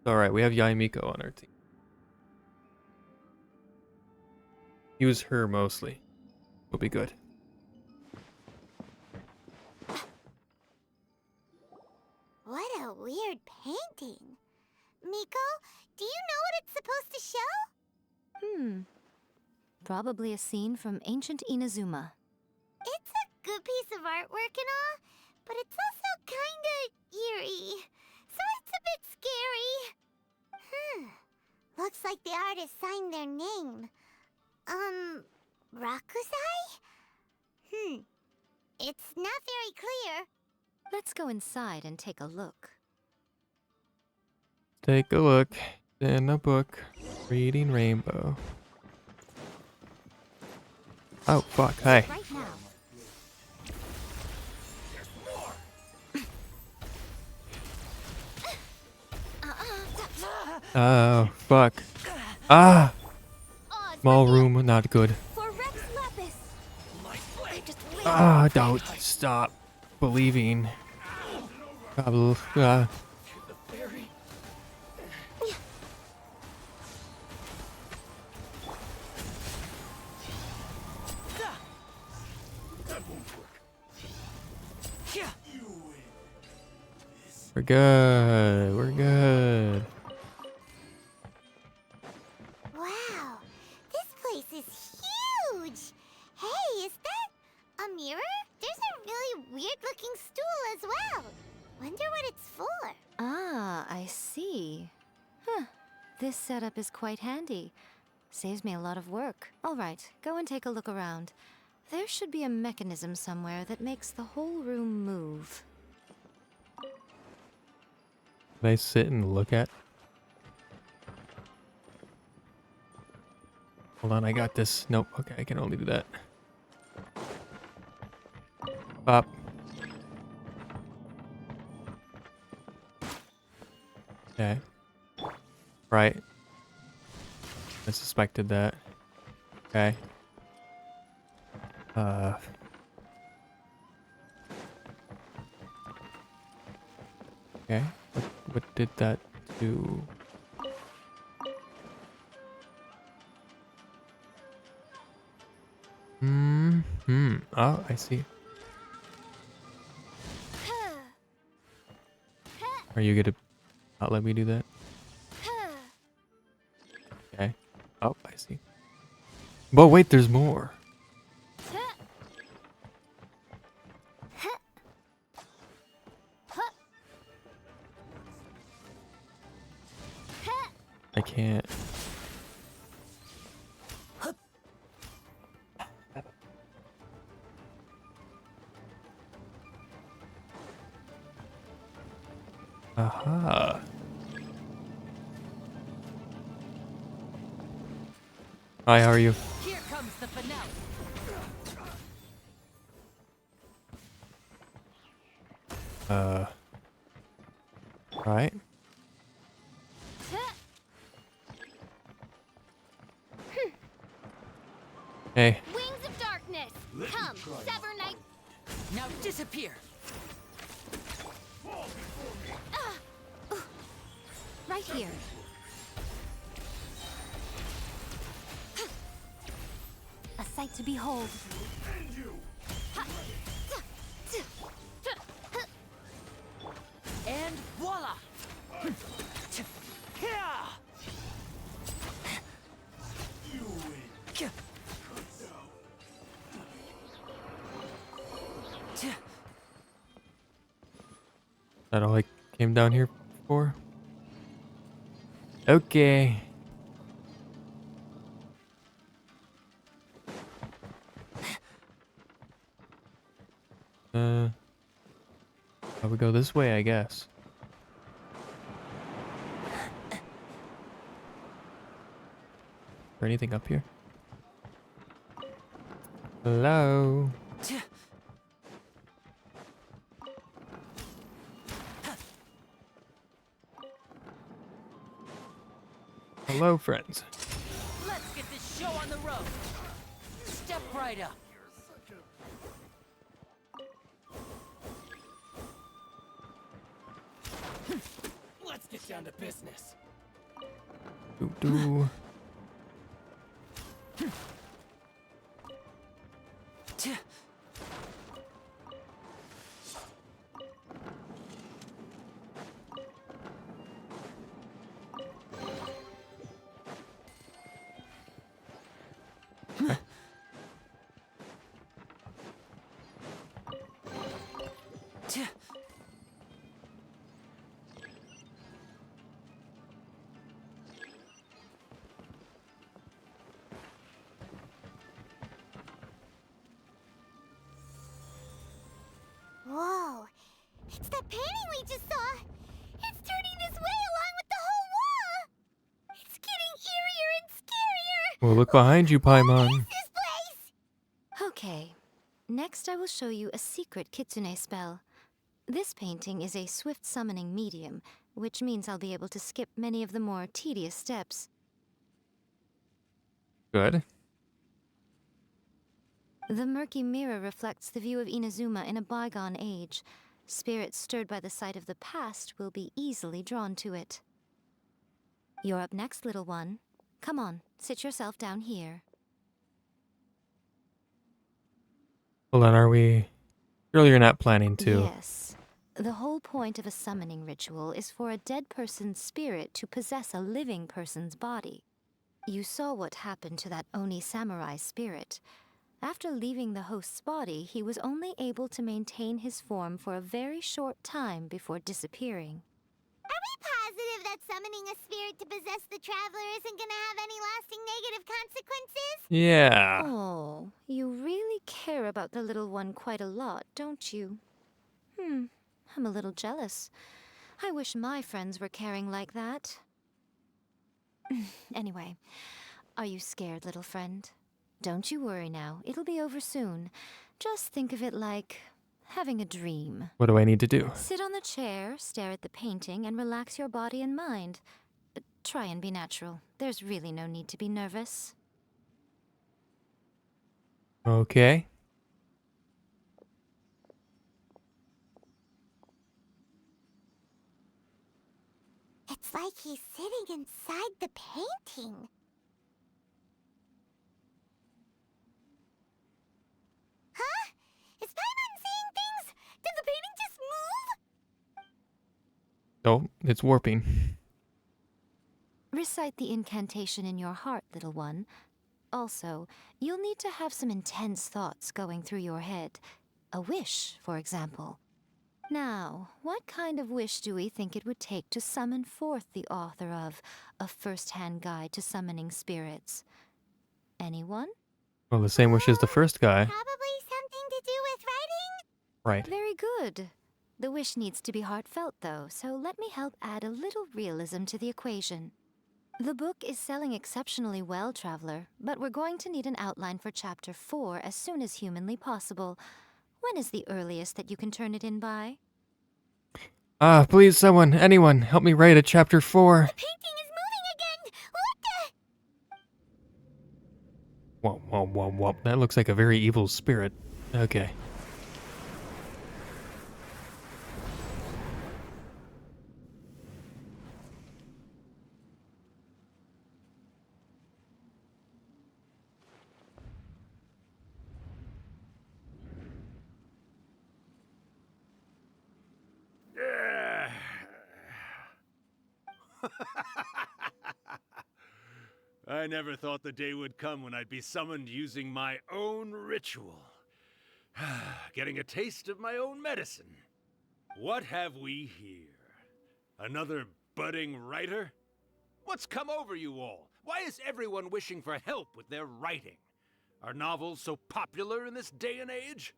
B: All right, we have Yae Miko on our team. Use her mostly. Will be good.
D: What a weird painting. Miko, do you know what it's supposed to show?
O: Probably a scene from ancient Inazuma.
D: It's a good piece of artwork and all, but it's also kinda eerie. So it's a bit scary. Looks like the artist signed their name. Rakusai? It's not very clear.
O: Let's go inside and take a look.
B: Take a look in a book. Reading Rainbow. Oh, fuck. Hey.
O: Right now.
B: Oh, fuck. Ah! Small room, not good. Ah, don't stop believing. We're good. We're good.
D: Wow, this place is huge. Hey, is that a mirror? There's a really weird-looking stool as well. Wonder what it's for.
O: Ah, I see. Huh. This setup is quite handy. Saves me a lot of work. All right, go and take a look around. There should be a mechanism somewhere that makes the whole room move.
B: Can I sit and look at? Hold on, I got this. Nope. Okay, I can only do that. Pop. Okay. Right. I suspected that. Okay. Okay. What did that do? Oh, I see. Are you gonna not let me do that? Okay. Oh, I see. But wait, there's more. I can't. Aha. Hi, how are you?
A: Here comes the finale.
B: Right.
D: Wings
B: Hey.
D: of darkness, come, sever night.
N: Now disappear!
O: Right here. A sight to behold.
N: And voila!
B: That all I came down here for? Okay. I would go this way, I guess. Is there anything up here? Hello? Hello, friends.
N: Let's get this show on the road! Step right up! Let's get down to business.
B: Doo-doo.
D: Whoa! It's that painting we just saw! It's turning this way along with the whole wall! It's getting eerier and scarier!
B: Well, look behind you, Paimon.
D: This place!
O: Okay. Next, I will show you a secret kitsune spell. This painting is a swift summoning medium, which means I'll be able to skip many of the more tedious steps.
B: Good.
O: The murky mirror reflects the view of Inazuma in a bygone age. Spirits stirred by the sight of the past will be easily drawn to it. You're up next, little one. Come on, sit yourself down here.
B: Hold on, are we... Surely you're not planning to...
O: Yes. The whole point of a summoning ritual is for a dead person's spirit to possess a living person's body. You saw what happened to that Oni samurai spirit. After leaving the host's body, he was only able to maintain his form for a very short time before disappearing.
D: Are we positive that summoning a spirit to possess the traveler isn't gonna have any lasting negative consequences?
B: Yeah.
O: Oh, you really care about the little one quite a lot, don't you? I'm a little jealous. I wish my friends were caring like that. Anyway, are you scared, little friend? Don't you worry now, it'll be over soon. Just think of it like having a dream.
B: What do I need to do?
O: Sit on the chair, stare at the painting, and relax your body and mind. Try and be natural. There's really no need to be nervous.
B: Okay.
D: It's like he's sitting inside the painting. Huh? Is Paimon seeing things? Did the painting just move?
B: Oh, it's warping.
O: Recite the incantation in your heart, little one. Also, you'll need to have some intense thoughts going through your head. A wish, for example. Now, what kind of wish do we think it would take to summon forth the author of A First-Hand Guide to Summoning Spirits? Anyone?
B: Well, the same wish as the first guy.
D: Probably something to do with writing?
B: Right.
O: Very good. The wish needs to be heartfelt, though, so let me help add a little realism to the equation. The book is selling exceptionally well, Traveler, but we're going to need an outline for Chapter 4 as soon as humanly possible. When is the earliest that you can turn it in by?
B: Please, someone, anyone, help me write a chapter 4.
D: The painting is moving again! What the?
B: Whoa, whoa, whoa, whoa. That looks like a very evil spirit. Okay.
A: I never thought the day would come when I'd be summoned using my own ritual. Getting a taste of my own medicine. What have we here? Another budding writer? What's come over you all? Why is everyone wishing for help with their writing? Are novels so popular in this day and age?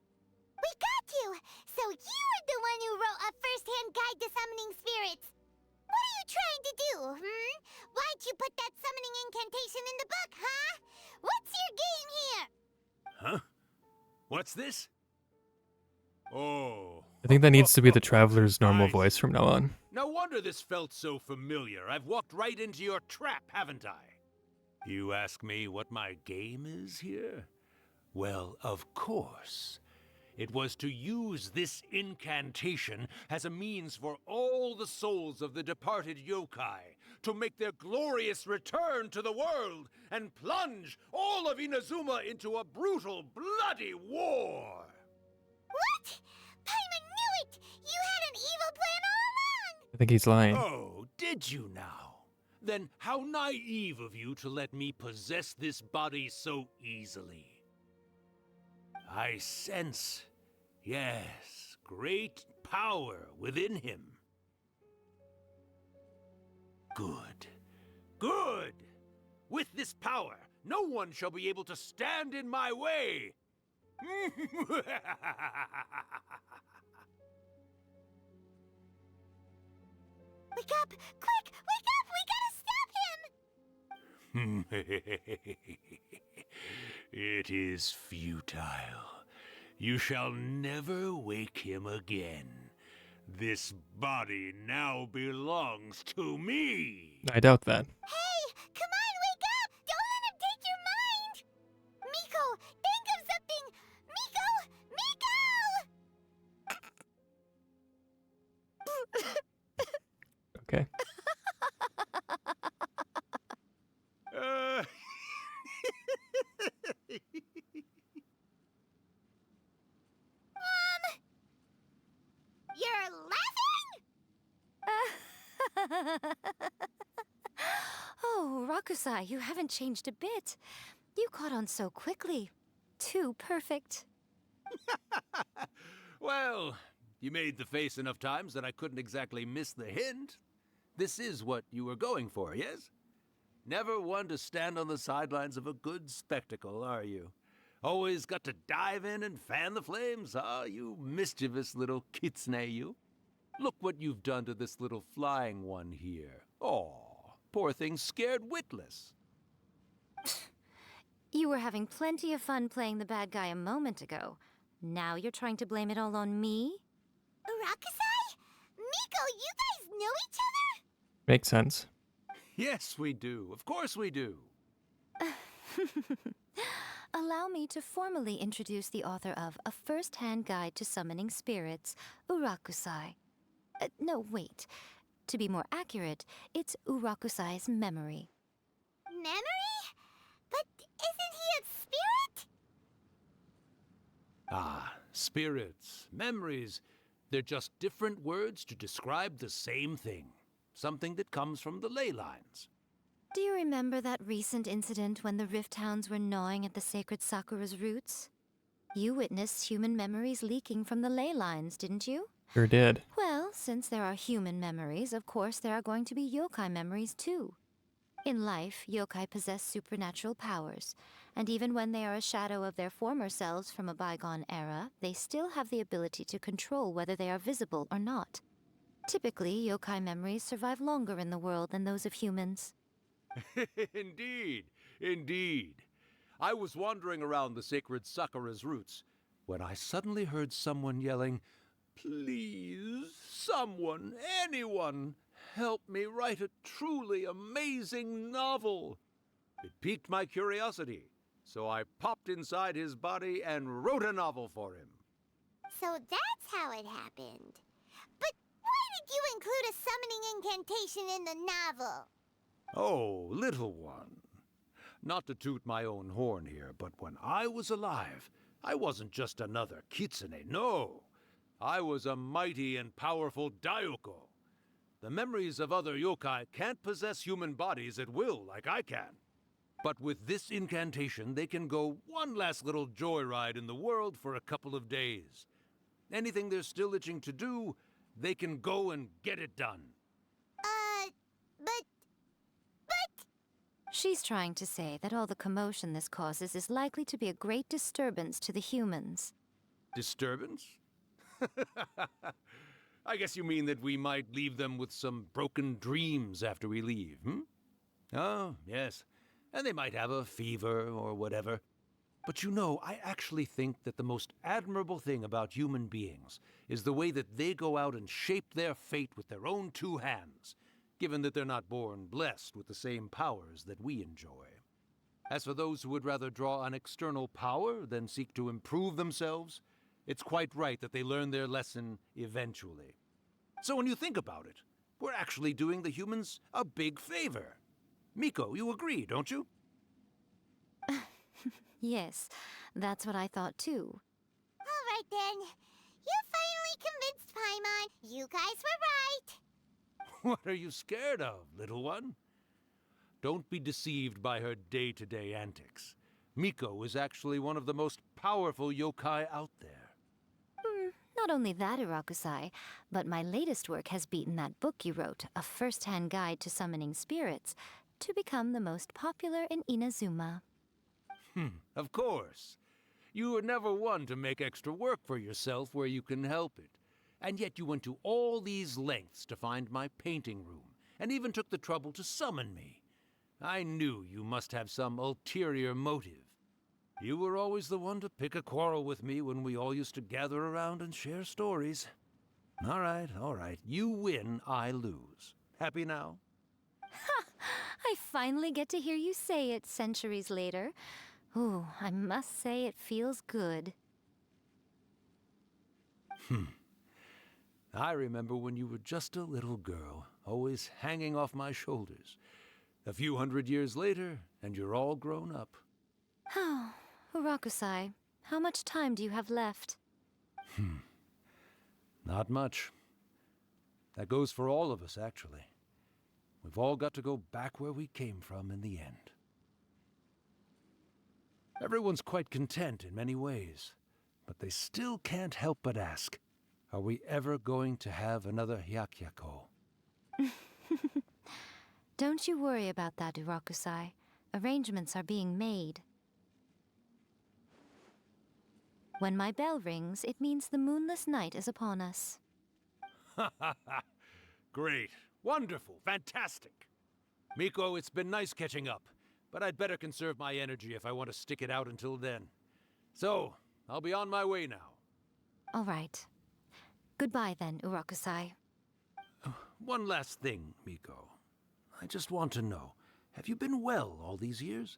D: We got you! So you are the one who wrote a first-hand guide to summoning spirits! What are you trying to do, Why'd you put that summoning incantation in the book, huh? What's your game here?
A: Huh? What's this? Oh.
B: I think that needs to be the Traveler's normal voice from now on.
A: No wonder this felt so familiar. I've walked right into your trap, haven't I? You ask me what my game is here? Well, of course. It was to use this incantation as a means for all the souls of the departed yokai to make their glorious return to the world and plunge all of Inazuma into a brutal, bloody war!
D: What? Paimon knew it! You had an evil plan all along!
B: I think he's lying.
A: Oh, did you now? Then how naive of you to let me possess this body so easily. I sense, yes, great power within him. Good. Good! With this power, no one shall be able to stand in my way!
D: Wake up! Quick! Wake up! We gotta stop him!
A: It is futile. You shall never wake him again. This body now belongs to me.
B: I doubt that.
D: Hey! Come on, wake up! Don't let him take your mind! Miko, think of something! Miko! Miko!
B: Okay.
D: You're laughing?
O: Oh, Rakusai, you haven't changed a bit. You caught on so quickly. Too perfect.
A: Well, you made the face enough times that I couldn't exactly miss the hint. This is what you were going for, yes? Never one to stand on the sidelines of a good spectacle, are you? Always got to dive in and fan the flames, huh? You mischievous little kitsune, you. Look what you've done to this little flying one here. Aw, poor thing scared witless.
O: You were having plenty of fun playing the bad guy a moment ago. Now you're trying to blame it all on me?
D: Rakusai? Miko, you guys know each other?
B: Makes sense.
A: Yes, we do. Of course we do.
O: Allow me to formally introduce the author of A First-Hand Guide to Summoning Spirits, Urakusai. No, wait. To be more accurate, it's Urakusai's memory.
D: Memory? But isn't he a spirit?
A: Ah, spirits, memories. They're just different words to describe the same thing. Something that comes from the ley lines.
O: Do you remember that recent incident when the Rift Hounds were gnawing at the sacred Sakura's roots? You witnessed human memories leaking from the ley lines, didn't you?
B: Sure did.
O: Well, since there are human memories, of course there are going to be yokai memories too. In life, yokai possess supernatural powers, and even when they are a shadow of their former selves from a bygone era, they still have the ability to control whether they are visible or not. Typically, yokai memories survive longer in the world than those of humans.
A: Indeed, indeed. I was wandering around the sacred Sakura's roots when I suddenly heard someone yelling, "Please, someone, anyone, help me write a truly amazing novel." It piqued my curiosity, so I popped inside his body and wrote a novel for him.
D: So that's how it happened. But why did you include a summoning incantation in the novel?
A: Oh, little one. Not to toot my own horn here, but when I was alive, I wasn't just another kitsune, no. I was a mighty and powerful Daiyoko. The memories of other yokai can't possess human bodies at will like I can. But with this incantation, they can go one last little joyride in the world for a couple of days. Anything they're still itching to do, they can go and get it done.
D: But...
O: She's trying to say that all the commotion this causes is likely to be a great disturbance to the humans.
A: Disturbance? I guess you mean that we might leave them with some broken dreams after we leave, hmm? Oh, yes. And they might have a fever or whatever. But you know, I actually think that the most admirable thing about human beings is the way that they go out and shape their fate with their own two hands, given that they're not born blessed with the same powers that we enjoy. As for those who would rather draw on external power than seek to improve themselves, it's quite right that they learn their lesson eventually. So when you think about it, we're actually doing the humans a big favor. Miko, you agree, don't you?
O: Yes, that's what I thought too.
D: All right then. You finally convinced Paimon. You guys were right.
A: What are you scared of, little one? Don't be deceived by her day-to-day antics. Miko is actually one of the most powerful yokai out there.
O: Not only that, Irakusai, but my latest work has beaten that book you wrote, A First-Hand Guide to Summoning Spirits, to become the most popular in Inazuma.
A: Of course. You were never one to make extra work for yourself where you can help it. And yet you went to all these lengths to find my painting room, and even took the trouble to summon me. I knew you must have some ulterior motive. You were always the one to pick a quarrel with me when we all used to gather around and share stories. All right. You win, I lose. Happy now?
O: Ha! I finally get to hear you say it centuries later. Ooh, I must say it feels good.
A: I remember when you were just a little girl, always hanging off my shoulders. A few hundred years later, and you're all grown up.
O: Oh, Urakusai, how much time do you have left?
A: Not much. That goes for all of us, actually. We've all got to go back where we came from in the end. Everyone's quite content in many ways, but they still can't help but ask, are we ever going to have another Hyakyako?
O: Don't you worry about that, Urakusai. Arrangements are being made. When my bell rings, it means the moonless night is upon us.
A: Great. Wonderful. Fantastic. Miko, it's been nice catching up, but I'd better conserve my energy if I want to stick it out until then. So, I'll be on my way now.
O: All right. Goodbye then, Urakusai.
A: One last thing, Miko. I just want to know, have you been well all these years?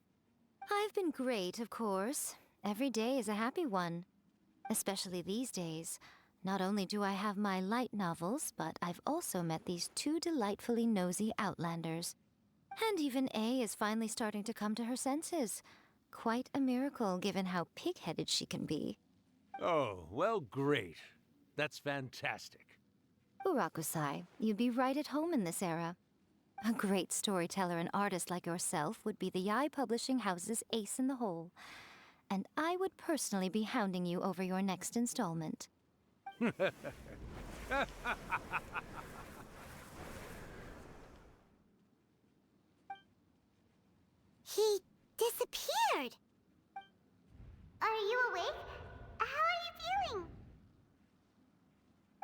O: I've been great, of course. Every day is a happy one. Especially these days. Not only do I have my light novels, but I've also met these two delightfully nosy outlanders. And even A is finally starting to come to her senses. Quite a miracle, given how pig-headed she can be.
A: Oh, well, great. That's fantastic.
O: Urakusai, you'd be right at home in this era. A great storyteller and artist like yourself would be the Yae Publishing House's ace in the hole. And I would personally be hounding you over your next installment.
D: He disappeared. Are you awake? How are you feeling?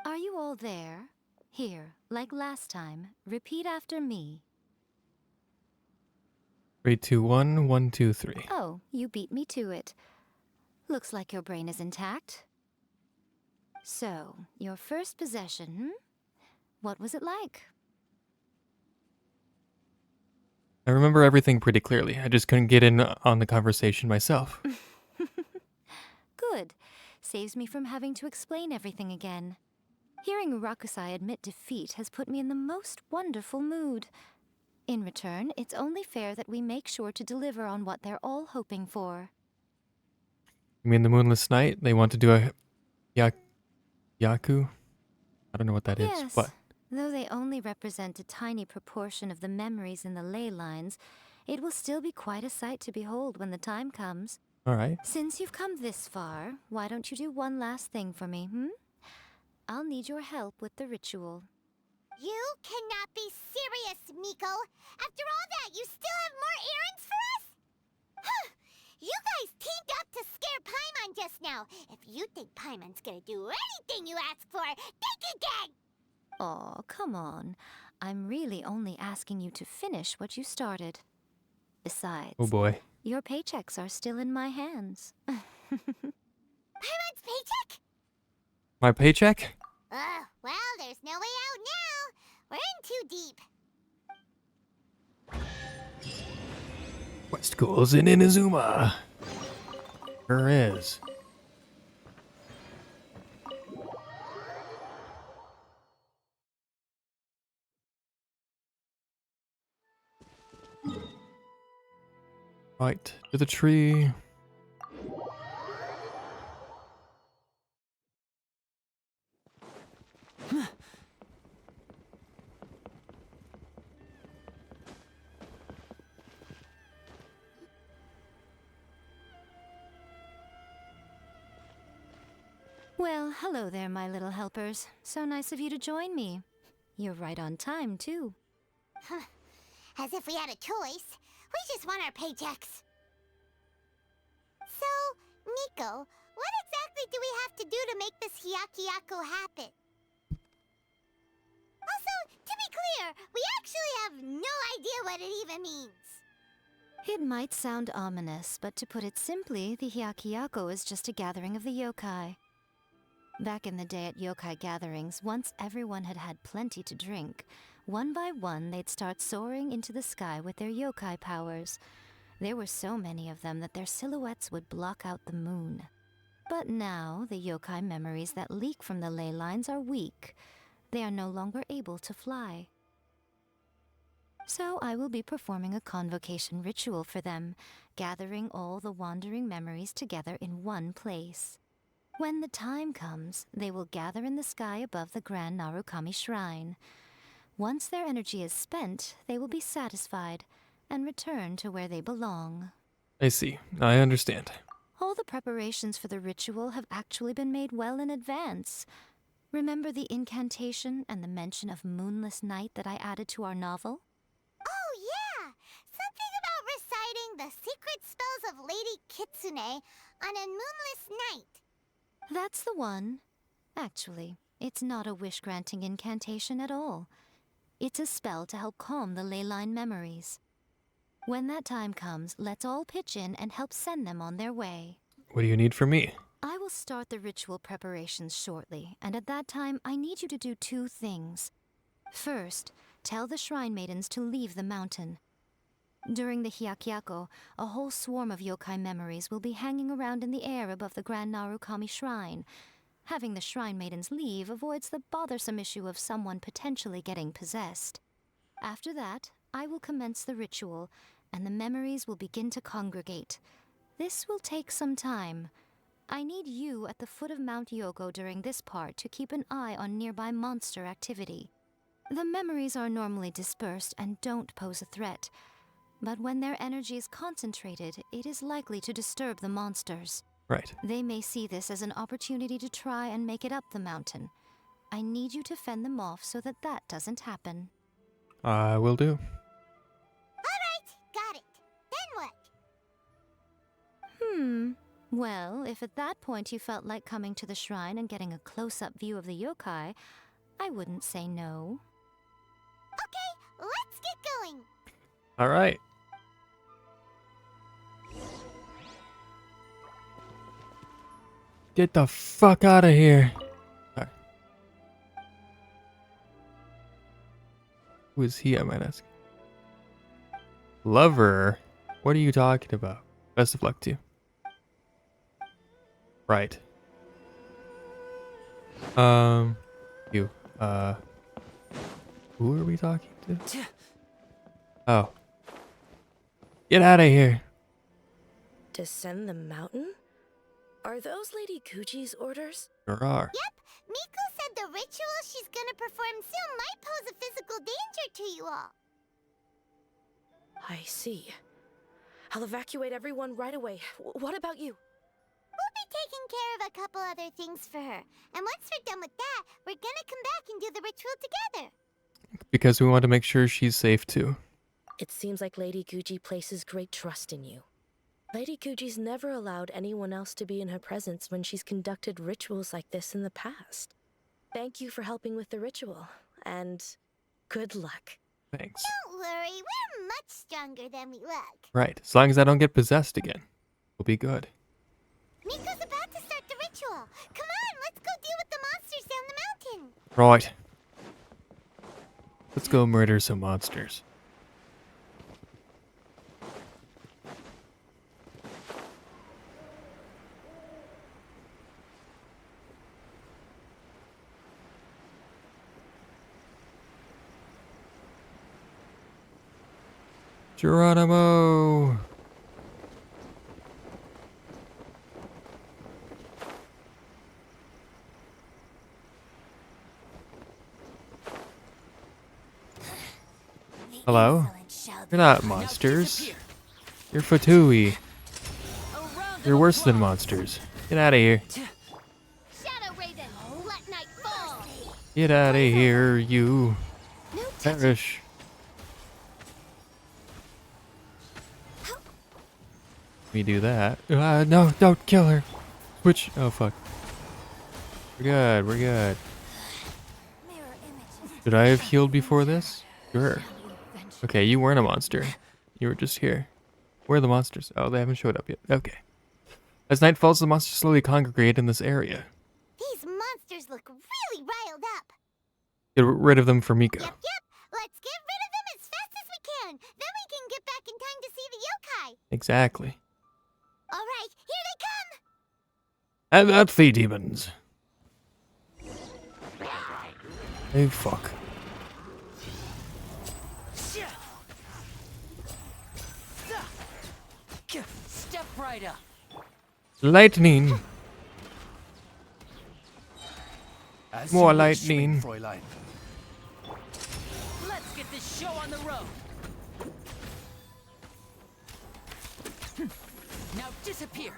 O: Are you all there? Here, like last time, repeat after me.
B: 3, 2, 1, 1, 2, 3.
O: Oh, you beat me to it. Looks like your brain is intact. So, your first possession, What was it like?
B: I remember everything pretty clearly. I just couldn't get in on the conversation myself.
O: Good. Saves me from having to explain everything again. Hearing Urakusai admit defeat has put me in the most wonderful mood. In return, it's only fair that we make sure to deliver on what they're all hoping for.
B: You mean the Moonless Night? They want to do a Yaku? I don't know what that is.
O: Yes,
B: What?
O: though they only represent a tiny proportion of the memories in the ley lines, it will still be quite a sight to behold when the time comes.
B: All right.
O: Since you've come this far, why don't you do one last thing for me, I'll need your help with the ritual.
D: You cannot be serious, Miko. After all that, you still have more errands for us? Huh. You guys teamed up to scare Paimon just now. If you think Paimon's gonna do anything you ask for, think again!
O: Aw, come on. I'm really only asking you to finish what you started. Besides,
B: Oh boy.
O: your paychecks are still in my hands.
D: Paimon's paycheck?
B: My paycheck?
D: Well, there's no way out now. We're in too deep.
B: Quest goals in Inazuma. Sure is. Right, to the tree.
O: Well, hello there, my little helpers. So nice of you to join me. You're right on time, too.
D: As if we had a choice. We just want our paychecks. So, Miko, what exactly do we have to do to make this Hyakuyaku happen? Also, to be clear, we actually have no idea what it even means.
O: It might sound ominous, but to put it simply, the Hyakuyaku is just a gathering of the yokai. Back in the day at yokai gatherings, once everyone had had plenty to drink, one by one they'd start soaring into the sky with their yokai powers. There were so many of them that their silhouettes would block out the moon. But now, the yokai memories that leak from the ley lines are weak. They are no longer able to fly. So I will be performing a convocation ritual for them, gathering all the wandering memories together in one place. When the time comes, they will gather in the sky above the Grand Narukami Shrine. Once their energy is spent, they will be satisfied and return to where they belong.
B: I see. I understand.
O: All the preparations for the ritual have actually been made well in advance. Remember the incantation and the mention of moonless night that I added to our novel?
D: Oh, yeah! Something about reciting the secret spells of Lady Kitsune on a moonless night.
O: That's the one. Actually, it's not a wish-granting incantation at all. It's a spell to help calm the ley line memories. When that time comes, let's all pitch in and help send them on their way.
B: What do you need from me?
O: I will start the ritual preparations shortly, and at that time, I need you to do two things. First, tell the shrine maidens to leave the mountain. During the Hyakuyaku, a whole swarm of yokai memories will be hanging around in the air above the Grand Narukami Shrine. Having the shrine maidens leave avoids the bothersome issue of someone potentially getting possessed. After that, I will commence the ritual, and the memories will begin to congregate. This will take some time. I need you at the foot of Mount Yogo during this part to keep an eye on nearby monster activity. The memories are normally dispersed and don't pose a threat, but when their energy is concentrated, it is likely to disturb the monsters.
B: Right.
O: They may see this as an opportunity to try and make it up the mountain. I need you to fend them off so that that doesn't happen.
B: I will do.
D: Alright, got it. Then what?
O: Well, if at that point you felt like coming to the shrine and getting a close-up view of the yokai, I wouldn't say no.
D: Okay, let's get going.
B: All right. Get the fuck out of here. Sorry. Who is he, I might ask? Lover? What are you talking about? Best of luck to you. Right. You. Who are we talking to? Oh. Get out of here.
I: Descend the mountain? Are those Lady Guji's orders?
B: There are.
D: Yep, Miko said the ritual she's gonna perform soon might pose a physical danger to you all.
I: I see. I'll evacuate everyone right away. What about you?
D: We'll be taking care of a couple other things for her. And once we're done with that, we're gonna come back and do the ritual together.
B: Because we want to make sure she's safe too.
I: It seems like Lady Guji places great trust in you. Lady Guji's never allowed anyone else to be in her presence when she's conducted rituals like this in the past. Thank you for helping with the ritual, and good luck.
B: Thanks.
D: Don't worry, we're much stronger than we look.
B: Right, as long as I don't get possessed again, we'll be good.
D: Miko's about to start the ritual. Come on, let's go deal with the monsters down the mountain.
B: Right. Let's go murder some monsters. Geronimo! Hello? You're not monsters. You're Fatui. You're worse than monsters. Get out of here. Get out of here, you. Perish. Let me do that. No, don't kill her. Which? Oh, fuck. We're good, we're good. Should I have healed before this? Sure. Okay, you weren't a monster. You were just here. Where are the monsters? Oh, they haven't showed up yet. Okay. As night falls, the monsters slowly congregate in this area.
D: These monsters look really riled up.
B: Get rid of them for Miko.
D: Yep. Let's get rid of them as fast as we can. Then we can get back in time to see the yokai.
B: Exactly.
D: All right, here
B: And at the demons. Oh, fuck.
N: Step right up.
B: Lightning.
J: As
B: More
J: you wish,
B: lightning.
J: Fräulein.
N: Let's get this show on the road. Now disappear.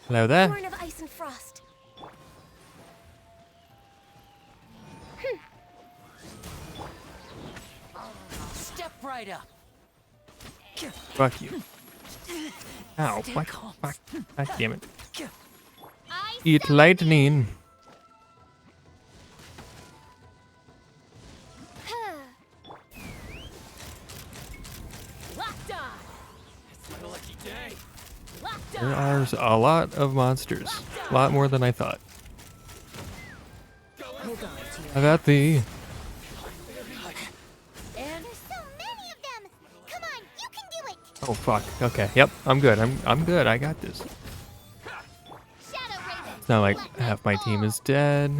B: Hello there.
L: Born of ice and frost.
N: Step right up.
B: Fuck you. Ow. Fuck. Fuck. God damn it. Eat lightning.
L: Locked on.
N: It's a lucky day.
L: Locked
B: There are a lot of monsters. A lot more than I thought. I got thee.
D: And there's so many of them. Come on, you can do it.
B: Oh fuck. Okay. Yep. I'm good. I'm good. I got this. It's not like half my team is dead.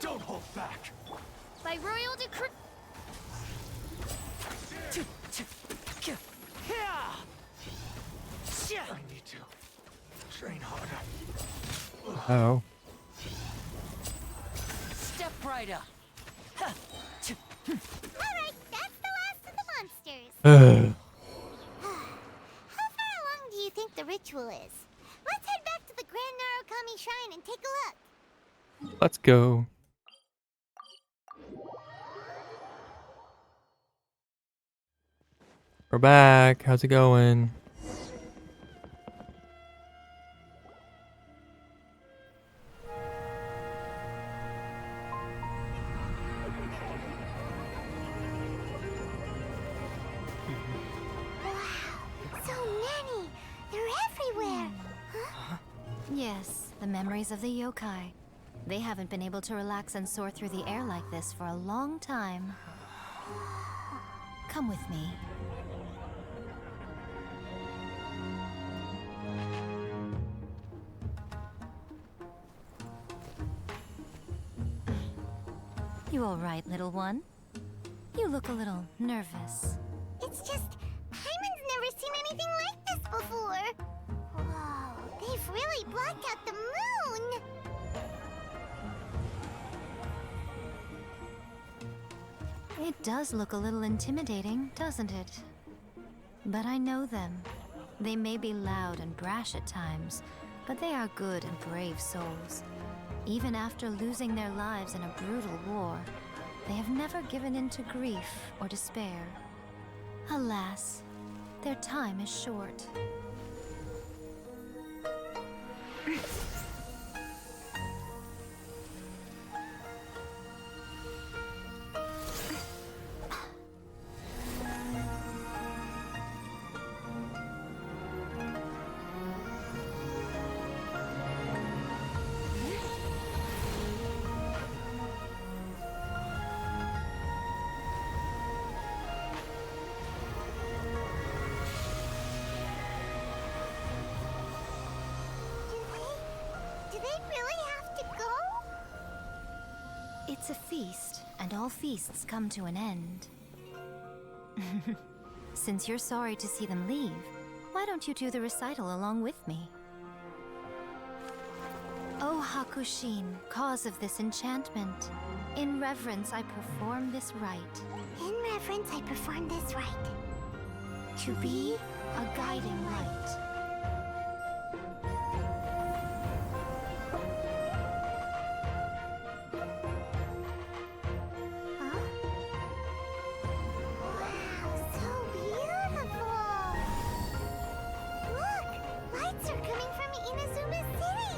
J: Don't hold back.
L: By royal decree.
T: I need to train harder.
B: Oh.
N: Step right up.
D: Alright, that's the last of the monsters. How far along do you think the ritual is? Let's head back to the Grand Narukami Shrine and take a look.
B: Let's go. We're back. How's it going?
D: So many! They're everywhere!
O: Yes, the memories of the yokai. They haven't been able to relax and soar through the air like this for a long time. Come with me. You all right, little one? You look a little nervous.
D: It's just, Hyman's never seen anything point out the moon!
O: It does look a little intimidating, doesn't it? But I know them. They may be loud and brash at times, but they are good and brave souls. Even after losing their lives in a brutal war, they have never given in to grief or despair. Alas, their time is short.
D: Do they really have to go?
O: It's a feast, and all feasts come to an end. Since you're sorry to see them leave, why don't you do the recital along with me? O Hakushin, cause of this enchantment, in reverence I perform this rite.
D: In reverence, I perform this rite.
O: To be a guiding light.
D: Lights are coming from Inazuma City!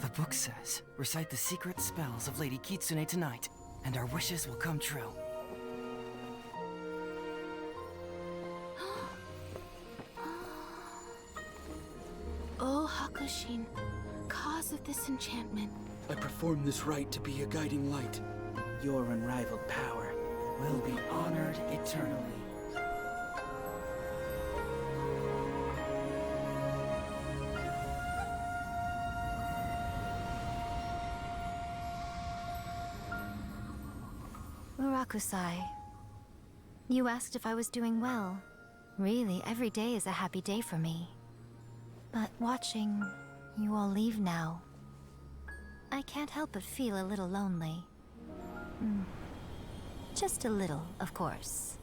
F: The book says, recite the secret spells of Lady Kitsune tonight, and our wishes will come true.
I: O Hakushin, cause of this enchantment.
U: I perform this rite to be a guiding light. Your unrivaled power will be honored eternally.
O: Murakusai, you asked if I was doing well. Really, every day is a happy day for me. But watching you all leave now, I can't help but feel a little lonely. Just a little, of course.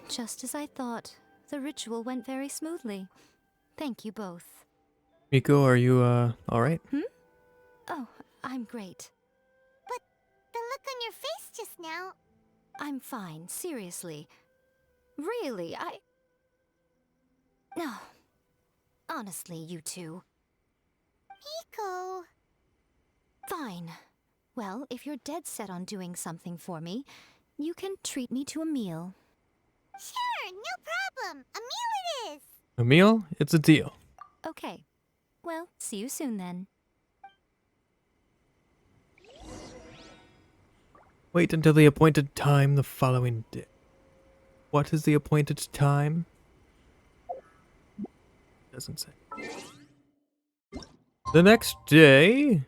O: Just as I thought. The ritual went very smoothly. Thank you both.
B: Miko, are you, alright?
O: Oh, I'm great.
D: But the look on your face just now...
O: I'm fine, seriously. Really, No. Honestly, you two.
D: Miko...
O: Fine. Well, if you're dead set on doing something for me, you can treat me to a meal.
D: Sure, no problem. A meal it is.
B: A meal? It's a deal.
O: Okay. Well, see you soon then.
B: Wait until the appointed time the following day. What is the appointed time? Doesn't say. The next day...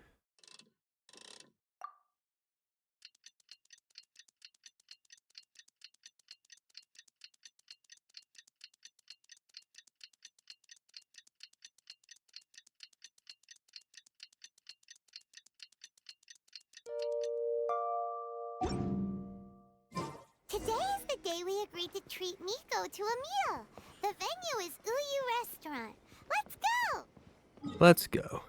D: Today is the day we agreed to treat Miko to a meal. The venue is Uyu Restaurant. Let's go!
B: Let's go.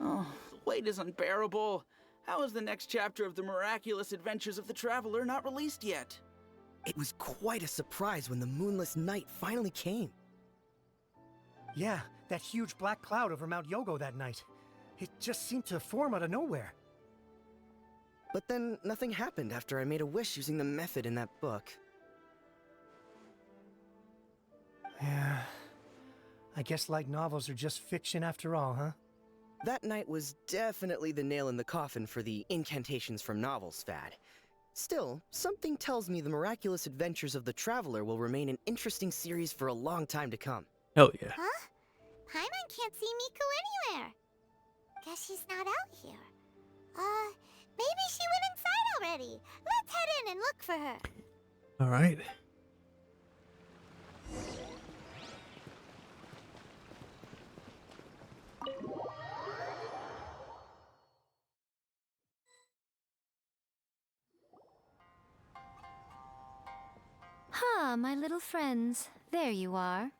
U: Oh, the wait is unbearable. How is the next chapter of the miraculous adventures of the Traveler not released yet?
S: It was quite a surprise when the moonless night finally came.
Q: Yeah, that huge black cloud over Mount Yogo that night. It just seemed to form out of nowhere.
S: But then nothing happened after I made a wish using the method in that book.
Q: Yeah. I guess light novels are just fiction after all, huh?
S: That night was definitely the nail in the coffin for the incantations from novels fad. Still, something tells me the miraculous adventures of the Traveler will remain an interesting series for a long time to come.
B: Hell yeah.
D: Huh? Paimon can't see Miko anywhere. Guess she's not out here. Maybe she went inside already. Let's head in and look for her.
B: All right.
O: Ha, my little friends. There you are.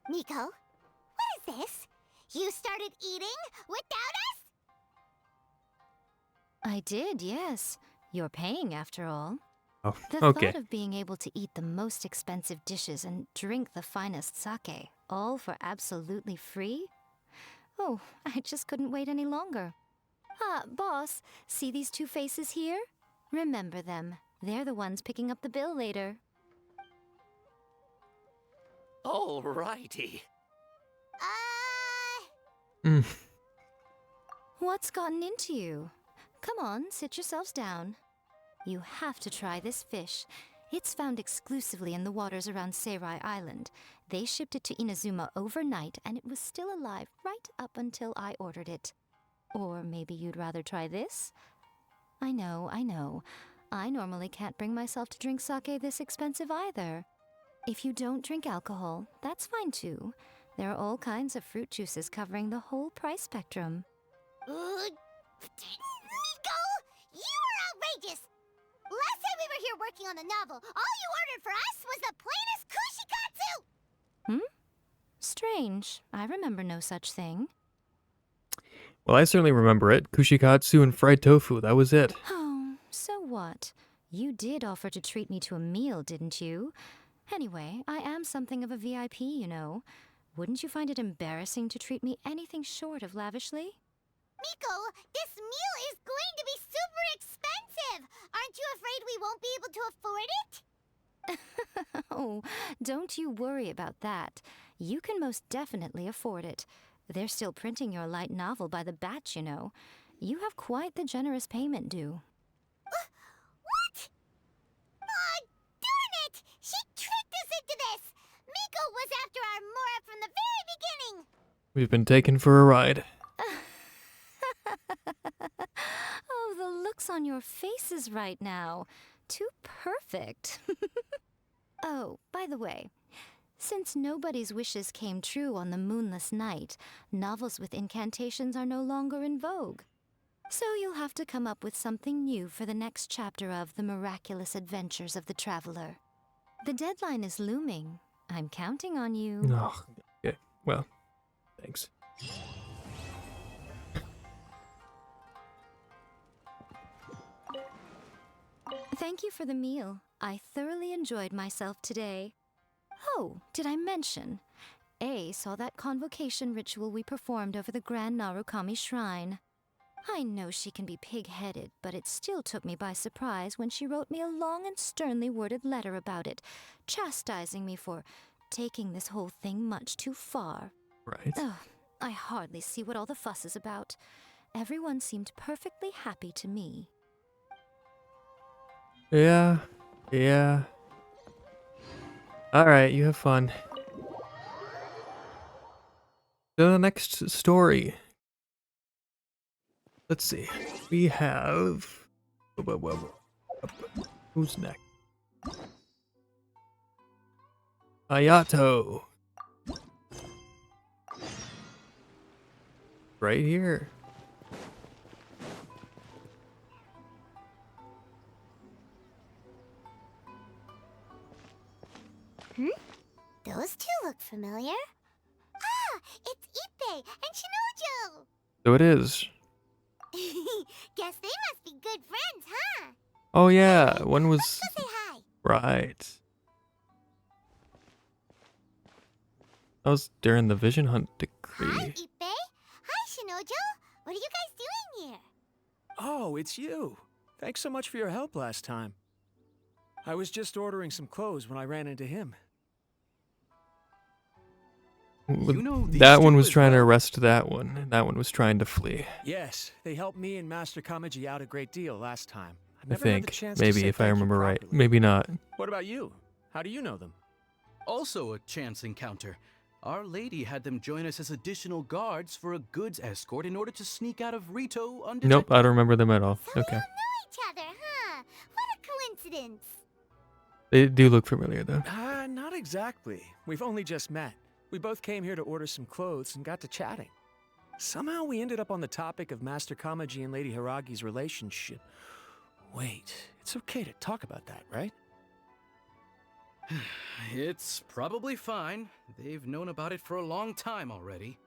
D: Miko, what is this? You started eating without us?
O: I did, yes. You're paying after all.
B: Oh,
O: The
B: okay.
O: thought of being able to eat the most expensive dishes and drink the finest sake, all for absolutely free? Oh, I just couldn't wait any longer. Ah, boss, see these two faces here? Remember them. They're the ones picking up the bill later.
N: Alrighty.
O: What's gotten into you? Come on, sit yourselves down. You have to try this fish. It's found exclusively in the waters around Seirai Island. They shipped it to Inazuma overnight, and it was still alive right up until I ordered it. Or maybe you'd rather try this? I know, I know. I normally can't bring myself to drink sake this expensive either. If you don't drink alcohol, that's fine too. There are all kinds of fruit juices covering the whole price spectrum.
D: Miko, you are outrageous! Last time we were here working on the novel, all you ordered for us was the plainest kushikatsu!
O: Strange. I remember no such thing.
B: Well, I certainly remember it. Kushikatsu and fried tofu, that was it.
O: Oh, so what? You did offer to treat me to a meal, didn't you? Anyway, I am something of a VIP, you know. Wouldn't you find it embarrassing to treat me anything short of lavishly?
D: Miko, this meal is going to be super expensive! Aren't you afraid we won't be able to afford it?
O: Oh, don't you worry about that. You can most definitely afford it. They're still printing your light novel by the batch, you know. You have quite the generous payment due.
D: What? Darn it! She tricked us into this! Miko was after our Mora from the very beginning!
B: We've been taken for a ride.
O: Oh, the looks on your faces right now. Too perfect. Oh, by the way, since nobody's wishes came true on the moonless night, novels with incantations are no longer in vogue. So you'll have to come up with something new for the next chapter of The Miraculous Adventures of the Traveler. The deadline is looming. I'm counting on you.
B: Oh, okay. Well, thanks.
O: Thank you for the meal. I thoroughly enjoyed myself today. Oh, did I mention? A saw that convocation ritual we performed over the Grand Narukami Shrine. I know she can be pig-headed, but it still took me by surprise when she wrote me a long and sternly worded letter about it, chastising me for taking this whole thing much too far.
B: Right.
O: Ugh, I hardly see what all the fuss is about. Everyone seemed perfectly happy to me.
B: Yeah. Alright, you have fun. To the next story. Let's see. We have... Who's next? Ayato. Right here.
D: Those two look familiar. Ah, it's Ippei and Shinojo!
B: So it is.
D: Guess they must be good friends, huh?
B: Oh yeah, one was...
D: Let's go say hi.
B: Right. That was during the Vision Hunt
D: Hi,
B: decree.
D: Ippei. Hi, Shinojo. What are you guys doing here?
G: Oh, it's you. Thanks so much for your help last time. I was just ordering some clothes when I ran into him.
U: You know these
B: That one
U: two
B: was
U: as
B: trying to
U: well?
B: arrest that one, and that one was trying to flee.
G: Yes, they helped me and Master Kamaji out a great deal last time. I've
B: I
G: never had the
B: think.
G: chance to
B: Maybe,
G: say
B: if I
G: thank you
B: remember right.
G: properly.
B: Maybe not.
G: What about you? How do you know them?
U: Also a chance encounter. Our lady had them join us as additional guards for a goods escort in order to sneak out of Rito undetected.
B: Nope, I don't remember them at all. Okay.
D: Each other, huh? What a coincidence.
B: They do look familiar, though.
G: Not exactly. We've only just met. We both came here to order some clothes and got to chatting. Somehow we ended up on the topic of Master Kamaji and Lady Hiragi's relationship. Wait, it's okay to talk about that, right?
U: It's probably fine. They've known about it for a long time already.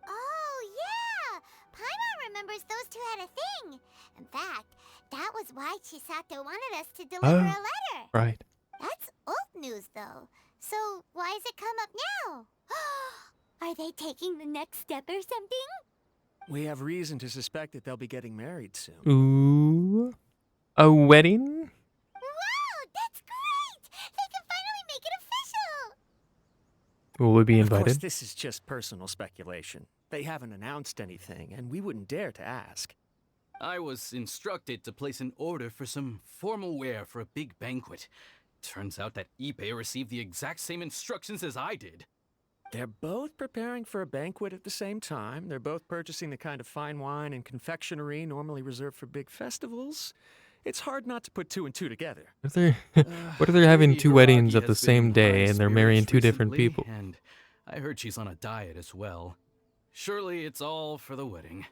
D: Oh, yeah! Paimon remembers those two had a thing. In fact, that was why Chisato wanted us to deliver a letter.
B: Right.
D: That's old news, though. So why has it come up now? Are they taking the next step or something?
G: We have reason to suspect that they'll be getting married soon.
B: Ooh. A wedding?
D: Wow, that's great! They can finally make it official!
B: Will we be
G: Of course,
B: invited?
G: this is just personal speculation. They haven't announced anything, and we wouldn't dare to ask.
U: I was instructed to place an order for some formal wear for a big banquet. Turns out that Ippei received the exact same instructions as I did.
G: They're both preparing for a banquet at the same time. They're both purchasing the kind of fine wine and confectionery normally reserved for big festivals. It's hard not to put two and two together.
B: What if they're having
U: Lady
B: two weddings
U: Hiragi
B: at the
U: has been in
B: same day
U: high
B: and they're marrying
U: spirits
B: two different
U: recently,
B: people?
U: And I heard she's on a diet as well. Surely it's all for the wedding.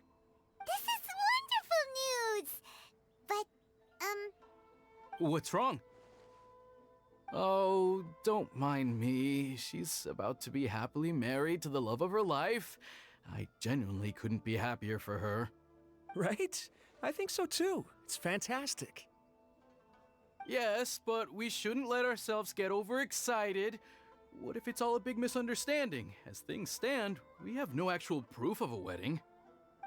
D: This is wonderful news! But,
U: What's wrong? Oh, don't mind me. She's about to be happily married to the love of her life. I genuinely couldn't be happier for her.
G: Right? I think so too. It's fantastic.
U: Yes, but we shouldn't let ourselves get overexcited. What if it's all a big misunderstanding? As things stand, we have no actual proof of a wedding.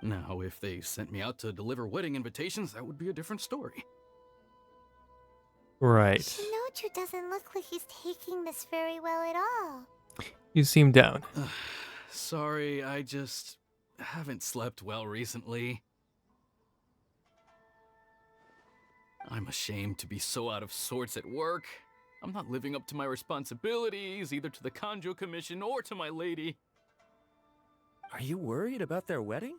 U: Now, if they sent me out to deliver wedding invitations, that would be a different story.
B: Right.
D: Shinoju doesn't look like he's taking this very well at all.
B: You seem down.
U: Sorry, I just haven't slept well recently. I'm ashamed to be so out of sorts at work. I'm not living up to my responsibilities, either to the Kanjo Commission or to my lady.
G: Are you worried about their wedding?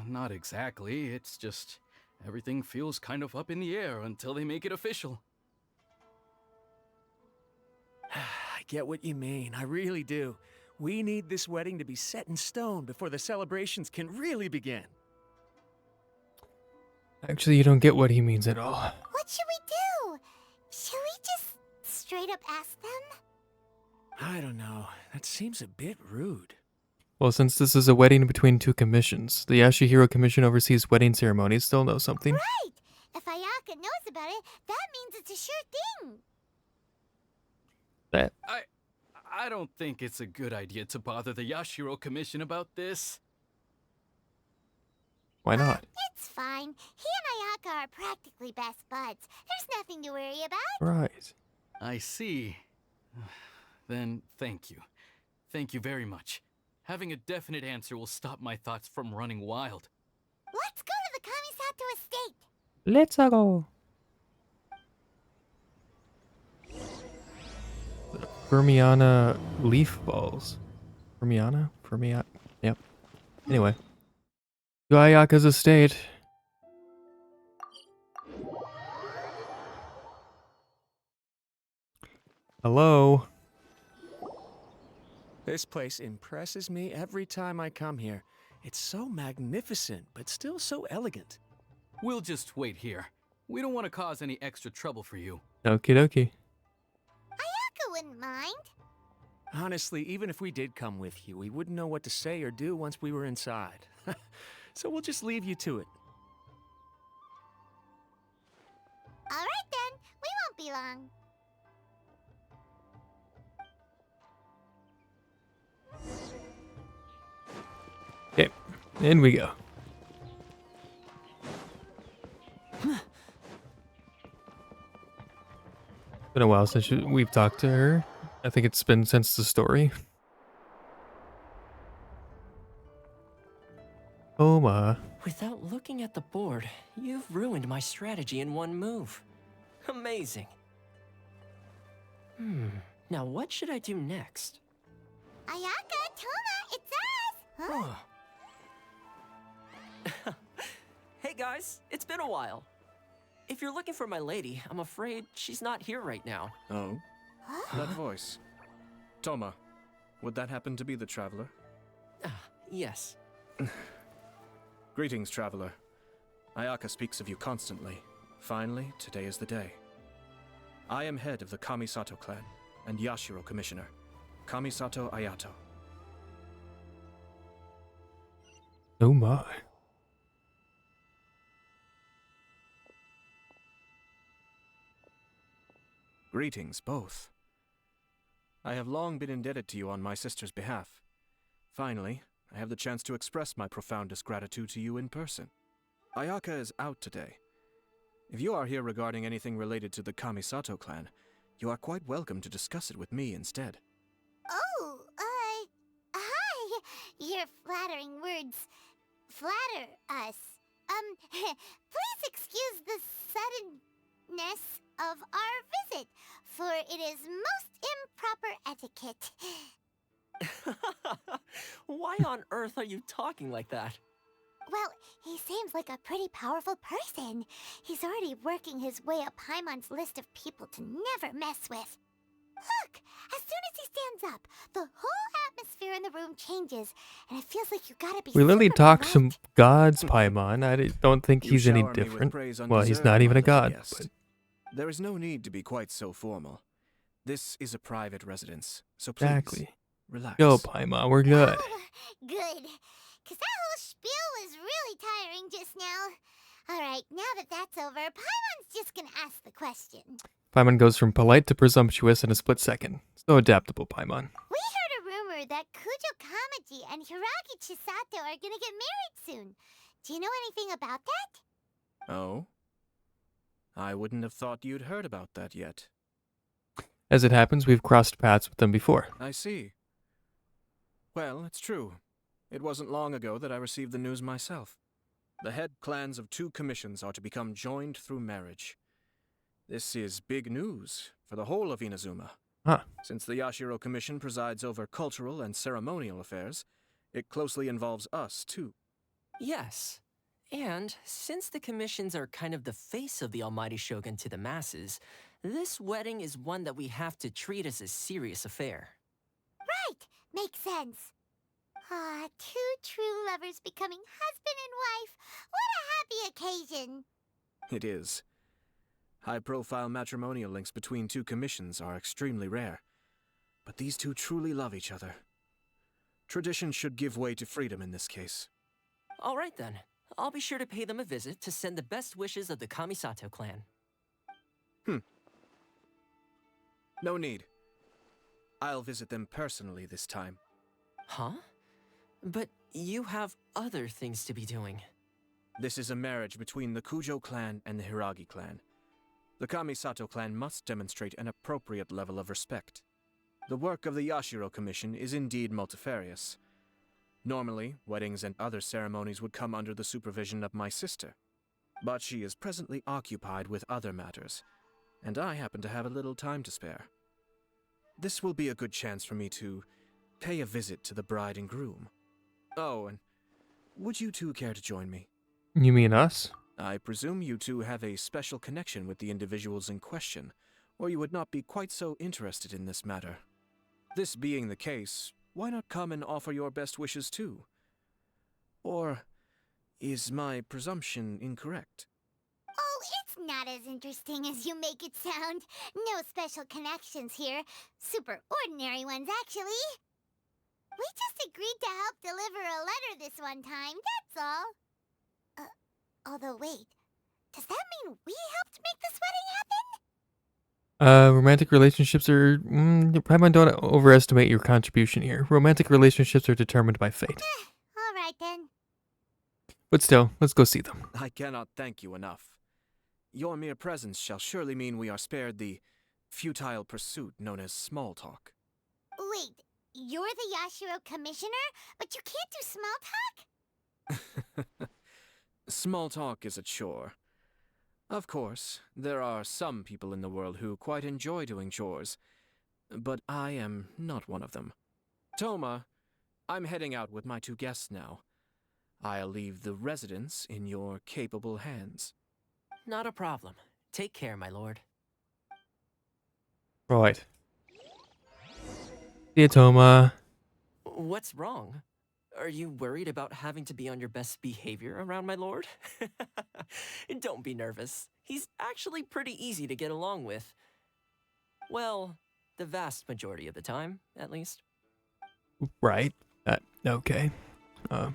U: Not exactly. It's just everything feels kind of up in the air until they make it official.
G: I get what you mean. I really do. We need this wedding to be set in stone before the celebrations can really begin.
B: Actually, you don't get what he means at all.
D: What should we do? Should we just straight up ask them?
G: I don't know. That seems a bit rude.
B: Well, since this is a wedding between two commissions, the Yashihiro Commission oversees wedding ceremonies. They'll know something.
D: Right! If Ayaka knows about it, that means it's a sure thing.
B: That.
U: I don't think it's a good idea to bother the Yashiro Commission about this.
B: Why not?
D: It's fine. He and Ayaka are practically best buds. There's nothing to worry about.
B: Right.
U: I see. Then thank you. Thank you very much. Having a definite answer will stop my thoughts from running wild.
D: Let's go to the Kamisato estate.
B: Let's go. Fermiana leaf balls. Fermiana? Yep. Anyway. To Ayaka's estate. Hello?
G: This place impresses me every time I come here. It's so magnificent, but still so elegant.
U: We'll just wait here. We don't want to cause any extra trouble for you.
B: Okie dokie.
D: Ayaka wouldn't mind.
G: Honestly, even if we did come with you, we wouldn't know what to say or do once we were inside. So we'll just leave you to it.
D: All right then. We won't be long.
B: Okay, in we go. Been a while since we've talked to her. I think it's been since the story. Oma.
E: Without looking at the board, you've ruined my strategy in one move. Amazing. Now what should I do next?
D: Ayaka, Toma, it's us! Huh?
E: Hey guys, it's been a while. If you're looking for my lady, I'm afraid she's not here right now.
V: Oh? That voice. Toma, would that happen to be the Traveler?
E: Yes.
V: Greetings, Traveler. Ayaka speaks of you constantly. Finally, today is the day. I am head of the Kamisato clan and Yashiro Commissioner, Kamisato Ayato.
B: Oh my.
V: Greetings, both. I have long been indebted to you on my sister's behalf. Finally, I have the chance to express my profoundest gratitude to you in person. Ayaka is out today. If you are here regarding anything related to the Kamisato clan, you are quite welcome to discuss it with me instead.
D: Oh, hi! Your flattering words flatter us. Please excuse the suddenness of our visit, for it is most improper etiquette.
E: Why on earth are you talking like that?
D: Well, he seems like a pretty powerful person. He's already working his way up Paimon's list of people to never mess with. Look! As soon as he stands up, the whole atmosphere in the room changes, and it feels like you gotta be
B: We literally
D: super
B: talked
D: polite.
B: some gods, Paimon. I don't think
V: You
B: he's any
V: shower me with
B: different.
V: praise
B: Well, he's
V: undeserved,
B: not even
V: my
B: a
V: little
B: god.
V: guest.
B: But
V: There is no need to be quite so formal. This is a private residence, so please,
B: exactly.
V: relax.
B: Yo, Paimon, we're good.
D: Good. Because that whole spiel was really tiring just now. Alright, now that that's over, Paimon's just gonna ask the question.
B: Paimon goes from polite to presumptuous in a split second. So adaptable, Paimon.
D: We heard a rumor that Kujo Kamaji and Hiragi Chisato are gonna get married soon. Do you know anything about that?
V: Oh? I wouldn't have thought you'd heard about that yet.
B: As it happens, we've crossed paths with them before.
V: I see. Well, it's true. It wasn't long ago that I received the news myself. The head clans of 2 commissions are to become joined through marriage. This is big news for the whole of Inazuma.
B: Huh.
V: Since the Yashiro Commission presides over cultural and ceremonial affairs, it closely involves us, too.
E: Yes. And since the commissions are kind of the face of the Almighty Shogun to the masses, this wedding is one that we have to treat as a serious affair.
D: Right! Makes sense. Ah, 2 true lovers becoming husband and wife. What a happy occasion.
V: It is. High-profile matrimonial links between 2 commissions are extremely rare. But these 2 truly love each other. Tradition should give way to freedom in this case.
E: All right then. I'll be sure to pay them a visit to send the best wishes of the Kamisato clan.
V: No need. I'll visit them personally this time.
E: Huh? But you have other things to be doing.
V: This is a marriage between the Kujo clan and the Hiragi clan. The Kamisato clan must demonstrate an appropriate level of respect. The work of the Yashiro Commission is indeed multifarious. Normally, weddings and other ceremonies would come under the supervision of my sister. But she is presently occupied with other matters, and I happen to have a little time to spare. This will be a good chance for me to pay a visit to the bride and groom. Oh, and would you 2 care to join me?
B: You mean us?
V: I presume you 2 have a special connection with the individuals in question, or you would not be quite so interested in this matter. This being the case, why not come and offer your best wishes too? Or is my presumption incorrect?
D: Oh, it's not as interesting as you make it sound. No special connections here. Super ordinary ones, actually. We just agreed to help deliver a letter this one time, that's all. Although wait, does that mean we helped make this wedding happen?
B: Romantic relationships are... Paimon, don't overestimate your contribution here. Romantic relationships are determined by fate.
D: Alright then.
B: But still, let's go see them.
V: I cannot thank you enough. Your mere presence shall surely mean we are spared the futile pursuit known as small talk.
D: Wait, you're the Yashiro Commissioner, but you can't do small talk?
V: Small talk is a chore. Of course, there are some people in the world who quite enjoy doing chores, but I am not one of them. Toma, I'm heading out with my 2 guests now. I'll leave the residence in your capable hands.
E: Not a problem. Take care, my lord.
B: Right. See ya, Toma.
E: What's wrong? Are you worried about having to be on your best behavior around my lord? Don't be nervous. He's actually pretty easy to get along with. Well, the vast majority of the time, at least.
B: Right. Okay. The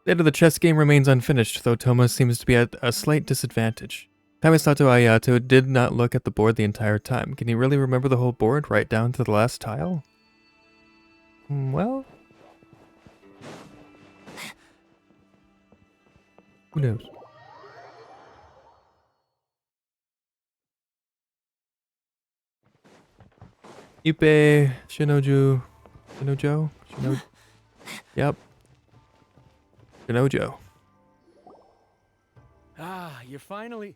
B: end of the chess game remains unfinished, though Toma seems to be at a slight disadvantage. Kamisato Ayato did not look at the board the entire time. Can he really remember the whole board right down to the last tile? Well, who knows? Ipe Shinojo. Yep. Shinojo.
U: Ah, you're finally...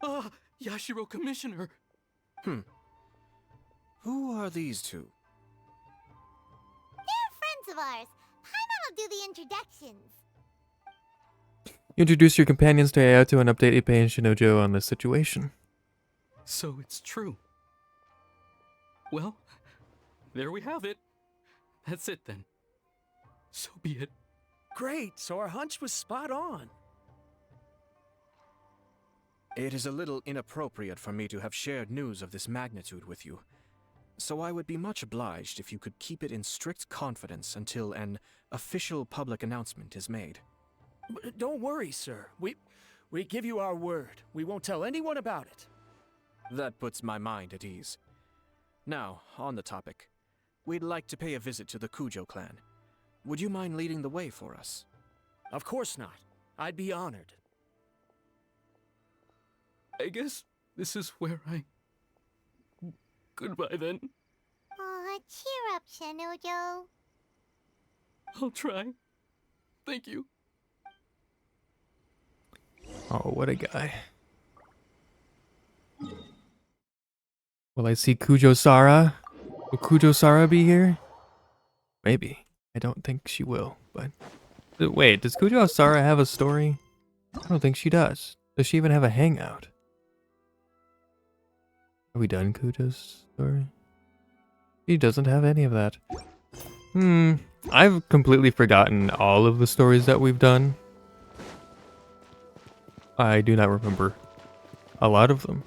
U: Ah, Yashiro Commissioner!
V: Who are these 2?
D: They're friends of ours. Paimon will do the introductions.
B: You introduce your companions to Ayato and update Ipe and Shinojo on the situation.
U: So it's true. Well, there we have it. That's it then. So be it.
G: Great, so our hunch was spot on.
V: It is a little inappropriate for me to have shared news of this magnitude with you, so I would be much obliged if you could keep it in strict confidence until an official public announcement is made.
G: Don't worry, sir. We give you our word. We won't tell anyone about it.
V: That puts my mind at ease. Now, on the topic. We'd like to pay a visit to the Kujo clan. Would you mind leading the way for us?
G: Of course not. I'd be honored.
U: I guess this is where I... Goodbye then.
D: Aw, cheer up, Shinojo.
U: I'll try. Thank you.
B: Oh, what a guy. Will I see Kujo-Sara? Will Kujo-Sara be here? Maybe. I don't think she will, but... Wait, does Kujo-Sara have a story? I don't think she does. Does she even have a hangout? Are we done Kujo's story? She doesn't have any of that. I've completely forgotten all of the stories that we've done. I do not remember a lot of them.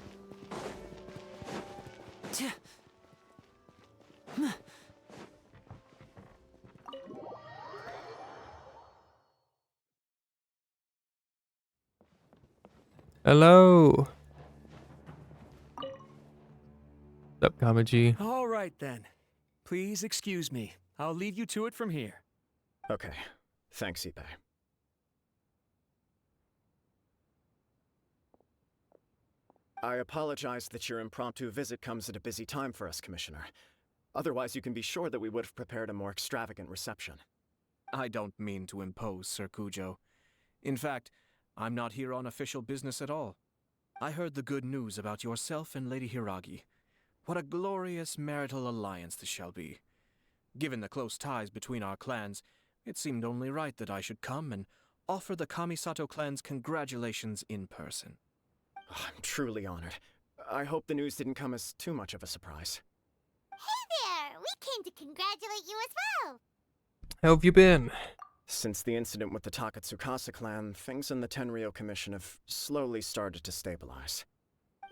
B: Hello. What's up, Kamaji?
G: All right, then. Please excuse me. I'll leave you to it from here.
M: Okay. Thanks, Ipe. I apologize that your impromptu visit comes at a busy time for us, Commissioner. Otherwise, you can be sure that we would have prepared a more extravagant reception.
V: I don't mean to impose, Sir Kujo. In fact, I'm not here on official business at all. I heard the good news about yourself and Lady Hiragi. What a glorious marital alliance this shall be. Given the close ties between our clans, it seemed only right that I should come and offer the Kamisato clan's congratulations in person.
M: I'm truly honored. I hope the news didn't come as too much of a surprise.
D: Hey there! We came to congratulate you as well!
B: How have you been?
M: Since the incident with the Takatsukasa clan, things in the Tenryou Commission have slowly started to stabilize.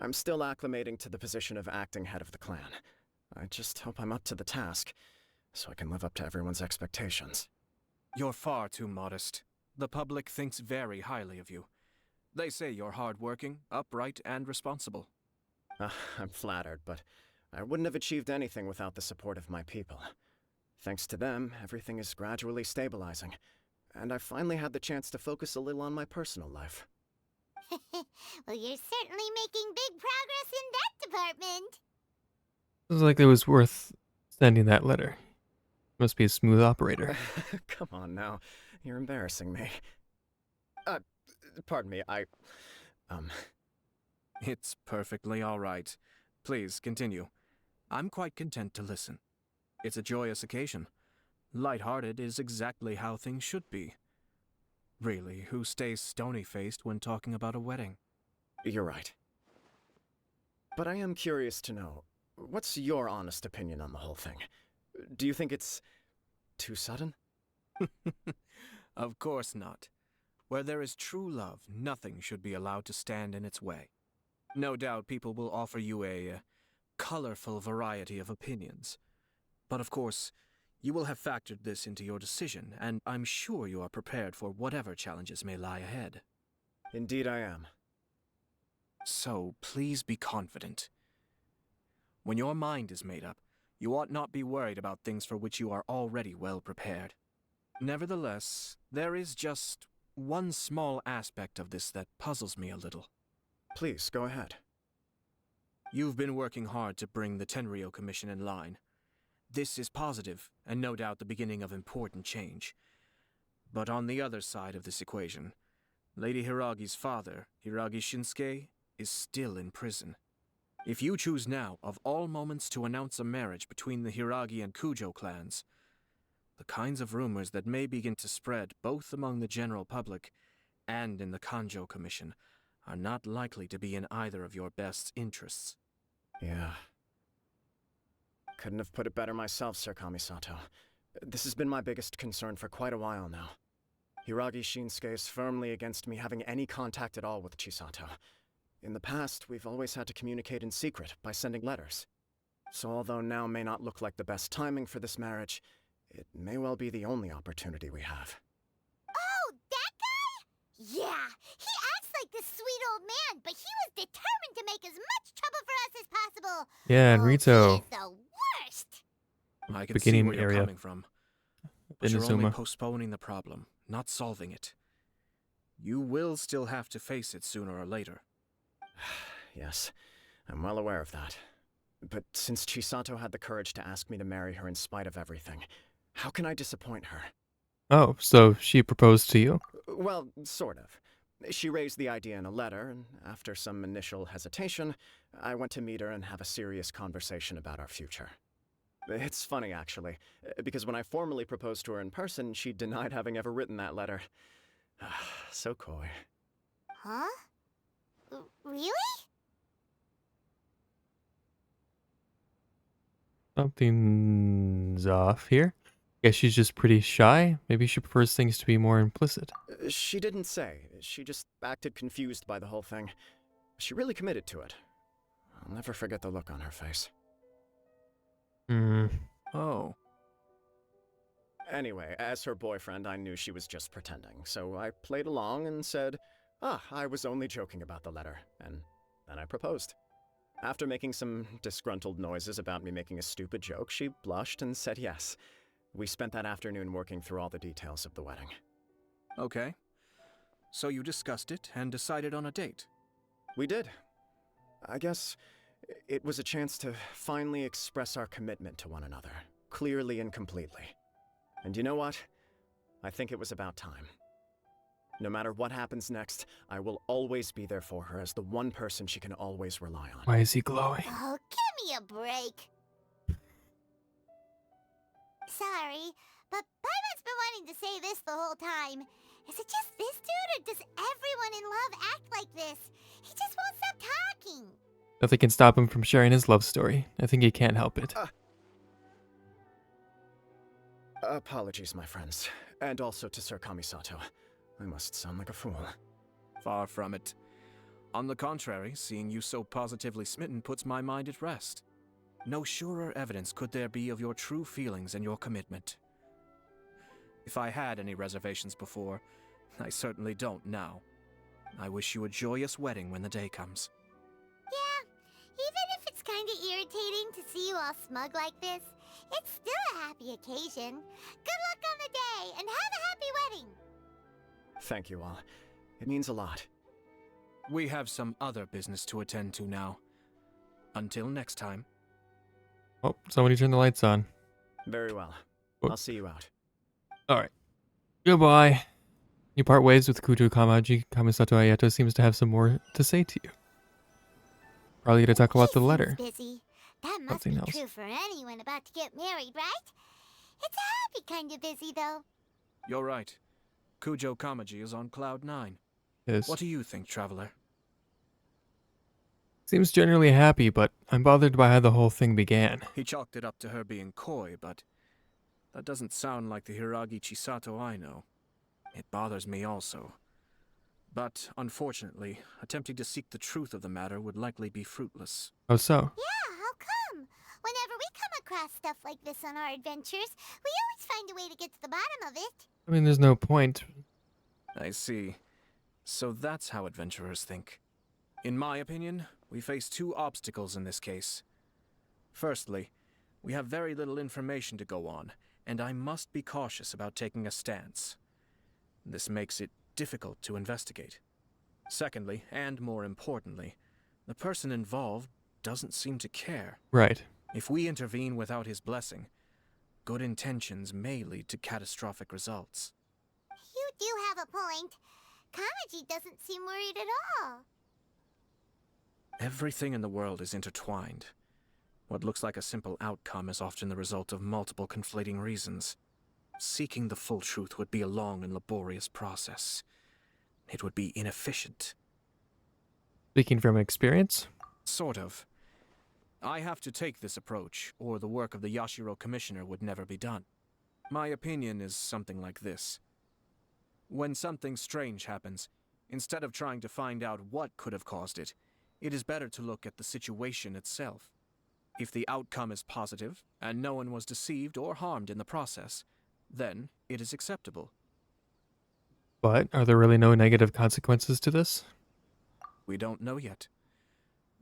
M: I'm still acclimating to the position of acting head of the clan. I just hope I'm up to the task, so I can live up to everyone's expectations.
V: You're far too modest. The public thinks very highly of you. They say you're hardworking, upright, and responsible.
M: I'm flattered, but I wouldn't have achieved anything without the support of my people. Thanks to them, everything is gradually stabilizing, and I finally had the chance to focus a little on my personal life.
D: Well, you're certainly making big progress in that department.
B: It was like it was worth sending that letter. Must be a smooth operator.
M: Come on now. You're embarrassing me. Pardon me,
V: It's perfectly all right. Please, continue. I'm quite content to listen. It's a joyous occasion. Light-hearted is exactly how things should be. Really, who stays stony-faced when talking about a wedding?
M: You're right. But I am curious to know, what's your honest opinion on the whole thing? Do you think it's too sudden?
V: Of course not. Where there is true love, nothing should be allowed to stand in its way. No doubt people will offer you a colorful variety of opinions. But of course, you will have factored this into your decision, and I'm sure you are prepared for whatever challenges may lie ahead.
M: Indeed I am.
V: So, please be confident. When your mind is made up, you ought not be worried about things for which you are already well prepared. Nevertheless, there is just one small aspect of this that puzzles me a little.
M: Please, go ahead.
V: You've been working hard to bring the Tenryou Commission in line. This is positive, and no doubt the beginning of important change. But on the other side of this equation, Lady Hiragi's father, Hiragi Shinsuke, is still in prison. If you choose now, of all moments, to announce a marriage between the Hiragi and Kujo clans, the kinds of rumors that may begin to spread both among the general public and in the Kanjo Commission are not likely to be in either of your best interests.
M: Yeah. Couldn't have put it better myself, Sir Kamisato. This has been my biggest concern for quite a while now. Hiragi Shinsuke is firmly against me having any contact at all with Chisato. In the past, we've always had to communicate in secret by sending letters. So although now may not look like the best timing for this marriage, it may well be the only opportunity we have.
D: Oh, that guy? Yeah, he acts like this sweet old man, but he was determined to make as much trouble for us as possible.
B: Yeah, and Rito.
D: He is the worst.
V: I can see
B: Beginning
V: where you're
B: area.
V: coming from. But you're only
B: Inazuma.
V: postponing the problem, not solving it. You will still have to face it sooner or later.
M: Yes, I'm well aware of that. But since Chisato had the courage to ask me to marry her in spite of everything, how can I disappoint her?
B: Oh, so she proposed to you?
M: Well, sort of. She raised the idea in a letter, and after some initial hesitation, I went to meet her and have a serious conversation about our future. It's funny, actually, because when I formally proposed to her in person, she denied having ever written that letter. So coy.
D: Huh? Really?
B: Something's off here. Guess she's just pretty shy. Maybe she prefers things to be more implicit.
M: She didn't say. She just acted confused by the whole thing. She really committed to it. I'll never forget the look on her face.
V: Oh.
M: Anyway, as her boyfriend, I knew she was just pretending, so I played along and said, I was only joking about the letter, and then I proposed. After making some disgruntled noises about me making a stupid joke, she blushed and said yes. We spent that afternoon working through all the details of the wedding.
V: Okay. So you discussed it and decided on a date?
M: We did. I guess it was a chance to finally express our commitment to one another, clearly and completely. And you know what? I think it was about time. No matter what happens next, I will always be there for her as the one person she can always rely on.
B: Why is he glowing?
D: Oh, give me a break. Sorry, but Paimon's been wanting to say this the whole time. Is it just this dude, or does everyone in love act like this? He just won't stop talking.
B: Nothing can stop him from sharing his love story. I think he can't help it.
M: Apologies, my friends. And also to Sir Kamisato. I must sound like a fool.
V: Far from it. On the contrary, seeing you so positively smitten puts my mind at rest. No surer evidence could there be of your true feelings and your commitment. If I had any reservations before, I certainly don't now. I wish you a joyous wedding when the day comes.
D: Yeah, even if it's kinda irritating to see you all smug like this, it's still a happy occasion. Good luck on the day, and have a happy wedding!
M: Thank you all. It means a lot.
V: We have some other business to attend to now. Until next time.
B: Oh, somebody turned the lights on.
M: Very well. I'll see you out.
B: Alright. Goodbye. You part ways with Kujo Kamaji. Kamisato Ayato seems to have some more to say to you. Probably to talk about the letter.
D: Busy. That must
B: Something
D: be
B: else.
D: true for anyone about to get married, right? It's a happy kind of busy, though.
V: You're right. Kujo Kamaji is on cloud 9.
B: Yes.
V: What do you think, traveler?
B: Seems generally happy, but I'm bothered by how the whole thing began.
V: He chalked it up to her being coy, but that doesn't sound like the Hiragi Chisato I know. It bothers me also. But, unfortunately, attempting to seek the truth of the matter would likely be fruitless.
B: How so?
D: Yeah, how come? Whenever we come across stuff like this on our adventures, we always find a way to get to the bottom of it.
B: I mean, there's no point.
V: I see. So that's how adventurers think. In my opinion, we face two obstacles in this case. Firstly, we have very little information to go on, and I must be cautious about taking a stance. This makes it difficult to investigate. Secondly, and more importantly, the person involved doesn't seem to care.
B: Right.
V: If we intervene without his blessing, good intentions may lead to catastrophic results.
D: You do have a point. Kamaji doesn't seem worried at all.
V: Everything in the world is intertwined. What looks like a simple outcome is often the result of multiple conflating reasons. Seeking the full truth would be a long and laborious process. It would be inefficient.
B: Speaking from experience?
V: Sort of. I have to take this approach, or the work of the Yashiro Commissioner would never be done. My opinion is something like this. When something strange happens, instead of trying to find out what could have caused it, it is better to look at the situation itself. If the outcome is positive, and no one was deceived or harmed in the process, then it is acceptable.
B: But are there really no negative consequences to this?
V: We don't know yet.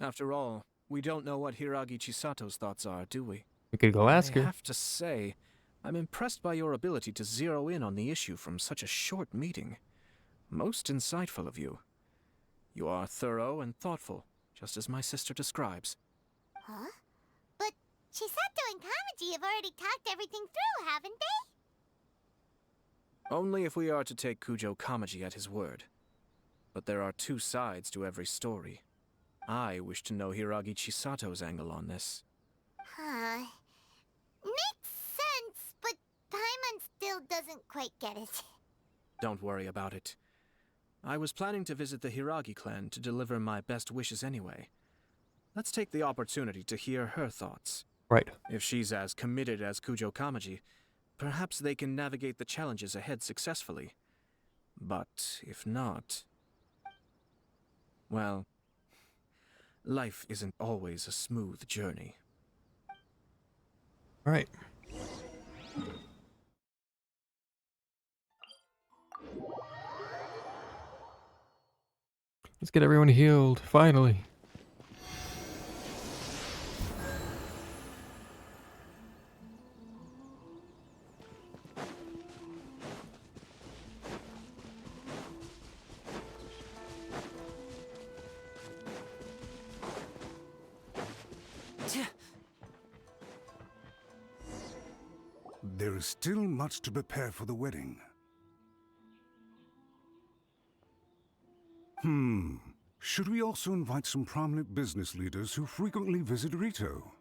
V: After all, we don't know what Hiragi Chisato's thoughts are, do we?
B: We could go ask her.
V: I have to say, I'm impressed by your ability to zero in on the issue from such a short meeting. Most insightful of you. You are thorough and thoughtful, just as my sister describes.
D: Huh? But Chisato and Kamaji have already talked everything through, haven't they?
V: Only if we are to take Kujo Kamaji at his word. But there are two sides to every story. I wish to know Hiragi Chisato's angle on this.
D: Huh. Makes sense, but Paimon still doesn't quite get it.
V: Don't worry about it. I was planning to visit the Hiragi clan to deliver my best wishes anyway. Let's take the opportunity to hear her thoughts.
B: Right.
V: If she's as committed as Kujo Kamaji, perhaps they can navigate the challenges ahead successfully. But if not... well, life isn't always a smooth journey.
B: All right. Let's get everyone healed, finally.
K: There is still much to prepare for the wedding. Should we also invite some prominent business leaders who frequently visit Rito?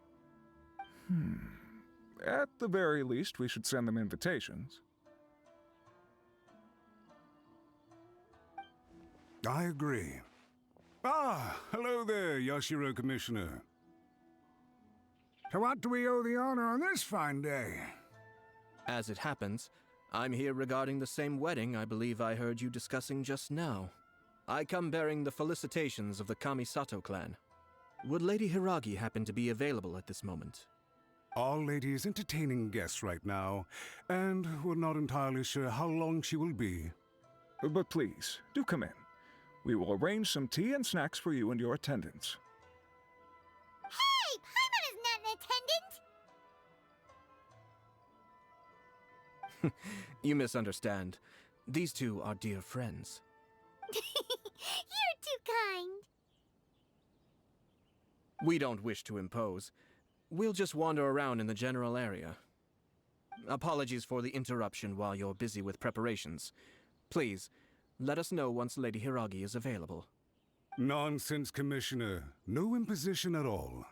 P: At the very least, we should send them invitations.
K: I agree. Ah, hello there, Yashiro Commissioner.
W: To what do we owe the honor on this fine day?
V: As it happens, I'm here regarding the same wedding I believe I heard you discussing just now. I come bearing the felicitations of the Kamisato clan. Would Lady Hiragi happen to be available at this moment?
K: Our lady is entertaining guests right now, and we're not entirely sure how long she will be.
P: But please, do come in. We will arrange some tea and snacks for you and your attendants.
D: Hey! Paimon is not an attendant!
V: You misunderstand. These two are dear friends.
D: You're too kind.
V: We don't wish to impose. We'll just wander around in the general area. Apologies for the interruption while you're busy with preparations. Please, let us know once Lady Hiragi is available.
K: Nonsense, Commissioner. No imposition at all.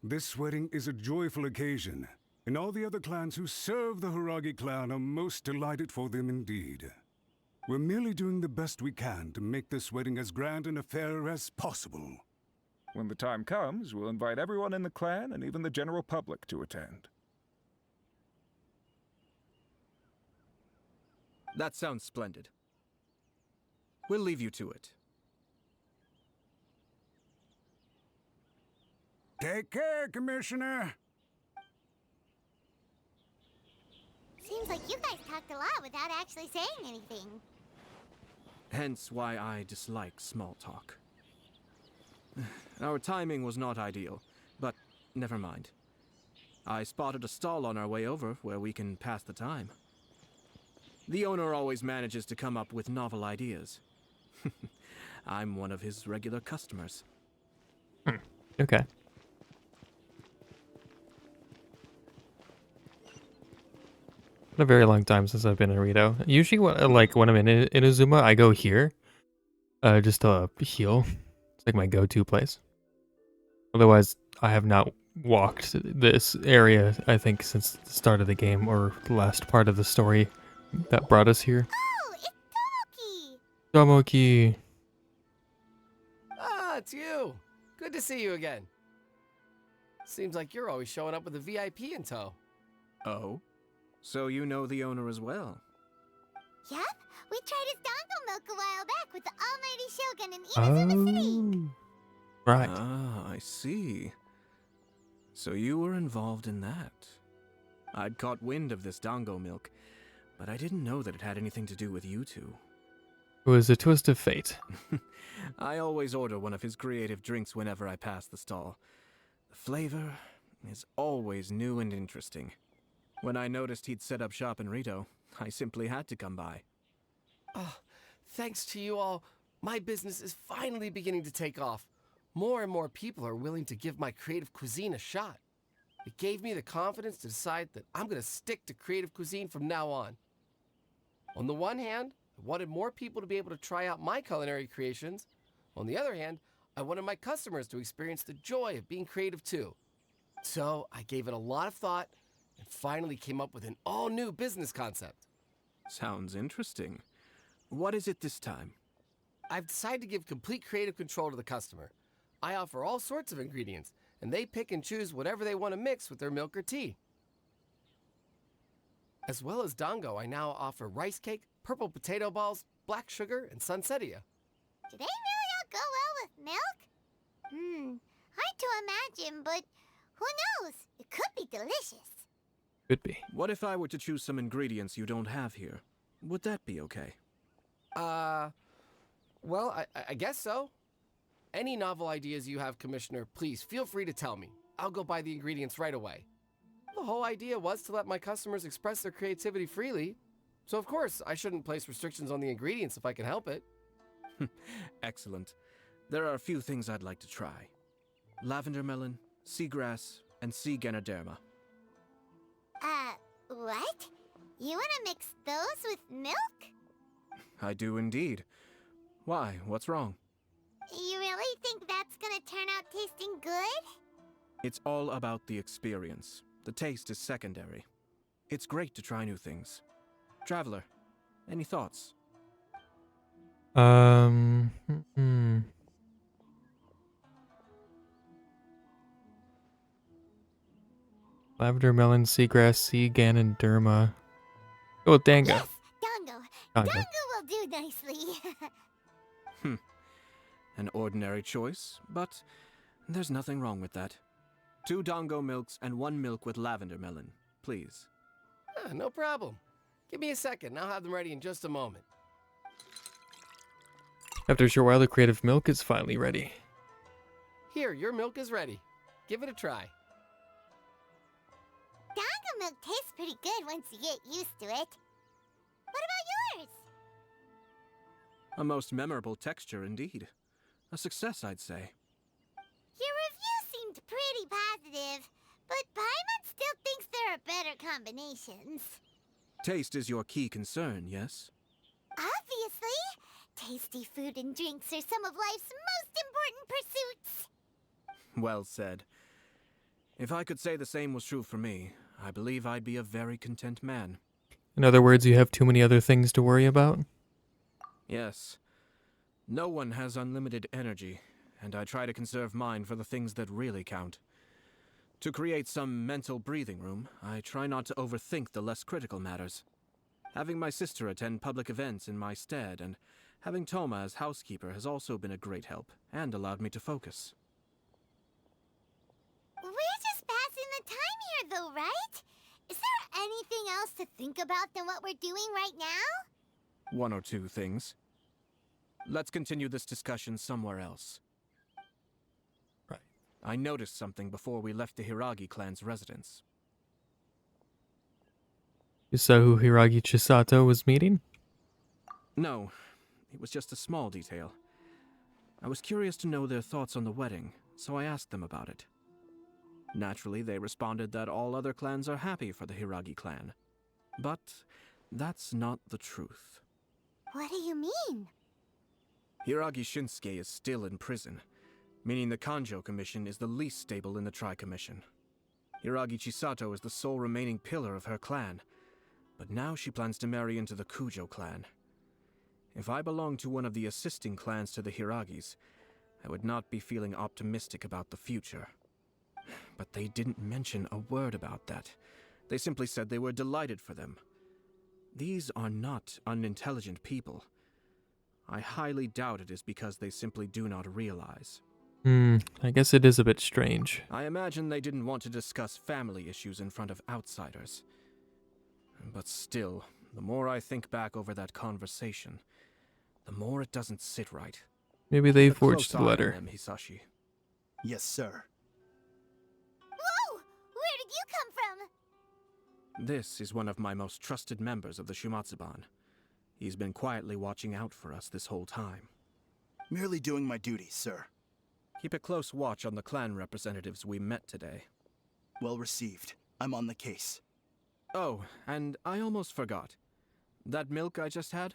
K: This wedding is a joyful occasion, and all the other clans who serve the Hiragi clan are most delighted for them indeed. We're merely doing the best we can to make this wedding as grand an affair as possible.
P: When the time comes, we'll invite everyone in the clan and even the general public to attend.
V: That sounds splendid. We'll leave you to it.
W: Take care, Commissioner.
D: Seems like you guys talked a lot without actually saying anything.
V: Hence why I dislike small talk. Our timing was not ideal, but never mind. I spotted a stall on our way over where we can pass the time. The owner always manages to come up with novel ideas. I'm one of his regular customers.
B: Okay. Been a very long time since I've been in Rito. Usually, when I'm in Inazuma, I go here, just to heal. It's like my go-to place. Otherwise, I have not walked this area, I think, since the start of the game or the last part of the story that brought us here.
D: Oh, it's
B: Tomoki!
C: Ah, it's you. Good to see you again. Seems like you're always showing up with a VIP in tow.
V: Oh? So you know the owner as well?
D: Yup, we tried his dongo milk a while back with the almighty Shogun in Inazuma City.
B: Right.
V: Ah, I see. So you were involved in that. I'd caught wind of this dango milk, but I didn't know that it had anything to do with you two.
B: It was a twist of fate.
V: I always order one of his creative drinks whenever I pass the stall. The flavor is always new and interesting. When I noticed he'd set up shop in Rito, I simply had to come by.
C: Oh, thanks to you all, my business is finally beginning to take off. More and more people are willing to give my creative cuisine a shot. It gave me the confidence to decide that I'm going to stick to creative cuisine from now on. On the one hand, I wanted more people to be able to try out my culinary creations. On the other hand, I wanted my customers to experience the joy of being creative too. So I gave it a lot of thought and finally came up with an all-new business concept.
V: Sounds interesting. What is it this time?
C: I've decided to give complete creative control to the customer. I offer all sorts of ingredients, and they pick and choose whatever they want to mix with their milk or tea. As well as dango, I now offer rice cake, purple potato balls, black sugar, and sunsettia.
D: Do they really all go well with milk? Hard to imagine, but who knows? It could be delicious.
B: Could be.
V: What if I were to choose some ingredients you don't have here? Would that be okay?
C: Well, I guess so. Any novel ideas you have, Commissioner, please feel free to tell me. I'll go buy the ingredients right away. The whole idea was to let my customers express their creativity freely. So of course, I shouldn't place restrictions on the ingredients if I can help it.
V: Excellent. There are a few things I'd like to try. Lavender melon, seagrass, and sea ganoderma.
D: What? You want to mix those with milk?
V: I do indeed. Why? What's wrong?
D: You really think that's gonna turn out tasting good?
V: It's all about the experience. The taste is secondary. It's great to try new things. Traveler, any thoughts?
B: Lavender melon, seagrass, sea ganoderma. Go with dango.
D: Yes, dango. Dango will do nicely.
V: An ordinary choice, but there's nothing wrong with that. 2 dango milks and 1 milk with lavender melon, please.
C: No problem. Give me a second, I'll have them ready in just a moment.
B: After a short while, the creative milk is finally ready.
C: Here, your milk is ready. Give it a try.
D: Dango milk tastes pretty good once you get used to it. What about yours?
V: A most memorable texture indeed. A success, I'd say.
D: Your review seemed pretty positive, but Paimon still thinks there are better combinations.
V: Taste is your key concern, yes?
D: Obviously! Tasty food and drinks are some of life's most important pursuits.
V: Well said. If I could say the same was true for me, I believe I'd be a very content man.
B: In other words, you have too many other things to worry about?
V: Yes. No one has unlimited energy, and I try to conserve mine for the things that really count. To create some mental breathing room, I try not to overthink the less critical matters. Having my sister attend public events in my stead and having Toma as housekeeper has also been a great help and allowed me to focus.
D: We're just passing the time here though, right? Is there anything else to think about than what we're doing right now?
V: One or two things. Let's continue this discussion somewhere else.
B: Right.
V: I noticed something before we left the Hiragi clan's residence.
B: You saw who Hiragi Chisato was meeting?
V: No, it was just a small detail. I was curious to know their thoughts on the wedding, so I asked them about it. Naturally, they responded that all other clans are happy for the Hiragi clan. But that's not the truth.
D: What do you mean?
V: Hiragi Shinsuke is still in prison, meaning the Kanjo Commission is the least stable in the Tri-Commission. Hiragi Chisato is the sole remaining pillar of her clan, but now she plans to marry into the Kujo clan. If I belonged to one of the assisting clans to the Hiragis, I would not be feeling optimistic about the future. But they didn't mention a word about that. They simply said they were delighted for them. These are not unintelligent people. I highly doubt it is because they simply do not realize.
B: I guess it is a bit strange.
V: I imagine they didn't want to discuss family issues in front of outsiders. But still, the more I think back over that conversation, the more it doesn't sit right.
B: Maybe they
V: Keep a
B: forged
V: close
B: the
V: eye on
B: letter.
V: them, Hisashi.
A: Yes, sir.
D: Whoa! Where did you come from?
V: This is one of my most trusted members of the Shumatsuban. He's been quietly watching out for us this whole time.
A: Merely doing my duties, sir.
V: Keep a close watch on the clan representatives we met today.
A: Well received. I'm on the case.
V: Oh, and I almost forgot. That milk I just had?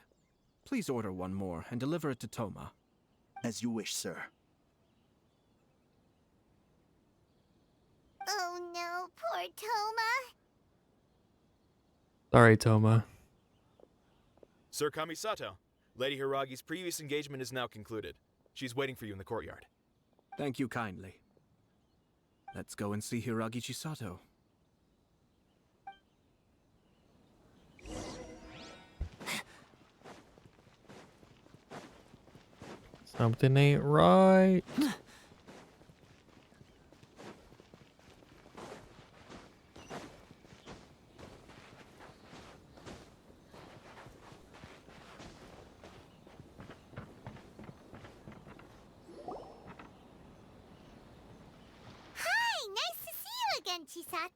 V: Please order one more and deliver it to Toma.
A: As you wish, sir.
D: Oh no, poor Toma.
B: Sorry, Toma.
H: Sir Kamisato, Lady Hiragi's previous engagement is now concluded. She's waiting for you in the courtyard.
V: Thank you kindly. Let's go and see Hiragi Chisato.
B: Something ain't right.
D: Hi, nice to see you again, Chisato.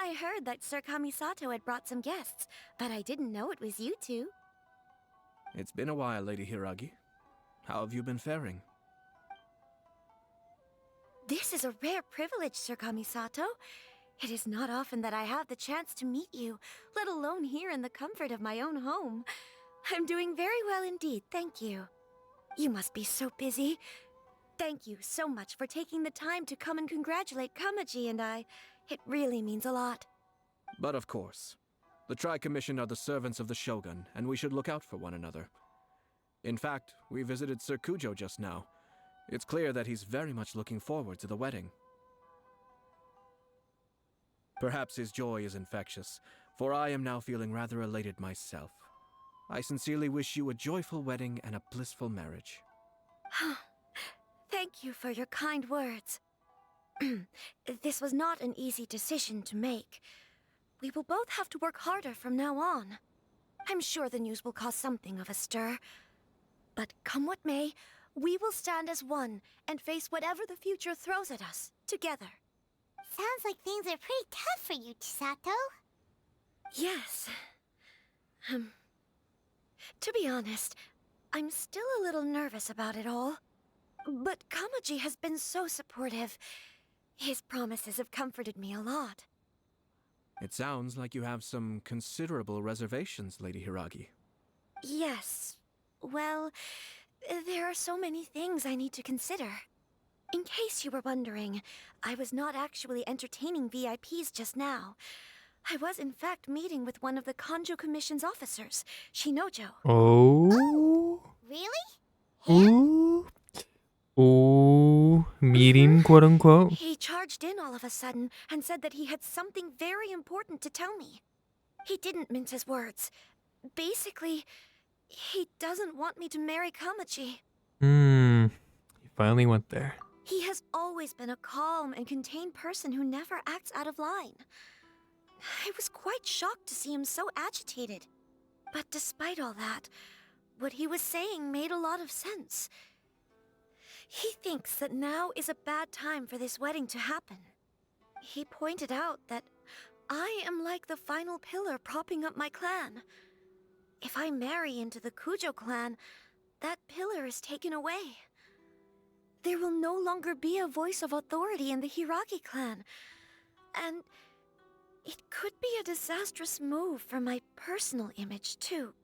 L: I heard that Sir Kamisato had brought some guests, but I didn't know it was you two.
V: It's been a while, Lady Hiragi. How have you been faring?
L: This is a rare privilege, Sir Kamisato. It is not often that I have the chance to meet you, let alone here in the comfort of my own home. I'm doing very well indeed, thank you. You must be so busy. Thank you so much for taking the time to come and congratulate Kamaji and I. It really means a lot.
V: But of course. The Tri-Commission are the servants of the Shogun, and we should look out for one another. In fact, we visited Sir Kujo just now. It's clear that he's very much looking forward to the wedding. Perhaps his joy is infectious, for I am now feeling rather elated myself. I sincerely wish you a joyful wedding and a blissful marriage.
L: Thank you for your kind words. This was not an easy decision to make. We will both have to work harder from now on. I'm sure the news will cause something of a stir. But come what may, we will stand as one and face whatever the future throws at us, together.
D: Sounds like things are pretty tough for you, Chisato.
L: Yes. To be honest, I'm still a little nervous about it all. But Kamaji has been so supportive. His promises have comforted me a lot.
V: It sounds like you have some considerable reservations, Lady Hiragi.
L: Yes. Well, there are so many things I need to consider. In case you were wondering, I was not actually entertaining VIPs just now. I was in fact meeting with one of the Kanjo Commission's officers, Shinojo.
B: Oh.
D: Really?
B: Ooh. Ooh. Meeting, quote unquote.
L: He charged in all of a sudden and said that he had something very important to tell me. He didn't mince his words. Basically, he doesn't want me to marry Kamaji.
B: You finally went there.
L: He has always been a calm and contained person who never acts out of line. I was quite shocked to see him so agitated. But despite all that, what he was saying made a lot of sense. He thinks that now is a bad time for this wedding to happen. He pointed out that I am like the final pillar propping up my clan. If I marry into the Kujo clan, that pillar is taken away. There will no longer be a voice of authority in the Hiragi clan. And it could be a disastrous move for my personal image, too.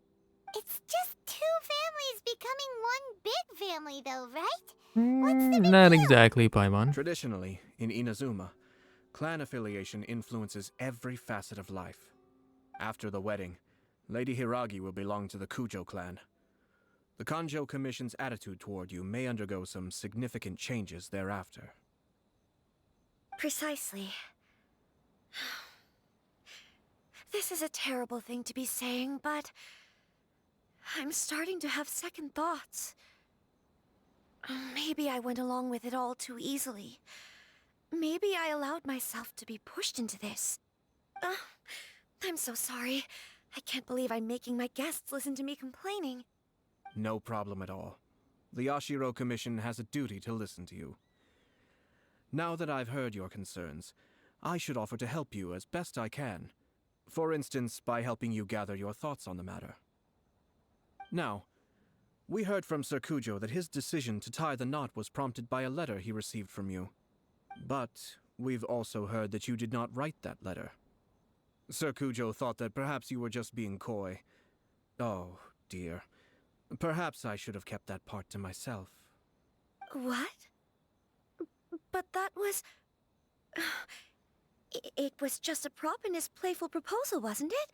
D: It's just two families becoming one big family, though, right? What's the big
B: Not
D: deal?
B: exactly, Paimon.
V: Traditionally, in Inazuma, clan affiliation influences every facet of life. After the wedding, Lady Hiragi will belong to the Kujo clan. The Kanjo Commission's attitude toward you may undergo some significant changes thereafter.
L: Precisely. This is a terrible thing to be saying, but I'm starting to have second thoughts. Maybe I went along with it all too easily. Maybe I allowed myself to be pushed into this. I'm so sorry. I can't believe I'm making my guests listen to me complaining.
V: No problem at all. The Yashiro Commission has a duty to listen to you. Now that I've heard your concerns, I should offer to help you as best I can. For instance, by helping you gather your thoughts on the matter. Now, we heard from Sir Kujo that his decision to tie the knot was prompted by a letter he received from you. But we've also heard that you did not write that letter. Sir Kujo thought that perhaps you were just being coy. Oh, dear. Perhaps I should have kept that part to myself.
L: What? But that was... It was just a prop in his playful proposal, wasn't it?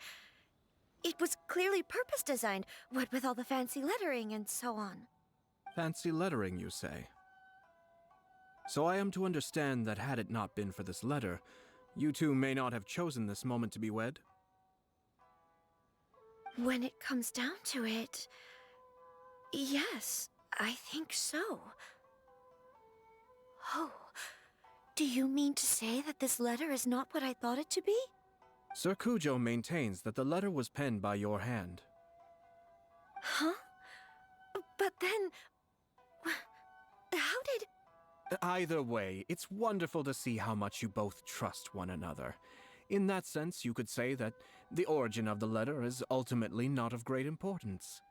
L: It was clearly purpose designed, what with all the fancy lettering and so on.
V: Fancy lettering, you say? So I am to understand that had it not been for this letter, you two may not have chosen this moment to be wed?
L: When it comes down to it... yes, I think so. Oh, do you mean to say that this letter is not what I thought it to be?
V: Sir Kujo maintains that the letter was penned by your hand.
L: Huh? But then... how did...
V: Either way, it's wonderful to see how much you both trust one another. In that sense, you could say that the origin of the letter is ultimately not of great importance.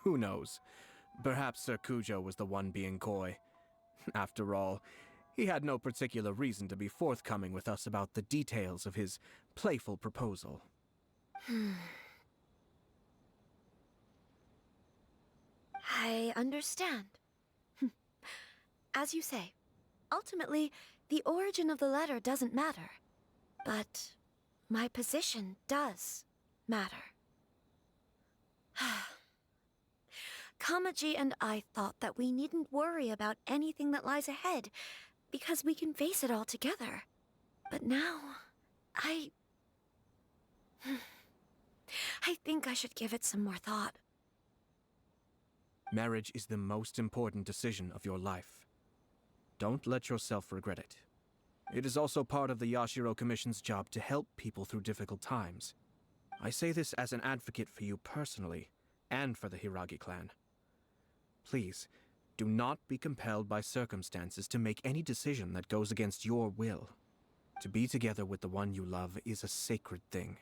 V: Who knows? Perhaps Sir Kujo was the one being coy. After all, he had no particular reason to be forthcoming with us about the details of his playful proposal.
L: I understand. As you say, ultimately, the origin of the letter doesn't matter. But my position does matter. Kamaji and I thought that we needn't worry about anything that lies ahead, because we can face it all together. But now, I think I should give it some more thought.
V: Marriage is the most important decision of your life. Don't let yourself regret it. It is also part of the Yashiro Commission's job to help people through difficult times. I say this as an advocate for you personally, and for the Hiragi clan. Please, do not be compelled by circumstances to make any decision that goes against your will. To be together with the one you love is a sacred thing.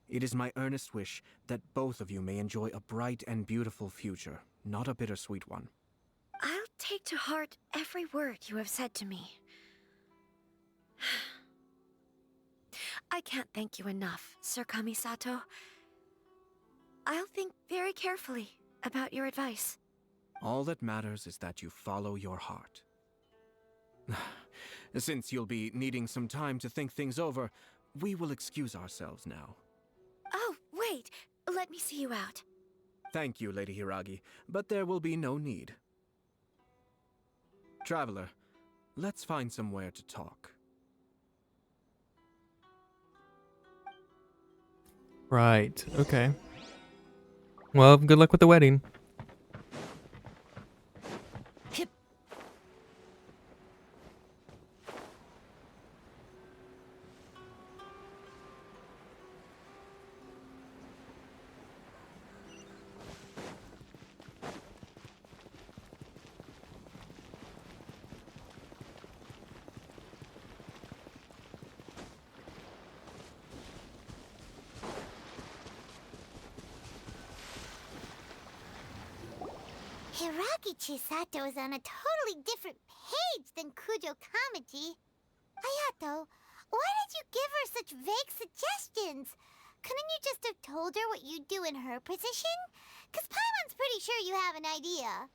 V: It is my earnest wish that both of you may enjoy a bright and beautiful future, not a bittersweet one.
L: I'll take to heart every word you have said to me. I can't thank you enough, Sir Kamisato. I'll think very carefully about your advice.
V: All that matters is that you follow your heart. Since you'll be needing some time to think things over, we will excuse ourselves now.
L: Oh, wait. Let me see you out.
V: Thank you, Lady Hiragi, but there will be no need. Traveler, let's find somewhere to talk.
B: Right. Okay. Well, good luck with the wedding.
D: Hiragi Chisato is on a totally different page than Kujo Kamaji. Hayato, why did you give her such vague suggestions? Couldn't you just have told her what you'd do in her position? 'Cause Paimon's pretty sure you have an idea.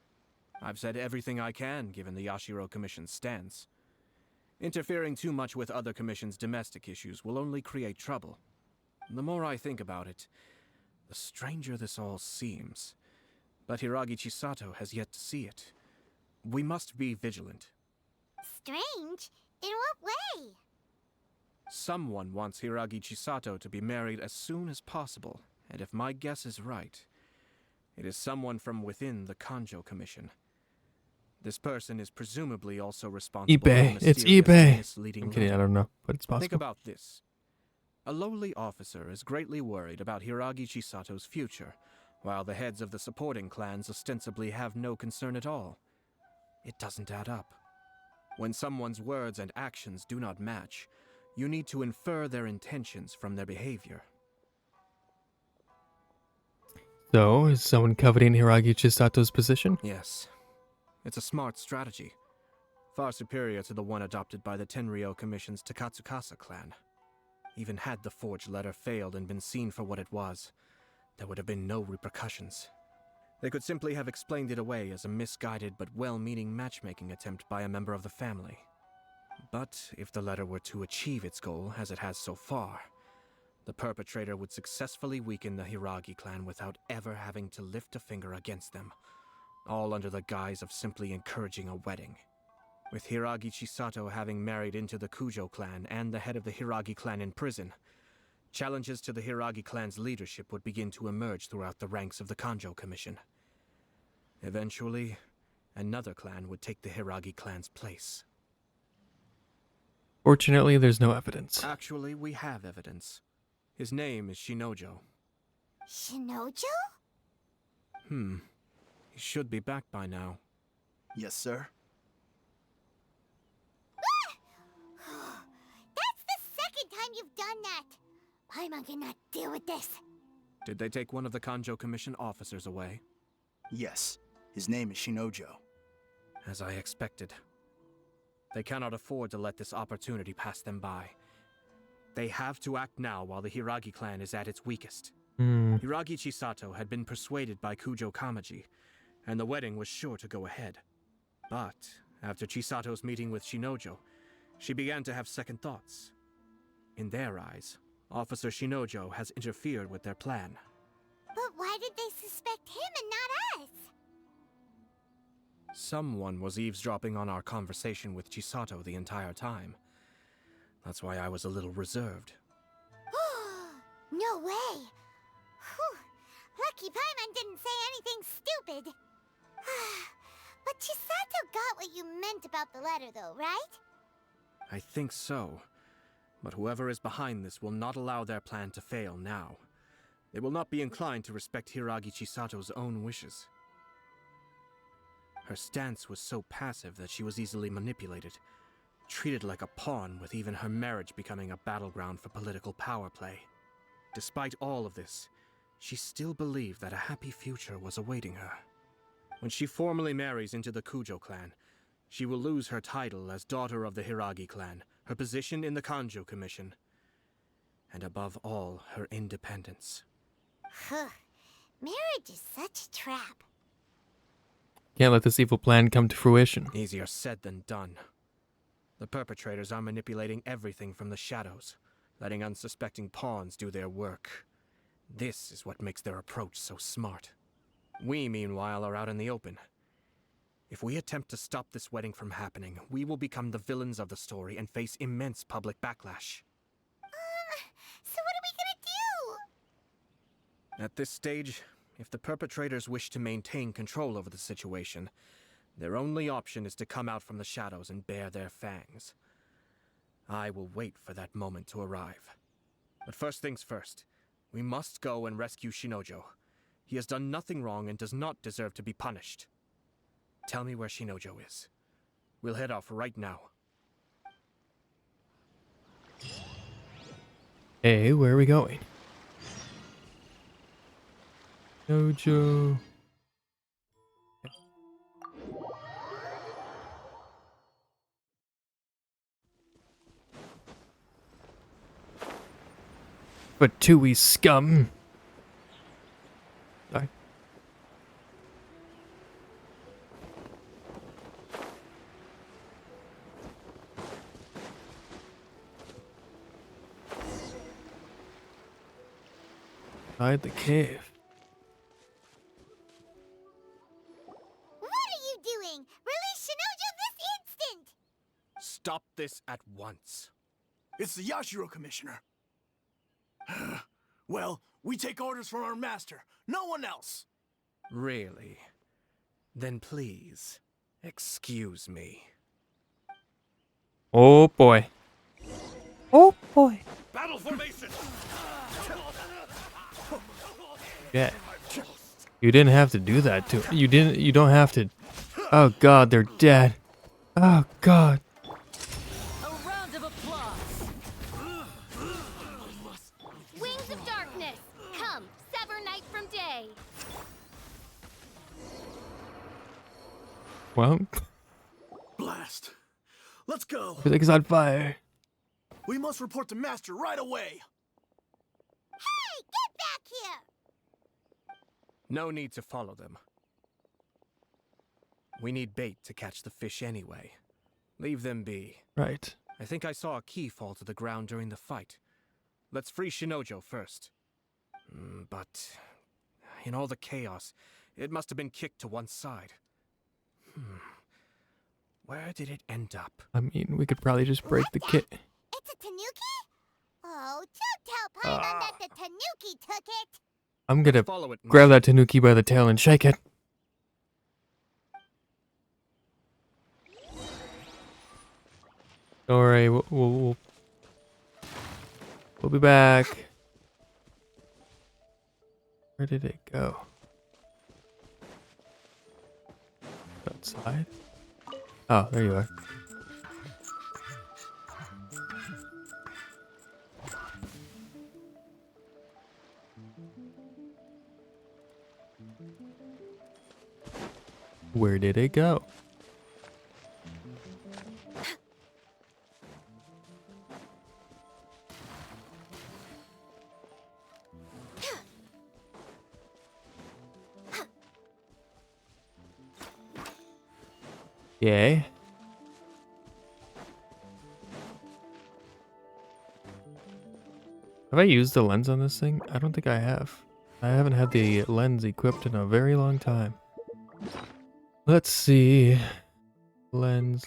V: I've said everything I can, given the Yashiro Commission's stance. Interfering too much with other commissions' domestic issues will only create trouble. The more I think about it, the stranger this all seems. But Hiragi Chisato has yet to see it. We must be vigilant.
D: Strange? In what way?
V: Someone wants Hiragi Chisato to be married as soon as possible, and if my guess is right, it is someone from within the Kanjo Commission. This person is presumably also responsible for
B: eBay.
V: the
B: It's
V: mysterious and
B: eBay.
V: misleading
B: I'm kidding. I
V: letter.
B: don't know, but it's
V: Think
B: possible.
V: about this. A lowly officer is greatly worried about Hiragi Chisato's future, while the heads of the supporting clans ostensibly have no concern at all. It doesn't add up. When someone's words and actions do not match, you need to infer their intentions from their behavior.
B: So, is someone coveting Hiragi Chisato's position?
V: Yes. It's a smart strategy. Far superior to the one adopted by the Tenryou Commission's Takatsukasa clan. Even had the forged letter failed and been seen for what it was, there would have been no repercussions. They could simply have explained it away as a misguided but well-meaning matchmaking attempt by a member of the family. But if the letter were to achieve its goal, as it has so far, the perpetrator would successfully weaken the Hiragi clan without ever having to lift a finger against them, all under the guise of simply encouraging a wedding. With Hiragi Chisato having married into the Kujo clan and the head of the Hiragi clan in prison, challenges to the Hiragi clan's leadership would begin to emerge throughout the ranks of the Kanjo Commission. Eventually, another clan would take the Hiragi clan's place.
B: Fortunately, there's no evidence.
V: Actually, we have evidence. His name is Shinojo.
D: Shinojo?
V: He should be back by now.
A: Yes, sir.
D: That's the second time you've done that! Paimon cannot deal with this.
V: Did they take one of the Kanjo Commission officers away?
A: Yes. His name is Shinojo.
V: As I expected. They cannot afford to let this opportunity pass them by. They have to act now while the Hiragi clan is at its weakest. Hiragi Chisato had been persuaded by Kujo Kamaji, and the wedding was sure to go ahead. But after Chisato's meeting with Shinojo, she began to have second thoughts. In their eyes, Officer Shinojo has interfered with their plan.
D: But why did they suspect him and not us?
V: Someone was eavesdropping on our conversation with Chisato the entire time. That's why I was a little reserved.
D: No way! Whew. Lucky Paimon didn't say anything stupid. But Chisato got what you meant about the letter though, right?
V: I think so. But whoever is behind this will not allow their plan to fail now. They will not be inclined to respect Hiragi Chisato's own wishes. Her stance was so passive that she was easily manipulated, treated like a pawn, with even her marriage becoming a battleground for political power play. Despite all of this, she still believed that a happy future was awaiting her. When she formally marries into the Kujo clan, she will lose her title as daughter of the Hiragi clan, her position in the Kanjo Commission. and above all, her independence.
D: Huh. Marriage is such a trap.
B: Can't let this evil plan come to fruition.
V: Easier said than done. The perpetrators are manipulating everything from the shadows, letting unsuspecting pawns do their work. This is what makes their approach so smart. We, meanwhile, are out in the open. If we attempt to stop this wedding from happening, we will become the villains of the story and face immense public backlash.
D: So what are we gonna do?
V: At this stage, if the perpetrators wish to maintain control over the situation, their only option is to come out from the shadows and bare their fangs. I will wait for that moment to arrive. But first things first, we must go and rescue Shinojo. He has done nothing wrong and does not deserve to be punished. Tell me where Shinojo is. We'll head off right now.
B: Hey, where are we going? Shinojo. Fatui scum. Sorry. Inside the cave.
D: What are you doing? Release Shinojo this instant!
V: Stop this at once.
A: It's the Yashiro Commissioner. Well, we take orders from our master, no one else.
V: Really? Then please, excuse me.
B: Oh boy. Oh boy.
A: Battle formation!
B: Yeah. You didn't have to do that to you don't have to. Oh god, they're dead. Oh god.
O: A round of applause. Wings of darkness, come, sever night from day.
B: Well,
A: Blast. Let's go.
B: everything's on fire.
A: We must report to Master right away.
D: Hey, get back here!
V: No need to follow them. We need bait to catch the fish anyway. Leave them be.
B: Right.
V: I think I saw a key fall to the ground during the fight. Let's free Shinojo first. But in all the chaos, it must have been kicked to one side. Where did it end up?
B: I mean, we could probably just break the kit.
D: It's a tanuki? Oh, don't tell Paimon that the tanuki took it!
B: I'm gonna
V: Follow it,
B: grab that tanuki by the tail and shake it. Don't worry, we'll be back. Where did it go? Outside? Oh, there you are. Where did it go? Yay. Have I used the lens on this thing? I don't think I have. I haven't had the lens equipped in a very long time. Let's see. Lens.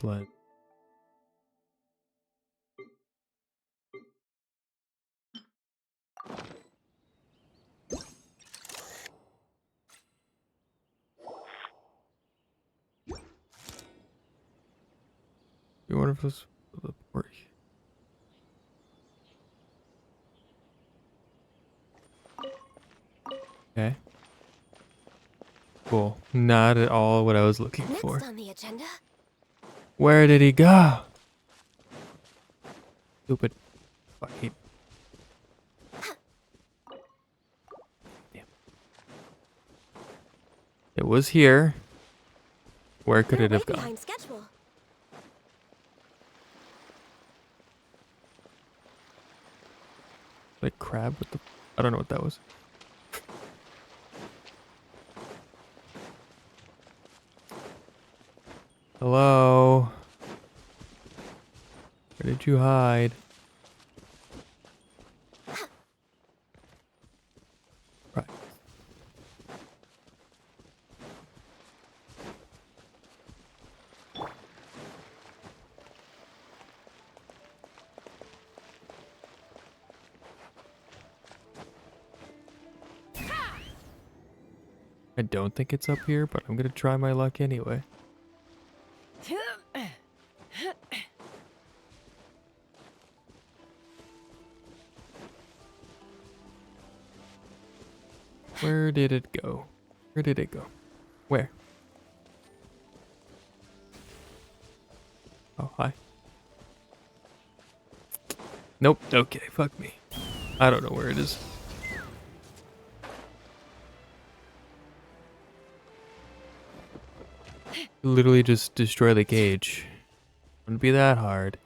B: You wonder if this will work. Okay. Cool. Not at all what I was looking for.
L: Next on the agenda.
B: Where did he go? Stupid. Fuck he. Damn. It was here. Where could it have gone?
L: Behind schedule.
B: Like crab? What the? I don't know what that was. Hello? Where did you hide? Right. I don't think it's up here, but I'm gonna try my luck anyway. Where did it go? Where did it go? Where? Oh, hi. Nope. Okay, fuck me. I don't know where it is. Literally just destroy the cage. Wouldn't be that hard.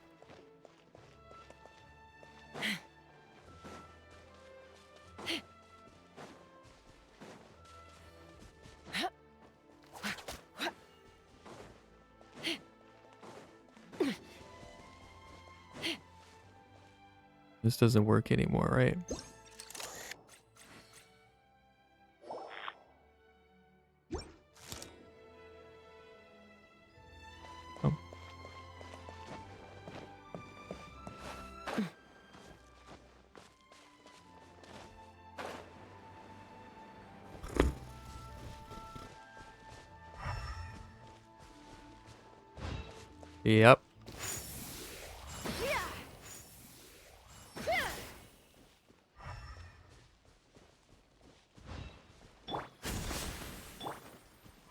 B: This doesn't work anymore, right? Oh. Yep.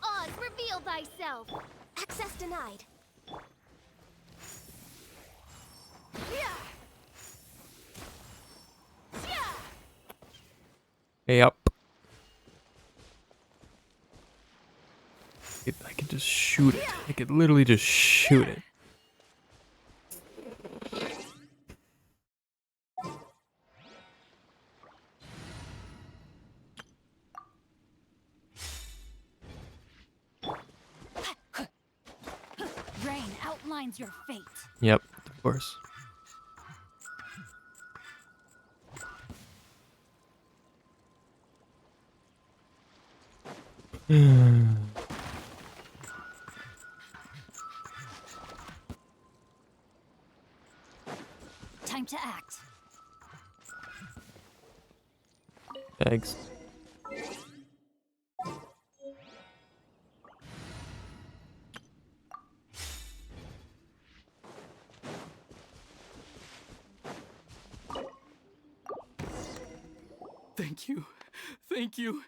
D: Oz, reveal thyself. Access denied.
B: Hey up. I could just shoot it. I could literally just shoot it.
J: Rain outlines your fate.
B: Yep, of course.
J: Time to act.
B: Thanks.
U: Thank you. Thank you.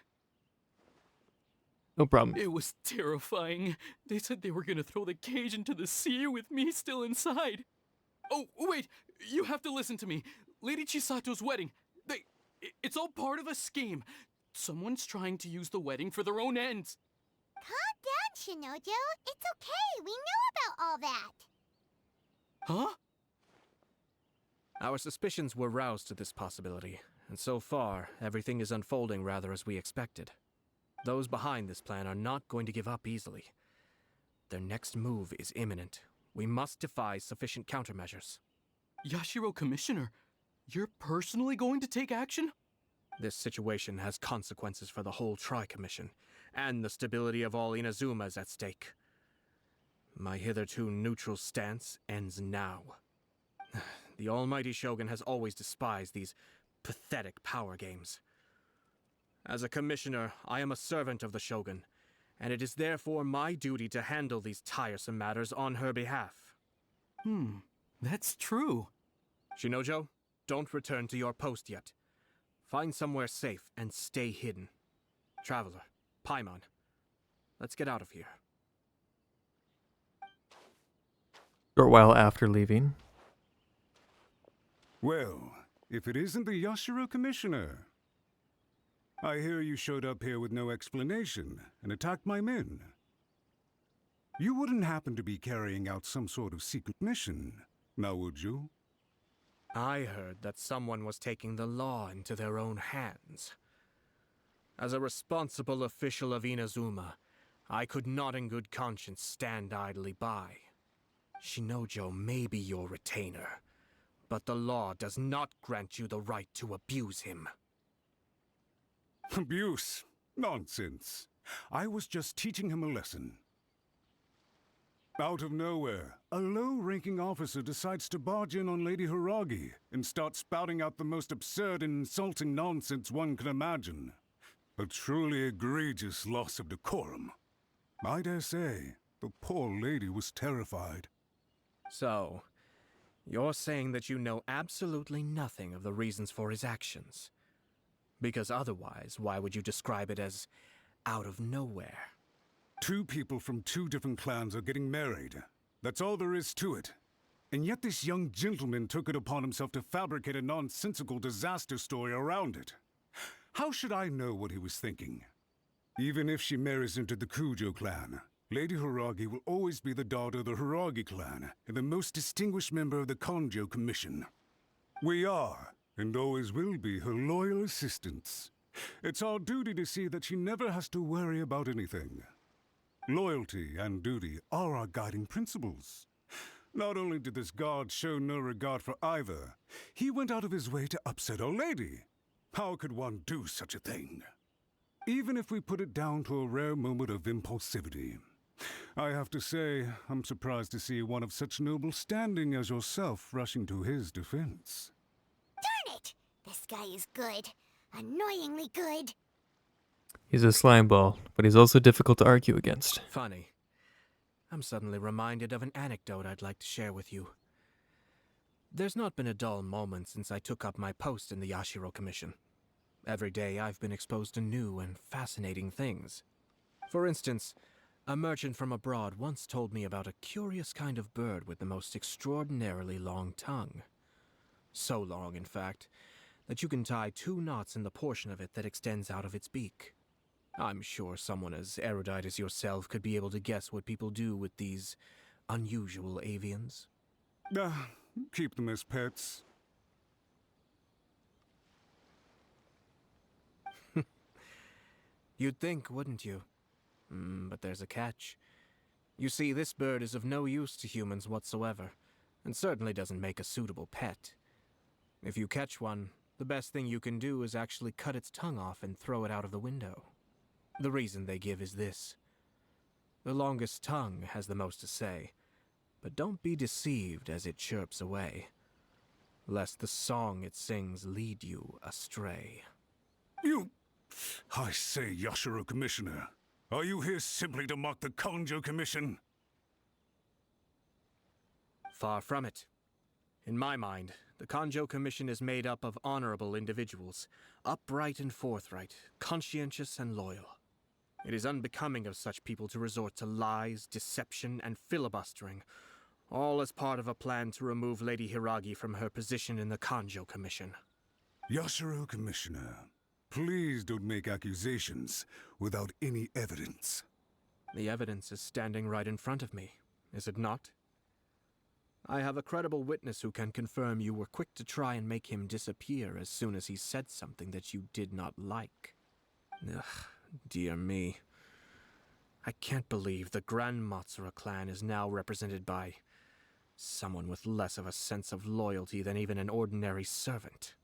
B: No problem.
U: It was terrifying. They said they were gonna throw the cage into the sea with me still inside. Oh, wait! You have to listen to me. Lady Chisato's wedding. It's all part of a scheme. Someone's trying to use the wedding for their own ends.
D: Calm down, Shinojo. It's okay. We know about all that.
U: Huh?
V: Our suspicions were roused to this possibility, and so far, everything is unfolding rather as we expected. Those behind this plan are not going to give up easily. Their next move is imminent. We must devise sufficient countermeasures.
U: Yashiro Commissioner, you're personally going to take action?
V: This situation has consequences for the whole Tri-Commission, and the stability of all Inazuma is at stake. My hitherto neutral stance ends now. The almighty Shogun has always despised these pathetic power games. As a commissioner, I am a servant of the Shogun, and it is therefore my duty to handle these tiresome matters on her behalf.
U: That's true.
V: Shinojo, don't return to your post yet. Find somewhere safe and stay hidden. Traveler, Paimon, let's get out of here.
B: Short while after leaving.
K: Well, if it isn't the Yashiro Commissioner. I hear you showed up here with no explanation and attacked my men. You wouldn't happen to be carrying out some sort of secret mission, now would you?
V: I heard that someone was taking the law into their own hands. As a responsible official of Inazuma, I could not in good conscience stand idly by. Shinojo may be your retainer, but the law does not grant you the right to abuse him.
K: Abuse? Nonsense. I was just teaching him a lesson. Out of nowhere, a low-ranking officer decides to barge in on Lady Hiragi and start spouting out the most absurd and insulting nonsense one can imagine. A truly egregious loss of decorum. I dare say, the poor lady was terrified.
V: So, you're saying that you know absolutely nothing of the reasons for his actions? Because otherwise, why would you describe it as out of nowhere?
K: Two people from two different clans are getting married. That's all there is to it. And yet this young gentleman took it upon himself to fabricate a nonsensical disaster story around it. How should I know what he was thinking? Even if she marries into the Kujo clan, Lady Hiragi will always be the daughter of the Hiragi clan and the most distinguished member of the Kanjo Commission. We are, and always will be, her loyal assistants. It's our duty to see that she never has to worry about anything. Loyalty and duty are our guiding principles. Not only did this guard show no regard for either, he went out of his way to upset our lady. How could one do such a thing? Even if we put it down to a rare moment of impulsivity. I have to say, I'm surprised to see one of such noble standing as yourself rushing to his defense.
D: Darn it! This guy is good. Annoyingly good.
B: He's a slime ball, but he's also difficult to argue against.
V: Funny. I'm suddenly reminded of an anecdote I'd like to share with you. There's not been a dull moment since I took up my post in the Yashiro Commission. Every day I've been exposed to new and fascinating things. For instance, a merchant from abroad once told me about a curious kind of bird with the most extraordinarily long tongue. So long, in fact, that you can tie 2 knots in the portion of it that extends out of its beak. I'm sure someone as erudite as yourself could be able to guess what people do with these unusual avians.
K: Keep them as pets.
V: You'd think, wouldn't you? But there's a catch. You see, this bird is of no use to humans whatsoever, and certainly doesn't make a suitable pet. If you catch one, the best thing you can do is actually cut its tongue off and throw it out of the window. The reason they give is this. The longest tongue has the most to say, but don't be deceived as it chirps away, lest the song it sings lead you astray.
K: I say, Yashiro Commissioner, are you here simply to mock the Kanjo Commission?
V: Far from it. In my mind, the Kanjo Commission is made up of honorable individuals, upright and forthright, conscientious and loyal. It is unbecoming of such people to resort to lies, deception, and filibustering, all as part of a plan to remove Lady Hiragi from her position in the Kanjo Commission.
K: Yashiro Commissioner, please don't make accusations without any evidence.
V: The evidence is standing right in front of me, is it not? I have a credible witness who can confirm you were quick to try and make him disappear as soon as he said something that you did not like. Ugh, dear me. I can't believe the Grand Matsura clan is now represented by someone with less of a sense of loyalty than even an ordinary servant.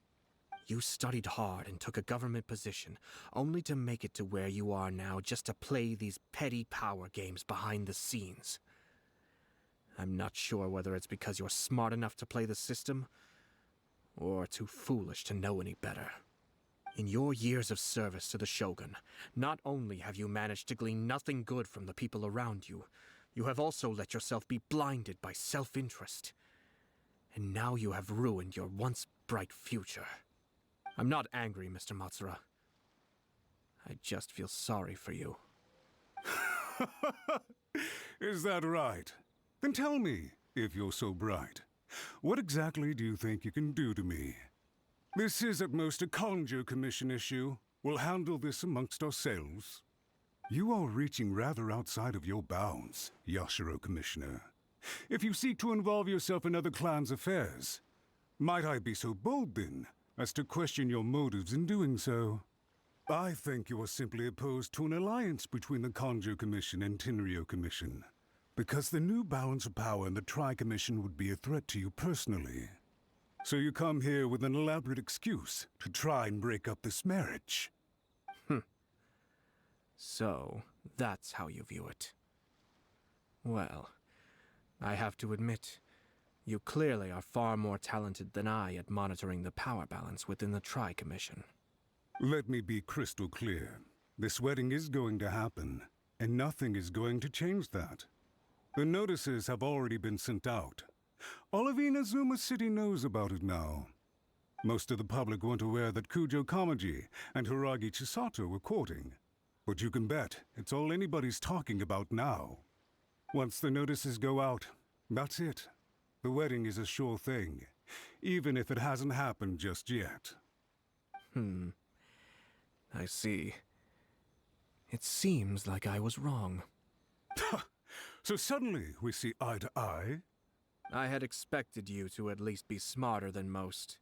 V: You studied hard and took a government position, only to make it to where you are now just to play these petty power games behind the scenes. I'm not sure whether it's because you're smart enough to play the system, or too foolish to know any better. In your years of service to the Shogun, not only have you managed to glean nothing good from the people around you, you have also let yourself be blinded by self-interest. And now you have ruined your once bright future. I'm not angry, Mr. Matsura. I just feel sorry for you.
K: Is that right? Then tell me, if you're so bright, what exactly do you think you can do to me? This is at most a Kanjo Commission issue. We'll handle this amongst ourselves. You are reaching rather outside of your bounds, Yashiro Commissioner. If you seek to involve yourself in other clans' affairs, Might I be so bold, then, as to question your motives in doing so? I think you are simply opposed to an alliance between the Kanjo Commission and Tenryo Commission, because the new balance of power in the Tri-Commission would be a threat to you personally. So you come here with an elaborate excuse to try and break up this marriage.
V: So, that's how you view it. Well, I have to admit, you clearly are far more talented than I at monitoring the power balance within the Tri-Commission.
K: Let me be crystal clear. This wedding is going to happen, and nothing is going to change that. The notices have already been sent out. All of Inazuma City knows about it now. Most of the public weren't aware that Kujo Kamaji and Hiragi Chisato were courting. But you can bet it's all anybody's talking about now. Once the notices go out, that's it. The wedding is a sure thing, even if it hasn't happened just yet.
V: I see. It seems like I was wrong.
K: So suddenly we see eye to eye?
V: I had expected you to at least be smarter than most.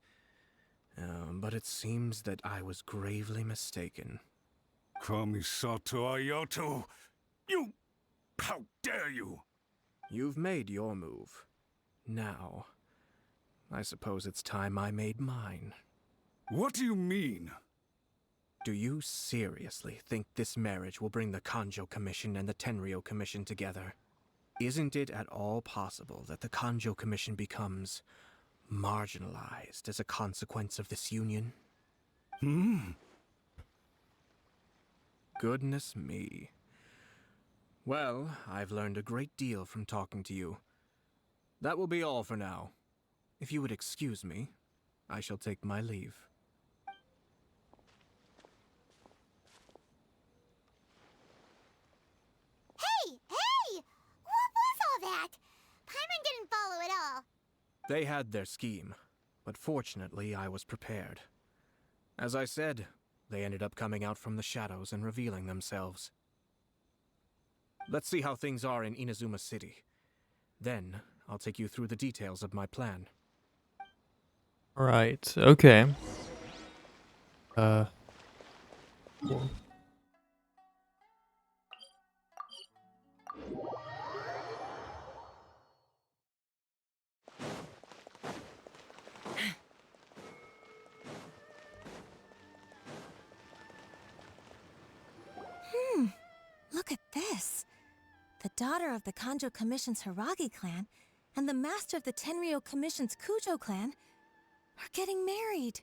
V: But it seems that I was gravely mistaken.
K: Kamisato Ayato! You... How dare you!
V: You've made your move. Now, I suppose it's time I made mine.
K: What do you mean?
V: Do you seriously think this marriage will bring the Kanjo Commission and the Tenryo Commission together? Isn't it at all possible that the Kanjo Commission becomes marginalized as a consequence of this union? Goodness me. Well, I've learned a great deal from talking to you. That will be all for now. If you would excuse me, I shall take my leave.
D: Hey! What was all that? Paimon didn't follow at all.
V: They had their scheme, but fortunately I was prepared. As I said, they ended up coming out from the shadows and revealing themselves. Let's see how things are in Inazuma City. Then, I'll take you through the details of my plan.
B: Right, okay. Cool.
L: Look at this. The daughter of the Kanjo Commission's Hiragi clan and the master of the Tenryo Commission's Kujo clan are getting married.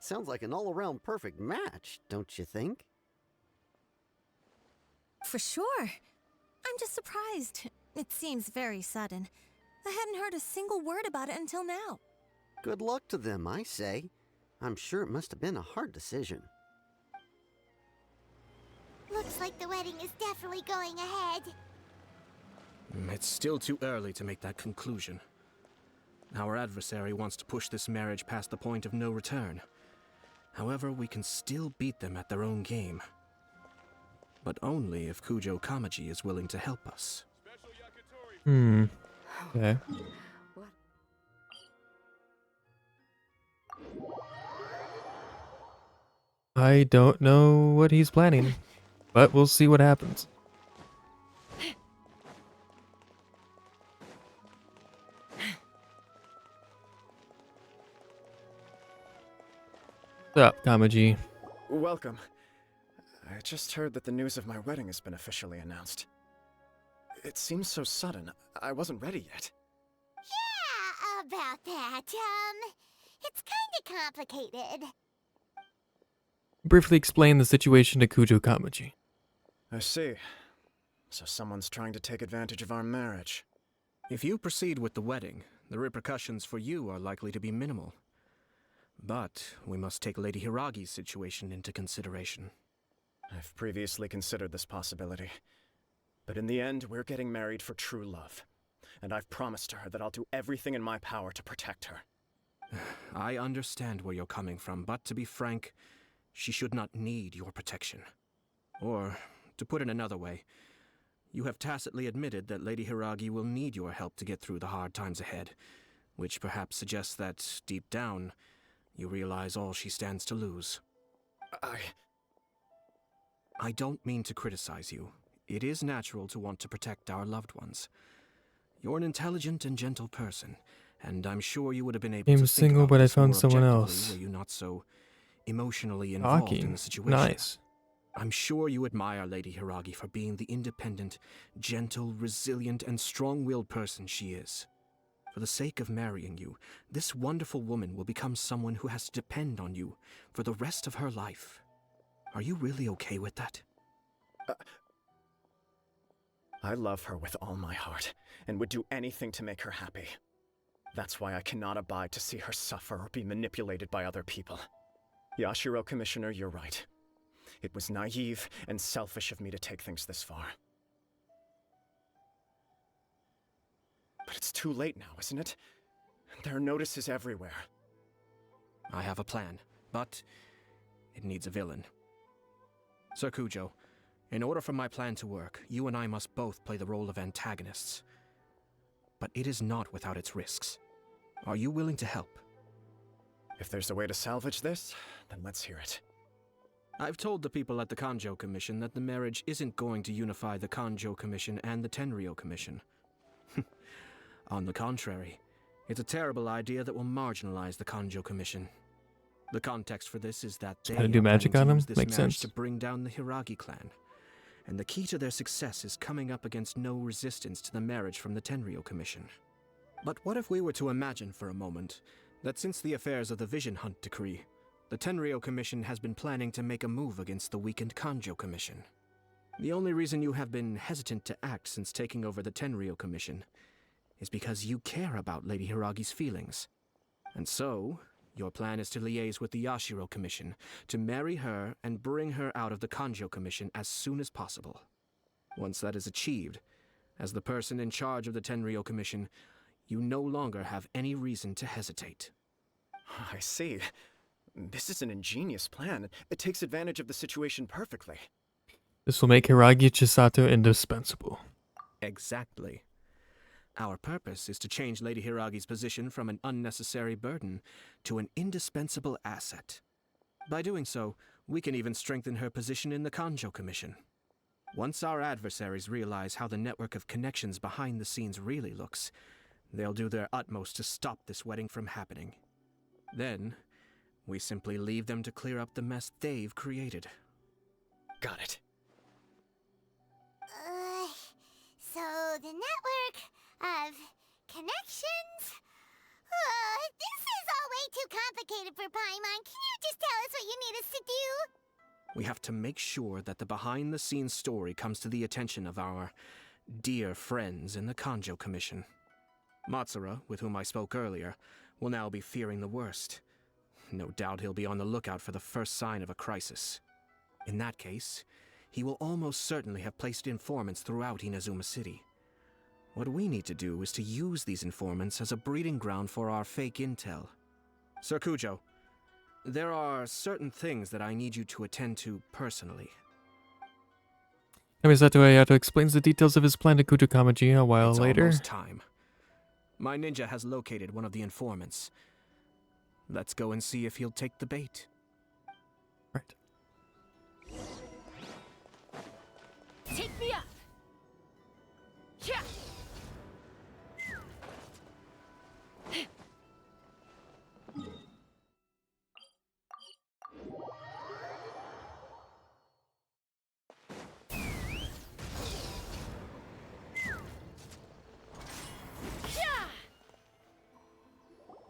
F: Sounds like an all-around perfect match, don't you think?
L: For sure. I'm just surprised. It seems very sudden. I hadn't heard a single word about it until now.
F: Good luck to them, I say. I'm sure it must have been a hard decision.
D: Looks like the wedding is definitely going ahead.
V: It's still too early to make that conclusion. Our adversary wants to push this marriage past the point of no return. However, we can still beat them at their own game. But only if Kujo Kamaji is willing to help us.
B: Okay. I don't know what he's planning, but we'll see what happens. What's up, Kamaji?
M: Welcome. I just heard that the news of my wedding has been officially announced. It seems so sudden. I wasn't ready yet.
D: Yeah, about that. It's kinda complicated.
B: Briefly explain the situation to Kujo Kamaji.
M: I see. So someone's trying to take advantage of our marriage.
V: If you proceed with the wedding, the repercussions for you are likely to be minimal. But we must take Lady Hiragi's situation into consideration.
M: I've previously considered this possibility. But in the end, we're getting married for true love. And I've promised her that I'll do everything in my power to protect her.
V: I understand where you're coming from, but to be frank, she should not need your protection. Or, to put it another way, you have tacitly admitted that Lady Hiragi will need your help to get through the hard times ahead, which perhaps suggests that, deep down, you realize all she stands to lose. I don't mean to criticize you. It is natural to want to protect our loved ones. You're an intelligent and gentle person, and I'm sure you would have been able
B: I'm
V: to think
B: single,
V: about
B: but I
V: this more
B: found someone
V: objectively
B: else.
V: were you not so emotionally involved in
B: Talking.
V: the situation.
B: Nice.
V: I'm sure you admire Lady Hiragi for being the independent, gentle, resilient, and strong-willed person she is. For the sake of marrying you, this wonderful woman will become someone who has to depend on you for the rest of her life. Are you really okay with that?
M: I love her with all my heart, and would do anything to make her happy. That's why I cannot abide to see her suffer or be manipulated by other people. Yashiro, Commissioner, you're right. It was naive and selfish of me to take things this far. But it's too late now, isn't it? There are notices everywhere.
V: I have a plan, but it needs a villain. Sir Kujo, in order for my plan to work, you and I must both play the role of antagonists. But it is not without its risks. Are you willing to help?
M: If there's a way to salvage this, then let's hear it.
V: I've told the people at the Kanjo Commission that the marriage isn't going to unify the Kanjo Commission and the Tenryou Commission. On the contrary, it's a terrible idea that will marginalize the Kanjo Commission. The context for this is that they
B: How to do magic on him?
V: this
B: Makes
V: marriage
B: sense.
V: to bring down the Hiragi clan. And the key to their success is coming up against no resistance to the marriage from the Tenryou Commission. But what if we were to imagine for a moment that since the affairs of the Vision Hunt decree, the Tenryou Commission has been planning to make a move against the weakened Kanjo Commission? The only reason you have been hesitant to act since taking over the Tenryou Commission is because you care about Lady Hiragi's feelings. And so, your plan is to liaise with the Yashiro Commission, to marry her and bring her out of the Kanjo Commission as soon as possible. Once that is achieved, as the person in charge of the Tenryou Commission, you no longer have any reason to hesitate.
M: I see. This is an ingenious plan. It takes advantage of the situation perfectly.
B: This will make Hiragi Chisato indispensable.
V: Exactly. Our purpose is to change Lady Hiragi's position from an unnecessary burden to an indispensable asset. By doing so, we can even strengthen her position in the Kanjo Commission. Once our adversaries realize how the network of connections behind the scenes really looks, they'll do their utmost to stop this wedding from happening. Then, we simply leave them to clear up the mess they've created.
M: Got it.
D: So the network of connections? This is all way too complicated for Paimon. Can you just tell us what you need us to do?
V: We have to make sure that the behind-the-scenes story comes to the attention of our dear friends in the Kanjo Commission. Matsura, with whom I spoke earlier, will now be fearing the worst. No doubt he'll be on the lookout for the first sign of a crisis. In that case, he will almost certainly have placed informants throughout Inazuma City. What we need to do is to use these informants as a breeding ground for our fake intel. Sir Kujo, there are certain things that I need you to attend to personally.
B: Kamisato Ayato explains the details of his plan to Kujo Kamaji a while
V: It's
B: later.
V: almost time. My ninja has located one of the informants. Let's go and see if he'll take the bait.
B: Right.
J: Take me up! Yeah!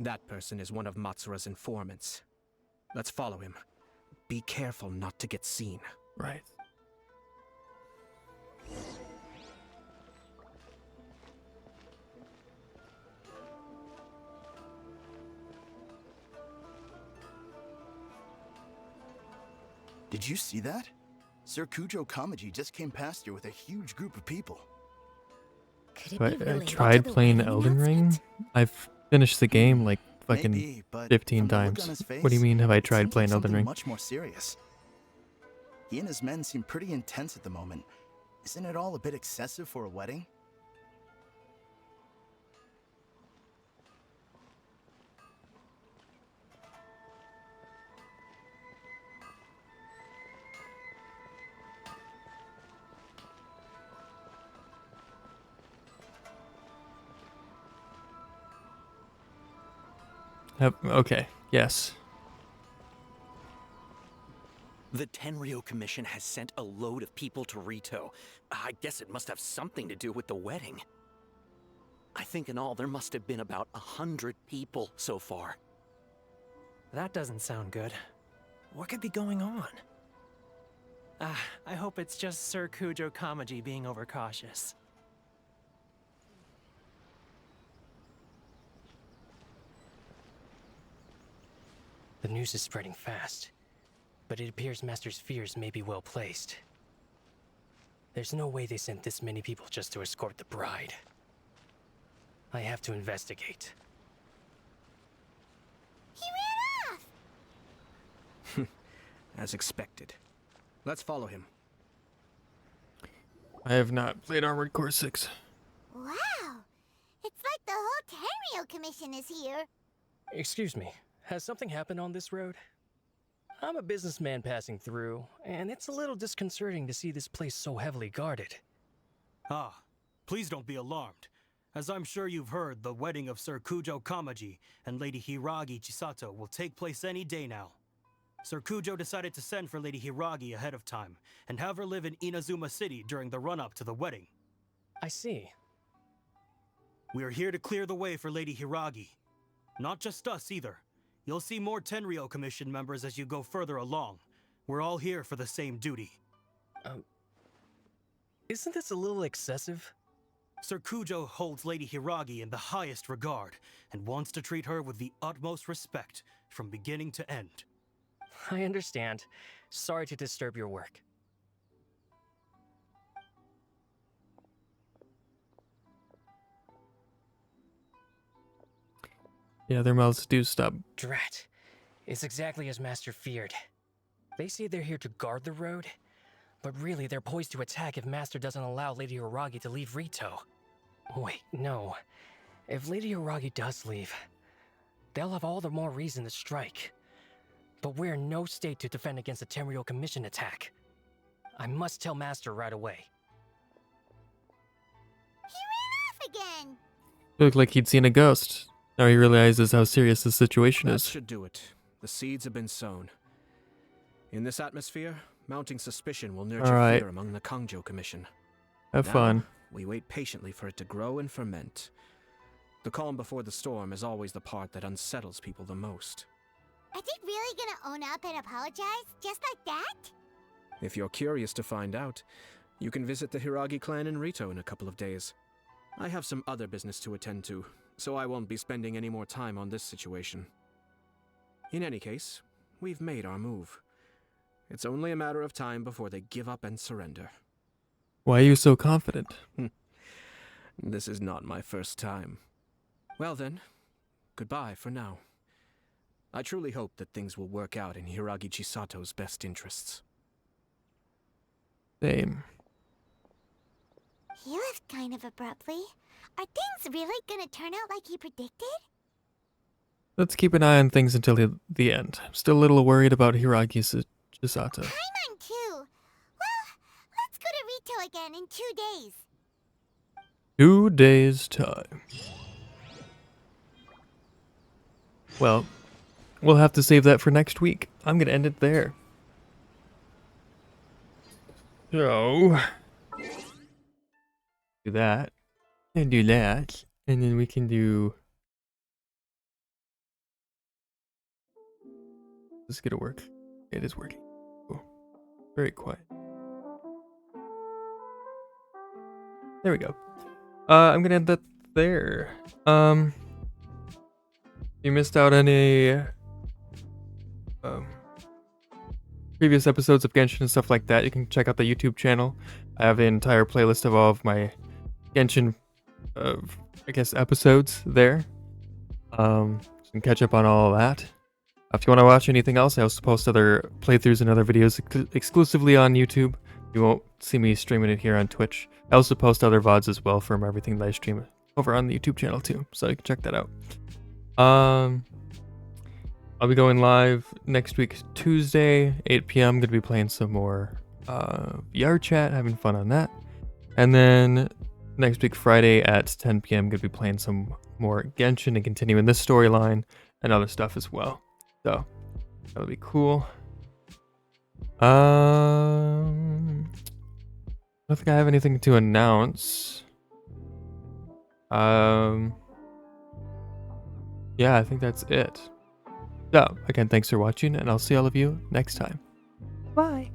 V: That person is one of Matsura's informants. Let's follow him. Be careful not to get seen.
B: Right.
A: Did you see that? Sir Kujo Kamaji just came past here with a huge group of people.
B: But I tried playing Elden Ring. I've finished the game like fucking
A: Maybe, but
B: 15
A: from the look
B: times.
A: on his
B: What do you
A: face,
B: mean have I
A: it
B: tried
A: seems
B: playing
A: like
B: Elden
A: something
B: Ring?
A: much more serious. He and his men seem pretty intense at the moment. Isn't it all a bit excessive for a wedding?
B: Okay, yes.
I: The Tenryo Commission has sent a load of people to Rito. I guess it must have something to do with the wedding. I think in all there must have been about 100 people so far.
R: That doesn't sound good. What could be going on? I hope it's just Sir Kujo Kamaji being overcautious.
T: The news is spreading fast, but it appears Master's fears may be well placed. There's no way they sent this many people just to escort the bride. I have to investigate.
D: He ran off!
V: As expected. Let's follow him.
B: I have not played Armored Core 6.
D: Wow! It's like the whole Tenryo Commission is here.
T: Excuse me, has something happened on this road? I'm a businessman passing through, and it's a little disconcerting to see this place so heavily guarded.
X: Ah, please don't be alarmed. As I'm sure you've heard, the wedding of Sir Kujo Kamaji and Lady Hiragi Chisato will take place any day now. Sir Kujo decided to send for Lady Hiragi ahead of time, and have her live in Inazuma City during the run-up to the wedding.
T: I see.
X: We are here to clear the way for Lady Hiragi. Not just us, either. You'll see more Tenryo Commission members as you go further along. We're all here for the same duty.
T: Isn't this a little excessive?
X: Sir Kujo holds Lady Hiragi in the highest regard, and wants to treat her with the utmost respect, from beginning to end.
T: I understand. Sorry to disturb your work.
B: Yeah, their mouths do stop.
T: Drat. It's exactly as Master feared. They say they're here to guard the road, but really they're poised to attack if Master doesn't allow Lady Hiragi to leave Rito. Wait, no. If Lady Hiragi does leave, they'll have all the more reason to strike. But we're in no state to defend against a Tenryo Commission attack. I must tell Master right away.
D: He ran off again!
B: It looked like he'd seen a ghost. Now he realizes how serious the situation
V: That
B: is.
V: should do it. The seeds have been sown. In this atmosphere, mounting suspicion will nurture
B: Alright.
V: fear among the Kangjo Commission.
B: Have
V: Now,
B: fun.
V: We wait patiently for it to grow and ferment. The calm before the storm is always the part that unsettles people the most.
D: Are they really gonna own up and apologize, just like that?
V: If you're curious to find out, you can visit the Hiragi clan in Rito in a couple of days. I have some other business to attend to, so I won't be spending any more time on this situation. In any case, we've made our move. It's only a matter of time before they give up and surrender.
B: Why are you so confident?
V: This is not my first time. Well then, goodbye for now. I truly hope that things will work out in Hiragi Chisato's best interests.
B: Same.
D: He left kind of abruptly. Are things really gonna turn out like he predicted?
B: Let's keep an eye on things until the end. I'm still a little worried about Hiragi Chisato.
D: I'm too. Well, let's go to Rito again in 2 days.
B: 2 days' time. Well, we'll have to save that for next week. I'm gonna end it there. So, do that, and do that, and then we can do. Is this gonna work? It is working. Oh, very quiet. There we go. I'm gonna end that there. You missed out on a previous episodes of Genshin and stuff like that, you can check out the YouTube channel. I have an entire playlist of all of my Genshin, I guess, episodes there. So you can catch up on all of that. If you want to watch anything else, I also post other playthroughs and other videos exclusively on YouTube. You won't see me streaming it here on Twitch. I also post other VODs as well from everything that I stream over on the YouTube channel too, so you can check that out. I'll be going live next week, Tuesday, 8 p.m. I'm going to be playing some more VR chat, having fun on that. And then next week, Friday at 10 p.m., I'm going to be playing some more Genshin and continuing this storyline. and other stuff as well. So that would be cool. I don't think I have anything to announce. Yeah, I think that's it. So again, thanks for watching, and I'll see all of you next time. Bye.